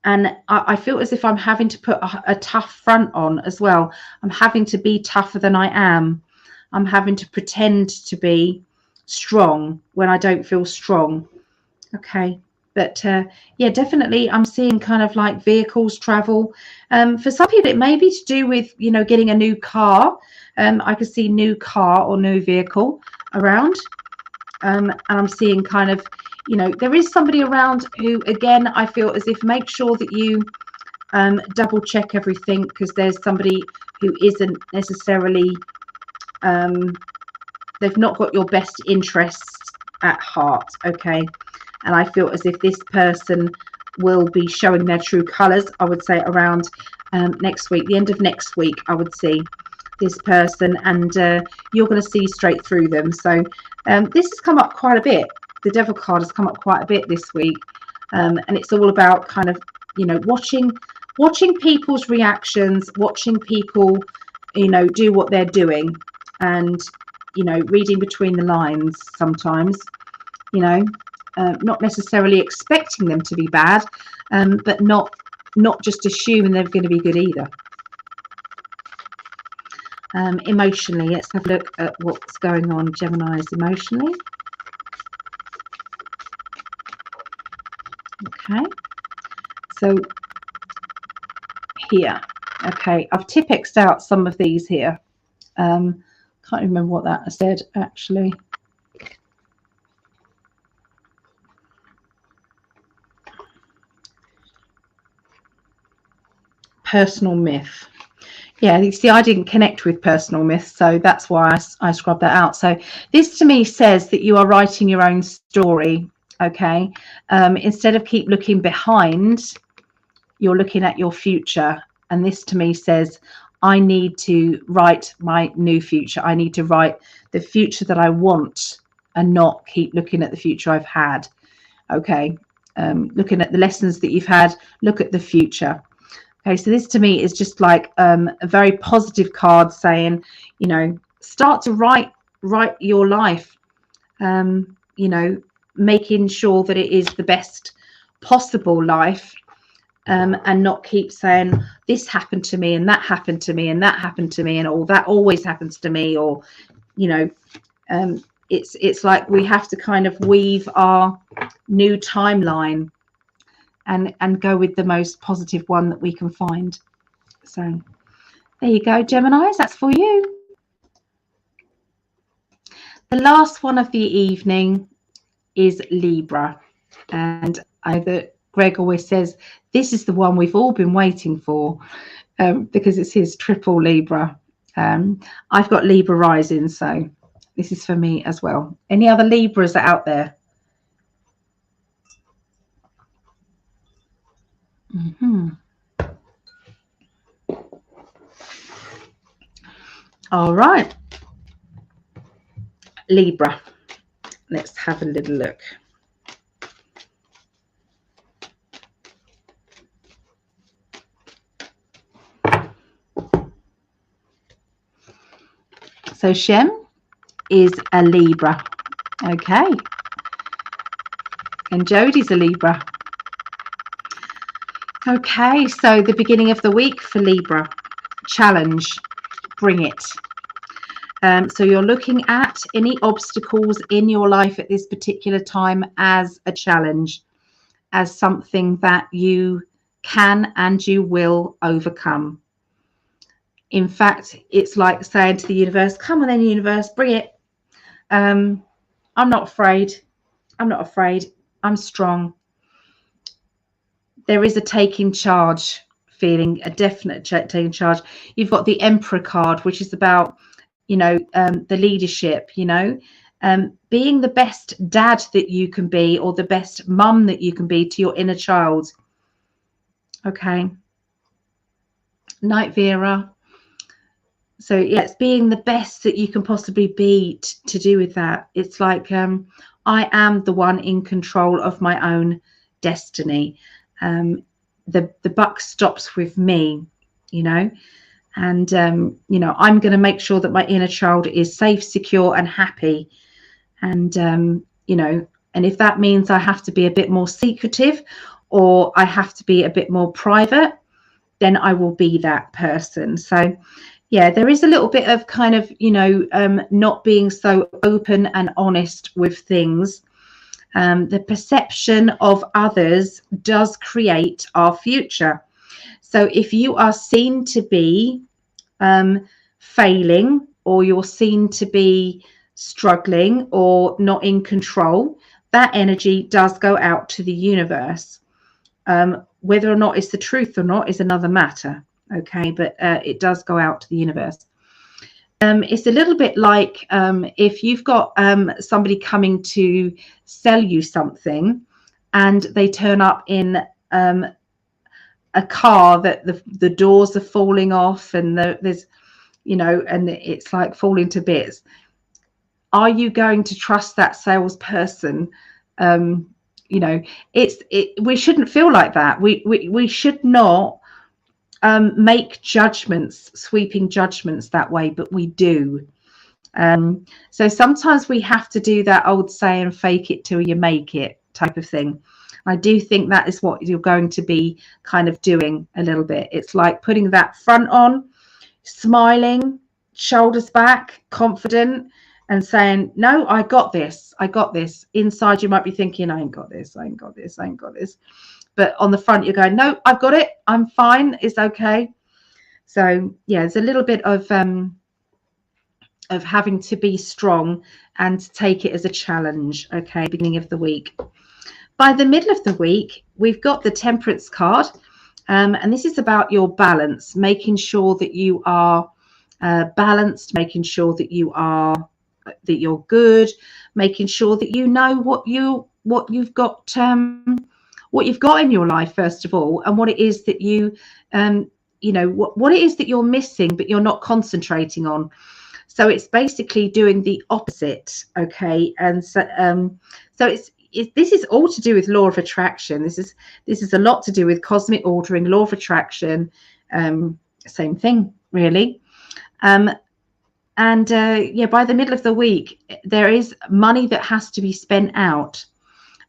And I feel as if I'm having to put a tough front on as well. I'm having to be tougher than I am. I'm having to pretend to be strong when I don't feel strong. Okay. But yeah, definitely I'm seeing kind of like vehicles, travel. For some people, it may be to do with, you know, getting a new car. I could see new car or new vehicle around. And I'm seeing kind of, you know, there is somebody around who, again, I feel as if make sure that you double check everything, because there's somebody who isn't necessarily, they've not got your best interests at heart. Okay. And I feel as if this person will be showing their true colours, I would say around next week, the end of next week, I would see this person, and you're going to see straight through them. So this has come up quite a bit. The Devil card has come up quite a bit this week. And it's all about kind of, you know, watching people's reactions, watching people, you know, do what they're doing, and, you know, reading between the lines sometimes, you know. Not necessarily expecting them to be bad, but not just assuming they're going to be good either. Emotionally, let's have a look at what's going on, Gemini's emotionally. Okay, so here, okay, I've Tipp-X'd out some of these here. Can't remember what that I said actually. Personal myth. Yeah, you see, I didn't connect with personal myth, so that's why I scrubbed that out. So this to me says that you are writing your own story. Okay, instead of keep looking behind, you're looking at your future. And this to me says, I need to write my new future. I need to write the future that I want, and not keep looking at the future I've had. Okay, looking at the lessons that you've had, look at the future. Okay, so this to me is just like a very positive card saying, you know, start to write your life, you know, making sure that it is the best possible life, and not keep saying this happened to me and that happened to me and that happened to me and all that always happens to me, or, you know, it's like we have to kind of weave our new timeline and go with the most positive one that we can find. So there you go, Geminis, that's for you. The last one of the evening is Libra, and Greg always says this is the one we've all been waiting for, because it's his triple Libra. I've got Libra rising, so this is for me as well. Any other Libras out there? All right, Libra, let's have a little look. So Shem is a Libra. Okay, and Jodie's a Libra. Okay, so the beginning of the week for Libra, challenge, bring it. So you're looking at any obstacles in your life at this particular time as a challenge, as something that you can and you will overcome. In fact, it's like saying to the universe, come on then, universe, bring it. I'm not afraid. I'm not afraid. I'm strong. There is a taking charge feeling a definite taking charge. You've got the Emperor card, which is about, you know, the leadership, you know, being the best dad that you can be, or the best mum that you can be to your inner child. Okay. Night, Vera. So yeah, it's being the best that you can possibly be to do with that. It's like, I am the one in control of my own destiny. The buck stops with me, you know, and you know, I'm going to make sure that my inner child is safe, secure, and happy. And you know, and if that means I have to be a bit more secretive, or I have to be a bit more private, then I will be that person. So yeah, there is a little bit of kind of, you know, not being so open and honest with things. The perception of others does create our future. So if you are seen to be failing, or you're seen to be struggling or not in control, that energy does go out to the universe. Whether or not it's the truth or not is another matter. Okay, but it does go out to the universe. It's a little bit like if you've got somebody coming to sell you something, and they turn up in a car that the doors are falling off, and there's, you know, and it's like falling to bits. Are you going to trust that salesperson? You know, we shouldn't feel like that. We should not make judgments, sweeping judgments that way, but we do. So sometimes we have to do that old saying, fake it till you make it type of thing. I do think that is what you're going to be kind of doing a little bit. It's like putting that front on, smiling, shoulders back, confident, and saying, no, I got this. I got this. Inside you might be thinking, I ain't got this. I ain't got this. I ain't got this. But on the front, you're going, no, I've got it. I'm fine. It's okay. So yeah, there's a little bit of having to be strong and take it as a challenge. Okay, beginning of the week. By the middle of the week, we've got the Temperance card, and this is about your balance, making sure that you are balanced, making sure that you're good, making sure that you know what you've got in your life, first of all, and what it is that you know, what it is that you're missing but you're not concentrating on. So it's basically doing the opposite. Okay, and so this is all to do with law of attraction. This is a lot to do with cosmic ordering, law of attraction, same thing really. Yeah, by the middle of the week, there is money that has to be spent out,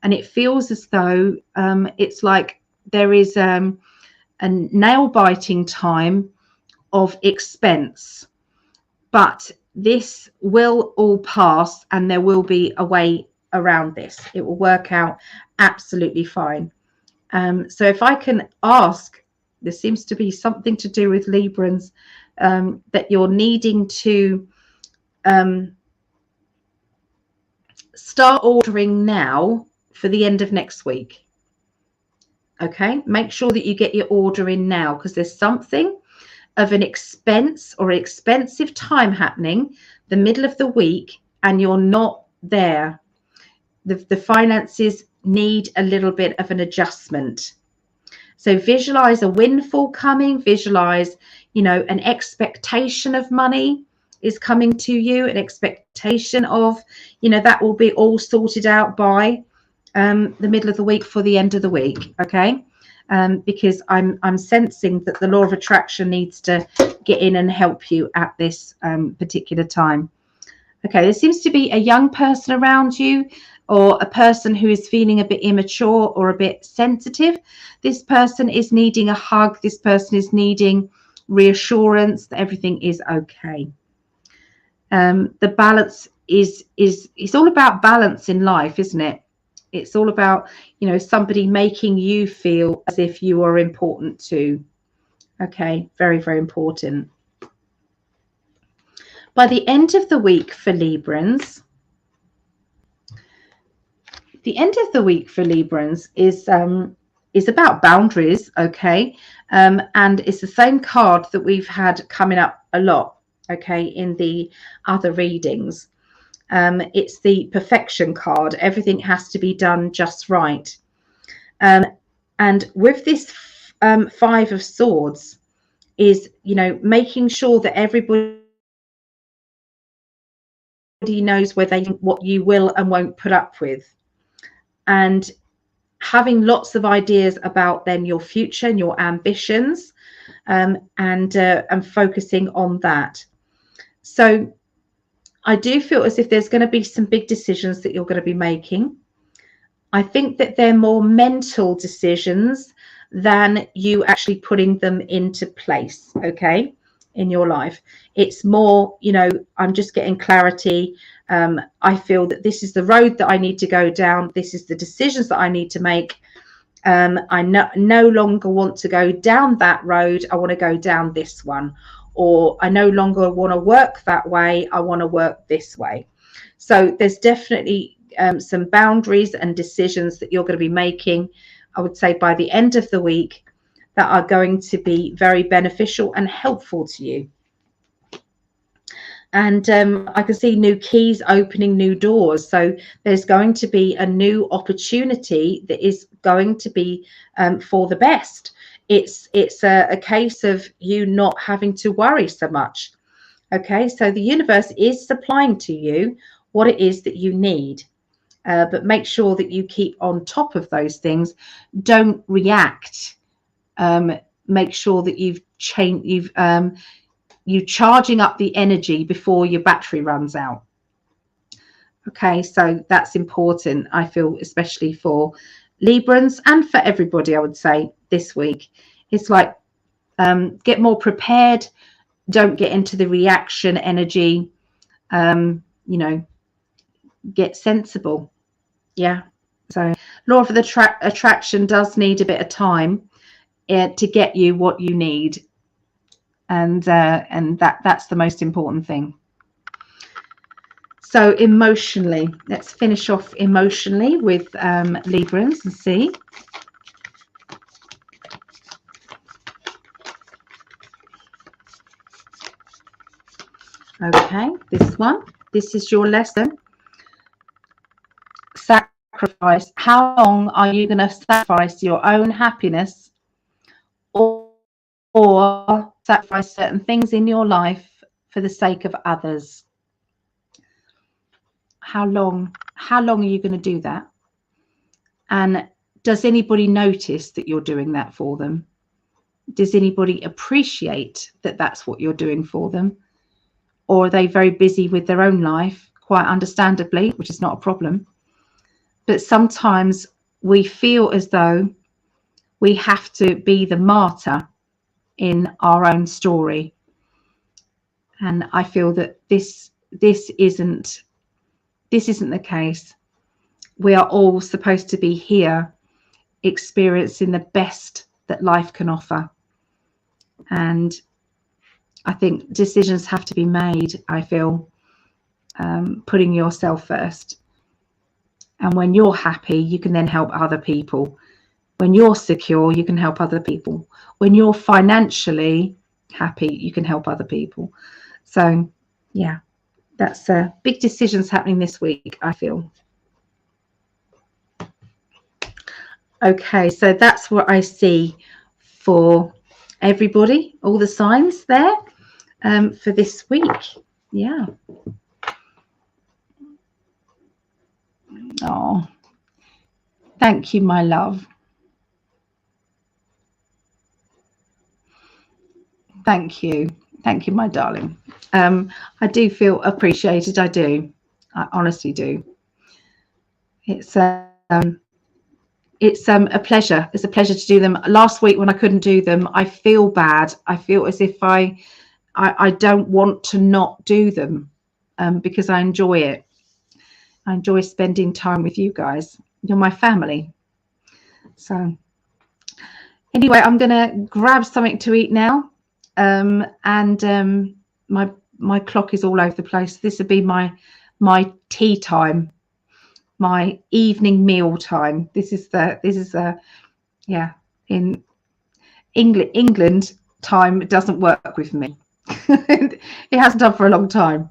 and it feels as though it's like there is a nail-biting time of expense, but this will all pass, and there will be a way around this. It will work out absolutely fine. So if I can ask, there seems to be something to do with Librans, that you're needing to start ordering now for the end of next week. Okay, make sure that you get your order in now, because there's something of an expense or expensive time happening the middle of the week, and you're not there. The finances need a little bit of an adjustment. So visualize a windfall coming, visualize, you know, an expectation of money is coming to you, an expectation of, you know, that will be all sorted out by the middle of the week for the end of the week. Okay, because I'm sensing that the law of attraction needs to get in and help you at this particular time. Okay, there seems to be a young person around you, or a person who is feeling a bit immature or a bit sensitive. This person is needing a hug. This person is needing reassurance that everything is okay. The balance it's all about balance in life, isn't it? It's all about, you know, somebody making you feel as if you are important too. Okay, very, very important. By the end of the week for Librans, the end of the week for Librans is is about boundaries, okay? And it's the same card that we've had coming up a lot, okay, in the other readings. It's the perfection card. Everything has to be done just right. And with this Five of Swords is, you know, making sure that everybody knows what you will and won't put up with, and having lots of ideas about then your future and your ambitions, and focusing on that. So I do feel as if there's going to be some big decisions that you're going to be making. I think that they're more mental decisions than you actually putting them into place, okay, in your life. It's more, you know, I'm just getting clarity. I feel that this is the road that I need to go down. This is the decisions that I need to make. I no longer want to go down that road. I want to go down this one. Or I no longer want to work that way. I want to work this way. So there's definitely some boundaries and decisions that you're going to be making, I would say, by the end of the week, that are going to be very beneficial and helpful to you. And I can see new keys opening new doors. So there's going to be a new opportunity that is going to be for the best. It's a case of you not having to worry so much. Okay, so the universe is supplying to you what it is that you need. But make sure that you keep on top of those things. Don't react. Make sure that you're charging up the energy before your battery runs out. Okay, so that's important, I feel, especially for Librans and for everybody, I would say, this week. It's like, get more prepared. Don't get into the reaction energy. You know, get sensible. Yeah. So law of the attraction does need a bit of time to get you what you need. And that's the most important thing. So emotionally, let's finish off emotionally with Librans and see. Okay, this one. This is your lesson. Sacrifice. How long are you going to sacrifice your own happiness or sacrifice certain things in your life for the sake of others? How long are you going to do that? And does anybody notice that you're doing that for them? Does anybody appreciate that that's what you're doing for them? Or are they very busy with their own life, quite understandably, which is not a problem? But sometimes we feel as though we have to be the martyr in our own story. And I feel that this isn't the case. We are all supposed to be here experiencing the best that life can offer. And I think decisions have to be made, I feel, putting yourself first. And when you're happy, you can then help other people. When you're secure, you can help other people. When you're financially happy, you can help other people. So, yeah, that's big decisions happening this week, I feel. Okay, so that's what I see for everybody, all the signs there for this week. Yeah. Oh, thank you, my love. Thank you, my darling. I do feel appreciated. I do. I honestly do. It's a pleasure. It's a pleasure to do them. Last week when I couldn't do them, I feel bad. I feel as if I don't want to not do them because I enjoy it. I enjoy spending time with you guys. You're my family. So anyway, I'm going to grab something to eat now. My clock is all over the place. This would be my tea time, my evening meal time. This is Yeah, in England time doesn't work with me. It hasn't done for a long time.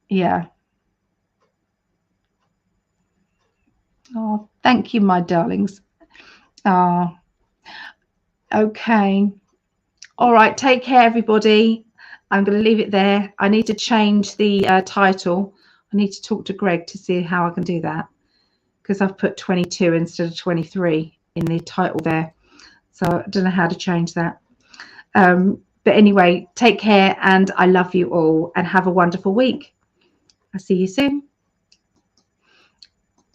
Yeah. Oh, thank you, my darlings. Oh, okay. All right. Take care, everybody. I'm going to leave it there. I need to change the title. I need to talk to Greg to see how I can do that, because I've put 22 instead of 23 in the title there. So I don't know how to change that. But anyway, take care, and I love you all, and have a wonderful week. I'll see you soon.